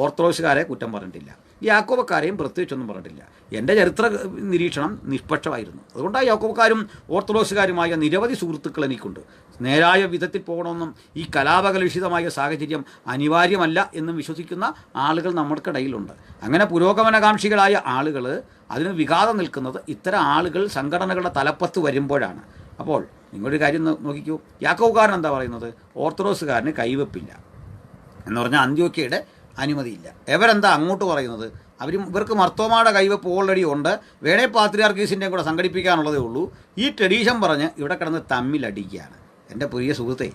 ഓർത്തഡോക്സുകാരെ കുറ്റം പറഞ്ഞിട്ടില്ല, യാക്കോബക്കാരെയും പ്രത്യേകിച്ചൊന്നും പറഞ്ഞിട്ടില്ല. എൻ്റെ ചരിത്ര നിരീക്ഷണം നിഷ്പക്ഷമായിരുന്നു. അതുകൊണ്ടാണ് യാക്കോബക്കാരും ഓർത്തഡോക്സുകാരുമായ നിരവധി സുഹൃത്തുക്കൾ എനിക്കുണ്ട്. നേരായ വിധത്തിൽ പോകണമെന്നും ഈ കലാപകലുഷിതമായ സാഹചര്യം അനിവാര്യമല്ല എന്നും വിശ്വസിക്കുന്ന ആളുകൾ നമ്മൾക്കിടയിലുണ്ട്. അങ്ങനെ പുരോഗമനകാംക്ഷികളായ ആളുകൾ അതിന് വിഘാതം നിൽക്കുന്നത് ഇത്തരം ആളുകൾ സംഘടനകളുടെ തലപ്പത്ത് വരുമ്പോഴാണ്. അപ്പോൾ നിങ്ങളൊരു കാര്യം നോക്കിക്കൂ. യാക്കോബുകാരൻ എന്താ പറയുന്നത്? ഓർത്തഡോക്സുകാരന് കൈവെപ്പില്ല എന്ന് പറഞ്ഞാൽ അന്ത്യോക്യയുടെ അനുമതിയില്ല. ഇവരെന്താ അങ്ങോട്ട് പറയുന്നത്? ഇവർക്ക് മർത്തോമായുടെ കൈവെപ്പ് ഓൾറെഡി ഉണ്ട്, വേണേ പാത്രിയാർക്കീസിൻ്റെയും കൂടെ സംഘടിപ്പിക്കാനുള്ളതേ ഉള്ളൂ. ഈ ട്രഡീഷൻ പറഞ്ഞ് ഇവിടെ കിടന്ന് തമ്മിലടിക്കുകയാണ്. എൻ്റെ പ്രിയ സുഹൃത്തെ,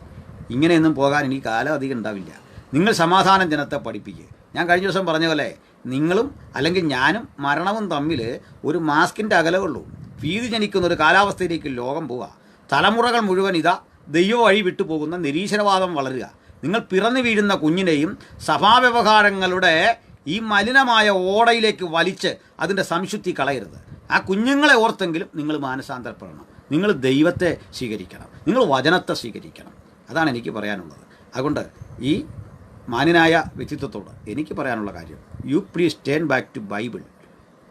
ഇങ്ങനെയൊന്നും പോകാൻ എനിക്ക് കാലം അധികം ഉണ്ടാവില്ല. നിങ്ങൾ സമാധാനം ജനത്തെ പഠിപ്പിക്കുക. ഞാൻ കഴിഞ്ഞ ദിവസം പറഞ്ഞ പോലെ നിങ്ങളും അല്ലെങ്കിൽ ഞാനും മരണവും തമ്മിൽ ഒരു മാസ്കിൻ്റെ അകലമുള്ളൂ. ഭീതി ജനിക്കുന്ന ഒരു കാലാവസ്ഥയിലേക്ക് ലോകം പോവുക. തലമുറകൾ മുഴുവൻ ഇതാ ദൈവ വഴി വിട്ടുപോകുന്ന നിരീശ്വരവാദം വളരുക. നിങ്ങൾ പിറന്നു വീഴുന്ന കുഞ്ഞിനെയും സഭാവ്യവഹാരങ്ങളുടെ ഈ മലിനമായ ഓടയിലേക്ക് വലിച്ച് അതിൻ്റെ സംശുദ്ധി കളയരുത്. ആ കുഞ്ഞുങ്ങളെ ഓർത്തെങ്കിലും നിങ്ങൾ മാനസാന്തരപ്പെടണം. നിങ്ങൾ ദൈവത്തെ സ്വീകരിക്കണം, നിങ്ങൾ വചനത്തെ സ്വീകരിക്കണം. അതാണ് എനിക്ക് പറയാനുള്ളത്. അതുകൊണ്ട് ഈ മാന്യനായ വ്യക്തിത്വത്തോട് എനിക്ക് പറയാനുള്ള കാര്യം, you please turn back to Bible.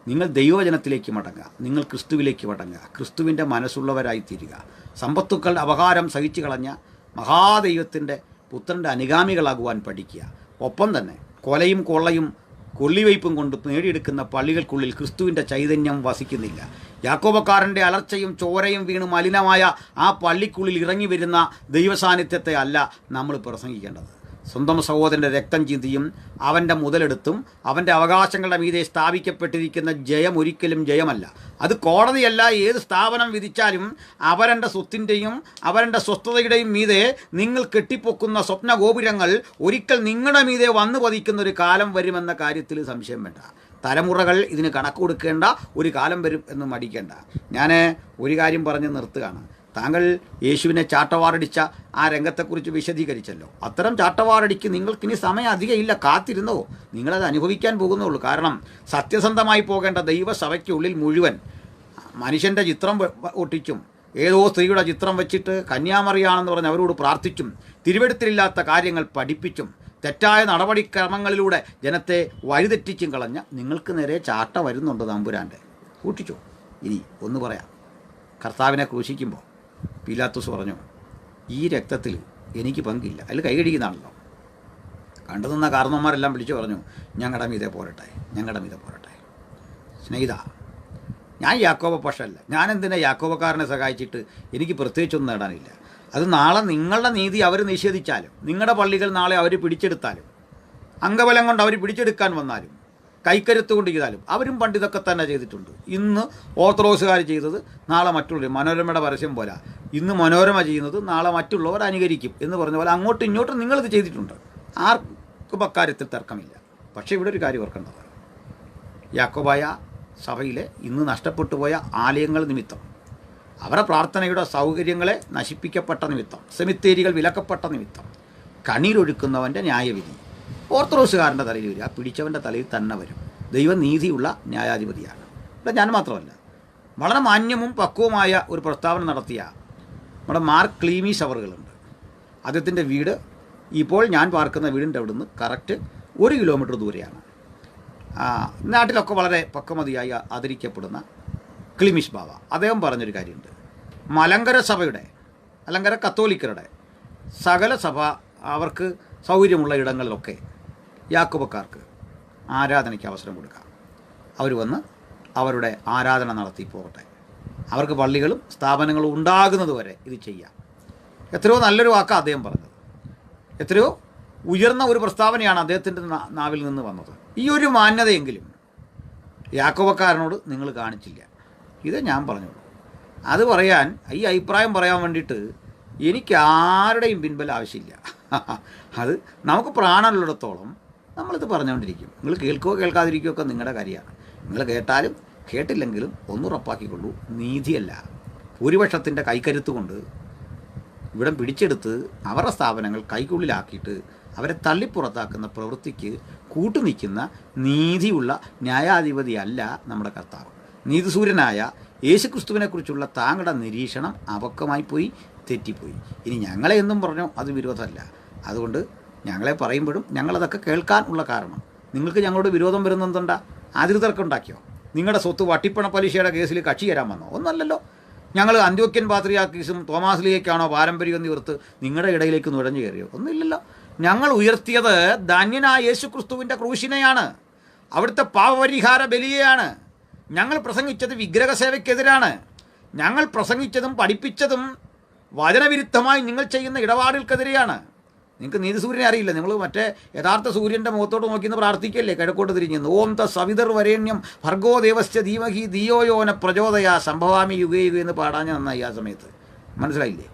നിങ്ങൾ ദൈവവചനത്തിലേക്ക് മടങ്ങുക, നിങ്ങൾ ക്രിസ്തുവിലേക്ക് മടങ്ങുക, ക്രിസ്തുവിൻ്റെ മനസ്സുള്ളവരായി തീരുക. സമ്പത്തുക്കളുടെ അപകാരം സഹിച്ചു കളഞ്ഞ മഹാദൈവത്തിൻ്റെ പുത്രൻ്റെ അനുഗാമികളാകുവാൻ പഠിക്കുക. ഒപ്പം തന്നെ കൊലയും കൊള്ളയും കൊള്ളിവയ്പും കൊണ്ട് നേടിയെടുക്കുന്ന പള്ളികൾക്കുള്ളിൽ ക്രിസ്തുവിൻ്റെ ചൈതന്യം വസിക്കുന്നില്ല. യാക്കോബക്കാരൻ്റെ അലർച്ചയും ചോരയും വീണ് മലിനമായ ആ പള്ളിക്കുള്ളിൽ ഇറങ്ങി വരുന്ന ദൈവസാന്നിധ്യത്തെ അല്ല നമ്മൾ പ്രസംഗിക്കേണ്ടത്. സ്വന്തം സഹോദരൻ്റെ രക്തം ചിന്തിയും അവൻ്റെ മുതലെടുത്തും അവൻ്റെ അവകാശങ്ങളുടെ മീതെ സ്ഥാപിക്കപ്പെട്ടിരിക്കുന്ന ജയം ഒരിക്കലും ജയമല്ല. അത് കോടതിയല്ല. ഏത് സ്ഥാപനം വിധിച്ചാലും അവരുടെ സ്വത്തിൻ്റെയും അവരുടെ സ്വസ്ഥതയുടെയും മീതെ നിങ്ങൾ കെട്ടിപ്പൊക്കുന്ന സ്വപ്നഗോപുരങ്ങൾ ഒരിക്കൽ നിങ്ങളുടെ മീതെ വന്നു പതിക്കുന്ന ഒരു കാലം വരുമെന്ന കാര്യത്തിൽ സംശയം വേണ്ട. തലമുറകൾ ഇതിന് കണക്ക് കൊടുക്കേണ്ട ഒരു കാലം വരും എന്ന് മടിക്കേണ്ട. ഞാൻ ഒരു കാര്യം പറഞ്ഞ് നിർത്തുകയാണ്. താങ്കൾ യേശുവിനെ ചാട്ടവാറടിച്ച ആ രംഗത്തെക്കുറിച്ച് വിശദീകരിച്ചല്ലോ. അത്തരം ചാട്ടവാറടിക്ക് നിങ്ങൾക്കിനി സമയം അധികം ഇല്ല, കാത്തിരുന്നോ. നിങ്ങളത് അനുഭവിക്കാൻ പോകുന്നുള്ളൂ. കാരണം സത്യസന്ധമായി പോകേണ്ട ദൈവസഭയ്ക്കുള്ളിൽ മുഴുവൻ മനുഷ്യൻ്റെ ചിത്രം ഒട്ടിച്ചും ഏതോ സ്ത്രീയുടെ ചിത്രം വെച്ചിട്ട് കന്യാമറിയാണെന്ന് പറഞ്ഞ് അവരോട് പ്രാർത്ഥിച്ചും തിരുവെടുത്തിലില്ലാത്ത കാര്യങ്ങൾ പഠിപ്പിച്ചും തെറ്റായ നടപടിക്രമങ്ങളിലൂടെ ജനത്തെ വഴിതെറ്റിച്ചും കളഞ്ഞ നിങ്ങൾക്ക് നേരെ ചാട്ട വരുന്നുണ്ട് തമ്പുരാൻ്റെ. കൂട്ടിച്ചോ. ഇനി ഒന്ന് പറയാം. കർത്താവിനെ ക്രൂശിക്കുമ്പോൾ പീലാത്തോസ് പറഞ്ഞു, ഈ രക്തത്തിൽ എനിക്ക് പങ്കില്ല. അതിൽ കൈകടിക്കുന്നതാണല്ലോ. കണ്ടു നിന്ന കാരണവന്മാരെല്ലാം വിളിച്ചു പറഞ്ഞു, ഞങ്ങളുടെ മീതെ പോരട്ടെ, ഞങ്ങളുടെ മീതെ പോരട്ടെ. സ്നേഹിത, ഞാൻ യാക്കോബ പക്ഷല്ല. ഞാൻ എന്തിനാ യാക്കോബക്കാരനെ സഹായിച്ചിട്ട്? എനിക്ക് പ്രത്യേകിച്ചൊന്നും നേടാനില്ല. അത് നാളെ നിങ്ങളുടെ നീതി അവർ നിഷേധിച്ചാലും, നിങ്ങളുടെ പള്ളികൾ നാളെ അവർ പിടിച്ചെടുത്താലും, അംഗബലം കൊണ്ട് അവർ പിടിച്ചെടുക്കാൻ വന്നാലും, കൈക്കരുത്ത് കൊണ്ട് ചെയ്താലും, അവരും പണ്ട് ഇതൊക്കെ തന്നെ ചെയ്തിട്ടുണ്ട്. ഇന്ന് ഓർത്തഡോക്സുകാർ ചെയ്തത് നാളെ മറ്റുള്ളവർ, മനോരമയുടെ പരസ്യം പോലെ ഇന്ന് മനോരമ ചെയ്യുന്നത് നാളെ മറ്റുള്ളവർ അനുകരിക്കും എന്ന് പറഞ്ഞ പോലെ അങ്ങോട്ടും ഇങ്ങോട്ടും നിങ്ങളിത് ചെയ്തിട്ടുണ്ട്. ആർക്കും അക്കാര്യത്തിൽ തർക്കമില്ല. പക്ഷേ ഇവിടെ ഒരു കാര്യം ഓർക്കേണ്ടത്, യാക്കോബായ സഭയിലെ ഇന്ന് നഷ്ടപ്പെട്ടു പോയ ആലയങ്ങൾ നിമിത്തം, അവരുടെ പ്രാർത്ഥനയുടെ സൗകര്യങ്ങളെ നശിപ്പിക്കപ്പെട്ട നിമിത്തം, സെമിത്തേരികൾ വിലക്കപ്പെട്ട നിമിത്തം കണ്ണീരൊഴുക്കുന്നവൻ്റെ ന്യായവിധി ഓർത്തഡോക്സുകാരൻ്റെ തലയിൽ വരിക, പിടിച്ചവൻ്റെ തലയിൽ തന്നെ വരും. ദൈവനീതിയുള്ള ന്യായാധിപതിയാണ്. ഇവിടെ ഞാൻ മാത്രമല്ല, വളരെ മാന്യവും പക്വവുമായ ഒരു പ്രസ്താവന നടത്തിയ നമ്മുടെ മാർക്ക് ക്ലീമീസ് അവറുകളുണ്ട്. അദ്ദേഹത്തിൻ്റെ വീട് ഇപ്പോൾ ഞാൻ പാർക്കുന്ന വീടിൻ്റെ അവിടെ നിന്ന് കറക്റ്റ് 1 കിലോമീറ്റർ ദൂരെയാണ്. നാട്ടിലൊക്കെ വളരെ പക്വമതിയായി ആദരിക്കപ്പെടുന്ന ക്ലീമീസ് ബാവ അദ്ദേഹം പറഞ്ഞൊരു കാര്യമുണ്ട്. മലങ്കര സഭയുടെ, മലങ്കര കത്തോലിക്കരുടെ സകല സഭ അവർക്ക് സൗകര്യമുള്ള ഇടങ്ങളിലൊക്കെ യാക്കോബക്കാർക്ക് ആരാധനയ്ക്ക് അവസരം കൊടുക്കാം. അവർ വന്ന് അവരുടെ ആരാധന നടത്തി പോകട്ടെ. അവർക്ക് പള്ളികളും സ്ഥാപനങ്ങളും ഉണ്ടാകുന്നത് വരെ ഇത് ചെയ്യാം. എത്രയോ നല്ലൊരു വാക്കാണ് അദ്ദേഹം പറഞ്ഞത്. എത്രയോ ഉയർന്ന ഒരു പ്രസ്താവനയാണ് അദ്ദേഹത്തിൻ്റെ നാവിൽ നിന്ന് വന്നത്. ഈ ഒരു മാന്യതയെങ്കിലും യാക്കോബക്കാരനോട് നിങ്ങൾ കാണിച്ചില്ല. ഇത് ഞാൻ പറഞ്ഞോളൂ. അത് പറയാൻ, ഈ അഭിപ്രായം പറയാൻ വേണ്ടിയിട്ട് എനിക്ക് ആരുടെയും പിൻബലം ആവശ്യമില്ല. അത് നമുക്ക് പ്രാണമുള്ളിടത്തോളം നമ്മളിത് പറഞ്ഞുകൊണ്ടിരിക്കും. നിങ്ങൾ കേൾക്കുകയോ കേൾക്കാതിരിക്കുകയോ ഒക്കെ നിങ്ങളുടെ കാര്യമാണ്. നിങ്ങൾ കേട്ടാലും കേട്ടില്ലെങ്കിലും ഒന്നുറപ്പാക്കിക്കൊള്ളൂ, നീതിയല്ല, ഭൂരിപക്ഷത്തിൻ്റെ കൈക്കരുത്ത് കൊണ്ട് ഇവിടം പിടിച്ചെടുത്ത് അവരുടെ സ്ഥാപനങ്ങൾ കൈക്കുള്ളിലാക്കിയിട്ട് അവരെ തള്ളിപ്പുറത്താക്കുന്ന പ്രവൃത്തിക്ക് കൂട്ടുനിൽക്കുന്ന നീതിയുള്ള ന്യായാധിപതിയല്ല നമ്മുടെ കർത്താവ്. നീതിസൂര്യനായ യേശുക്രിസ്തുവിനെക്കുറിച്ചുള്ള താങ്കളുടെ നിരീക്ഷണം അപക്വമായി പോയി, തെറ്റിപ്പോയി. ഇനി ഞങ്ങളെ എന്നും പറഞ്ഞോ അത് വിരോധമല്ല. അതുകൊണ്ട് ഞങ്ങളെ പറയുമ്പോഴും ഞങ്ങളതൊക്കെ കേൾക്കാൻ ഉള്ള കാരണം, നിങ്ങൾക്ക് ഞങ്ങളോട് വിരോധം വരുന്നതെന്താ? അതിർതർക്കം ഉണ്ടാക്കിയോ? നിങ്ങളുടെ സ്വത്ത് വട്ടിപ്പണ പലിശയുടെ കേസിൽ കക്ഷി തരാൻ വന്നോ? ഒന്നല്ലല്ലോ. ഞങ്ങൾ അന്ത്യോക്യൻ പാത്രിയാർക്കീസും തോമാസ് ലീഗയ്ക്കാണോ പാരമ്പര്യം എന്ന് ഓർത്ത് നിങ്ങളുടെ ഇടയിലേക്ക് നുഴഞ്ഞു കയറിയോ? ഒന്നുമില്ലല്ലോ. ഞങ്ങൾ ഉയർത്തിയത് ധന്യനായ യേശുക്രിസ്തുവിൻ്റെ ക്രൂശിനെയാണ്, അവിടുത്തെ പാപപരിഹാര ബലിയെയാണ്. ഞങ്ങൾ പ്രസംഗിച്ചത് വിഗ്രഹസേവയ്ക്കെതിരാണ്. ഞങ്ങൾ പ്രസംഗിച്ചതും പഠിപ്പിച്ചതും വചനവിരുദ്ധമായി നിങ്ങൾ ചെയ്യുന്ന ഇടപാടുകൾക്കെതിരെയാണ്. നിങ്ങൾക്ക് നീതിസൂര്യനെ അറിയില്ല. നിങ്ങൾ മറ്റേ യഥാർത്ഥ സൂര്യൻ്റെ മുഖത്തോട്ട് നോക്കിന്ന് പ്രാർത്ഥിക്കല്ലേ, കിഴക്കോട്ട് തിരിഞ്ഞെന്ന്. ഓം ത സവിതർ വരേണ്യം ഭർഗോ ദേവസ്യ ധീമഹി ധിയോയോന പ്രചോദയ സംഭവാമി യുഗേ യുഗേ എന്ന് പാടാൻ നന്നായി. ആ സമയത്ത് മനസ്സിലായില്ലേ?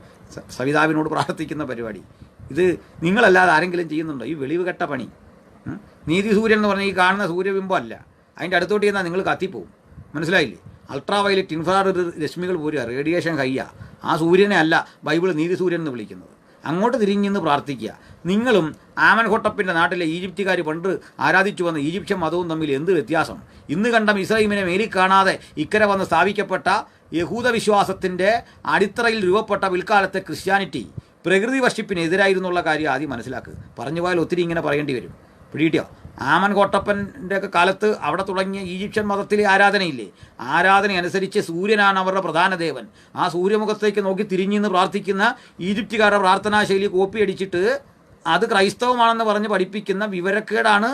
സവിതാവിനോട് പ്രാർത്ഥിക്കുന്ന പരിപാടി ഇത് നിങ്ങളല്ലാതെ ആരെങ്കിലും ചെയ്യുന്നുണ്ടോ? ഈ വെളിവ് കെട്ട പണി. നീതിസൂര്യൻ എന്ന് പറഞ്ഞാൽ ഈ കാണുന്ന സൂര്യബിംബം അല്ല. അതിൻ്റെ അടുത്തോട്ട് ചെന്നാൽ നിങ്ങൾ കത്തിപ്പോവും. മനസ്സിലായില്ലേ? അൾട്രാ വയലറ്റ് ഇൻഫ്രാറെഡ് രശ്മികൾ പോരുക, റേഡിയേഷൻ കയ്യ. ആ സൂര്യനെ അല്ല ബൈബിൾ നീതിസൂര്യൻ എന്ന് വിളിക്കുന്നത്. അങ്ങോട്ട് തിരിഞ്ഞെന്ന് പ്രാർത്ഥിക്കുക. നിങ്ങളും ആമൻഹോട്ടപ്പിൻ്റെ നാട്ടിലെ ഈജിപ്തുകാർ പണ്ട് ആരാധിച്ചു വന്ന ഈജിപ്ഷ്യൻ മതവും തമ്മിൽ എന്ത് വ്യത്യാസം? ഇന്ന് കണ്ട മിസ്രൈമിനെ മേലിൽ കാണാതെ ഇക്കരെ വന്ന് സ്ഥാപിക്കപ്പെട്ട യഹൂദ വിശ്വാസത്തിൻ്റെ അടിത്തറയിൽ രൂപപ്പെട്ട പിൽക്കാലത്തെ ക്രിസ്ത്യാനിറ്റി പ്രകൃതി വർഷിപ്പിനെതിരായിരുന്നുള്ള കാര്യം ആദ്യം മനസ്സിലാക്കുക. പറഞ്ഞു പോയാൽ ഒത്തിരി ഇങ്ങനെ പറയേണ്ടി വരും. പിടികിട്ടിയോ? ആമൻകോട്ടപ്പൻ്റെ ഒക്കെ കാലത്ത് അവിടെ തുടങ്ങിയ ഈജിപ്ഷ്യൻ മതത്തിലെ ആരാധനയില്ലേ, ആരാധന അനുസരിച്ച് സൂര്യനാണ് അവരുടെ പ്രധാന ദേവൻ. ആ സൂര്യമുഖത്തേക്ക് നോക്കി തിരിഞ്ഞെന്ന് പ്രാർത്ഥിക്കുന്ന ഈജിപ്തുകാരുടെ പ്രാർത്ഥനാശൈലി കോപ്പി അടിച്ചിട്ട് അത് ക്രൈസ്തവമാണെന്ന് പറഞ്ഞ് പഠിപ്പിക്കുന്ന വിവരക്കേടാണ്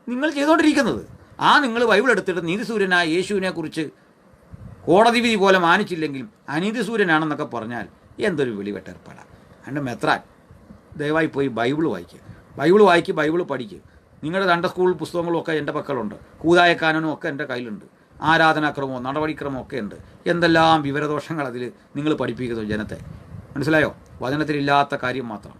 നിങ്ങൾ ചെയ്തുകൊണ്ടിരിക്കുന്നത്. നിങ്ങൾ ബൈബിൾ എടുത്തിട്ട് നീതിസൂര്യനായ യേശുവിനെക്കുറിച്ച് കോടതി വിധി പോലെ മാനിച്ചില്ലെങ്കിൽ അനീതിസൂര്യനാണെന്നൊക്കെ പറഞ്ഞാൽ എന്തൊരു വെളിവെട്ടേർപ്പാടാണ്. അതുകൊണ്ട് മെത്രാൻ ദയവായി പോയി ബൈബിൾ വായിക്കുക, ബൈബിൾ പഠിക്കുക. നിങ്ങളുടെ സൺഡേ സ്കൂൾ പുസ്തകങ്ങളും ഒക്കെ എൻ്റെ പക്കലുണ്ട്, കൂതായക്കാനും ഒക്കെ എൻ്റെ കയ്യിലുണ്ട്, ആരാധനാക്രമവും നടപടിക്രമവും ഒക്കെ ഉണ്ട്. എന്തെല്ലാം വിവരദോഷങ്ങൾ അതിൽ നിങ്ങൾ പഠിപ്പിക്കുന്നു ജനത്തെ. മനസ്സിലായോ? വചനത്തിലില്ലാത്ത കാര്യം മാത്രം.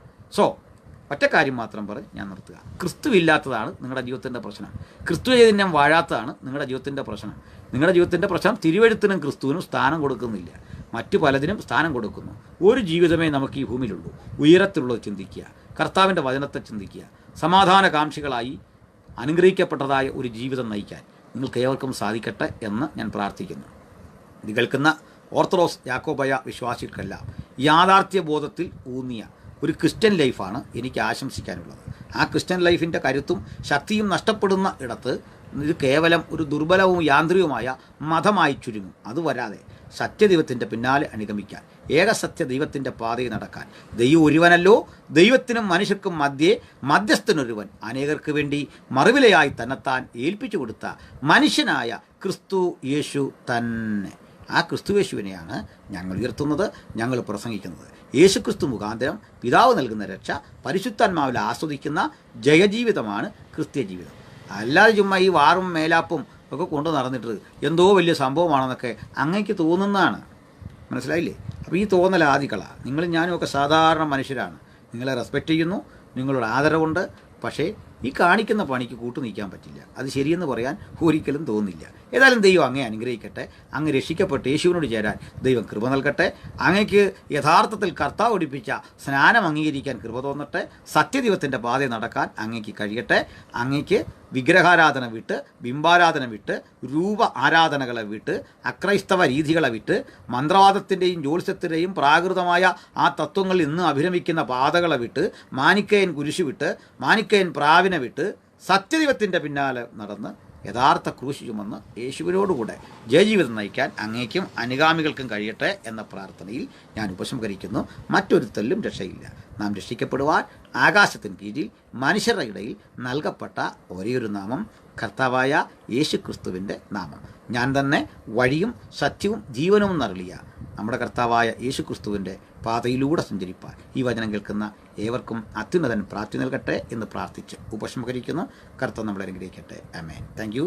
ഒറ്റ കാര്യം മാത്രം പറഞ്ഞ് ഞാൻ നിർത്തുക. ക്രിസ്തുവില്ലാത്തതാണ് നിങ്ങളുടെ ജീവിതത്തിൻ്റെ പ്രശ്നം. ക്രിസ്തു ചൈതന്യം വാഴാത്തതാണ് നിങ്ങളുടെ ജീവിതത്തിൻ്റെ പ്രശ്നം. നിങ്ങളുടെ ജീവിതത്തിൻ്റെ പ്രശ്നം തിരുവെഴുത്തിനും ക്രിസ്തുവിനും സ്ഥാനം കൊടുക്കുന്നില്ല, മറ്റു പലതിനും സ്ഥാനം കൊടുക്കുന്നു. ഒരു ജീവിതമേ നമുക്ക് ഈ ഭൂമിയിലുള്ളൂ. ഉയരത്തിലുള്ളത് ചിന്തിക്കുക, കർത്താവിൻ്റെ വചനത്തെ ചിന്തിക്കുക, സമാധാനകാംക്ഷികളായി അനുഗ്രഹിക്കപ്പെട്ടതായ ഒരു ജീവിതം നയിക്കാൻ നിങ്ങൾക്ക് ഏവർക്കും സാധിക്കട്ടെ എന്ന് ഞാൻ പ്രാർത്ഥിക്കുന്നു. ഇത് കേൾക്കുന്ന ഓർത്തഡോക്സ് യാക്കോബായ വിശ്വാസികൾക്കെല്ലാം യാഥാർത്ഥ്യ ബോധത്തിൽ ഊന്നിയ ഒരു ക്രിസ്ത്യൻ ലൈഫാണ് എനിക്ക് ആശംസിക്കാനുള്ളത്. ആ ക്രിസ്ത്യൻ ലൈഫിൻ്റെ കരുത്തും ശക്തിയും നഷ്ടപ്പെടുന്ന ഇടത്ത് ഇത് കേവലം ഒരു ദുർബലവും യാന്ത്രികവുമായ മതമായി ചുരുങ്ങും. അത് വരാതെ സത്യദൈവത്തിൻ്റെ പിന്നാലെ അനുഗമിക്കാൻ, ഏകസത്യ ദൈവത്തിൻ്റെ പാതയിൽ നടക്കാൻ, ദൈവം ഒരുവനല്ലോ, ദൈവത്തിനും മനുഷ്യർക്കും മധ്യസ്ഥനൊരുവൻ, അനേകർക്ക് വേണ്ടി മറുവിലയായി തന്നെത്താൻ ഏൽപ്പിച്ചു കൊടുത്ത മനുഷ്യനായ ക്രിസ്തു യേശു തന്നെ. ആ ക്രിസ്തു യേശുവിനെയാണ് ഞങ്ങൾ ഉയർത്തുന്നത്, ഞങ്ങൾ പ്രസംഗിക്കുന്നത്. യേശുക്രിസ്തു മുഖാന്തരം പിതാവ് നൽകുന്ന രക്ഷ പരിശുദ്ധാത്മാവിൽ ആസ്വദിക്കുന്ന ജയജീവിതമാണ് ക്രിസ്ത്യ ജീവിതം. അല്ലാതെ ചുമ്മാ ഈ വാറും മേലാപ്പും ഒക്കെ കൊണ്ടു നടന്നിട്ട് എന്തോ വലിയ സംഭവമാണെന്നൊക്കെ അങ്ങേക്ക് തോന്നുന്നതാണ്. മനസ്സിലായില്ലേ? അപ്പോൾ ഈ തോന്നൽ ആദികളാണ്. നിങ്ങളും ഞാനും ഒക്കെ സാധാരണ മനുഷ്യരാണ്. നിങ്ങളെ റെസ്പെക്റ്റ് ചെയ്യുന്നു, നിങ്ങളോട് ആദരവുണ്ട്. പക്ഷേ ഈ കാണിക്കുന്ന പണിക്ക് കൂട്ടു നിൽക്കാൻ പറ്റില്ല. അത് ശരിയെന്ന് പറയാൻ ഒരിക്കലും തോന്നില്ല. ഏതായാലും ദൈവം അങ്ങേ അനുഗ്രഹിക്കട്ടെ. അങ്ങ് രക്ഷിക്കപ്പെട്ട് യേശുവിനോട് ചേരാൻ ദൈവം കൃപ നൽകട്ടെ. അങ്ങയ്ക്ക് യഥാർത്ഥത്തിൽ കർത്താവ് പഠിപ്പിച്ച സ്നാനം അംഗീകരിക്കാൻ കൃപ തോന്നട്ടെ. സത്യദൈവത്തിൻ്റെ പാതയിൽ നടക്കാൻ അങ്ങയ്ക്ക് കഴിയട്ടെ. അങ്ങയ്ക്ക് വിഗ്രഹാരാധന വിട്ട്, ബിംബാരാധന വിട്ട്, രൂപ ആരാധനകളെ വിട്ട്, അക്രൈസ്തവ രീതികളെ വിട്ട്, മന്ത്രവാദത്തിൻ്റെയും ജ്യോത്സ്യത്തിൻ്റെയും പ്രാകൃതമായ ആ തത്വങ്ങളിൽ ഇന്ന് അഭിരമിക്കുന്ന പാതകളെ വിട്ട്, മാനിക്കയൻ കുരിശു വിട്ട്, മാനിക്കയൻ പ്രാവിനെ വിട്ട്, സത്യദൈവത്തിൻ്റെ പിന്നാലെ നടന്ന് യഥാർത്ഥ ക്രൂശ് ചുമന്ന് യേശുവിനോടുകൂടെ ജയജീവിതം നയിക്കാൻ അങ്ങേക്കും അനുഗാമികൾക്കും കഴിയട്ടെ എന്ന പ്രാർത്ഥനയിൽ ഞാൻ ഉപസംഹരിക്കുന്നു. മറ്റൊരുത്തലിലും രക്ഷയില്ല. നാം രക്ഷിക്കപ്പെടുവാൻ ആകാശത്തിന് കീഴിൽ മനുഷ്യരുടെ ഇടയിൽ നൽകപ്പെട്ട ഒരേയൊരു നാമം കർത്താവായ യേശു ക്രിസ്തുവിൻ്റെ നാമം. ഞാൻ തന്നെ വഴിയും സത്യവും ജീവനും എന്നറിയ നമ്മുടെ കർത്താവായ യേശു ക്രിസ്തുവിൻ്റെ പാതയിലൂടെ സഞ്ചരിപ്പാൻ ഈ വചനം കേൾക്കുന്ന ഏവർക്കും അത്യുന്നതൻ പ്രാപ്തി നൽകട്ടെ എന്ന് പ്രാർത്ഥിച്ച് ഉപസംഹരിക്കുന്നു. കർത്താവ് നമ്മളെ അനുഗ്രഹിക്കട്ടെ. ആമേൻ. Thank U.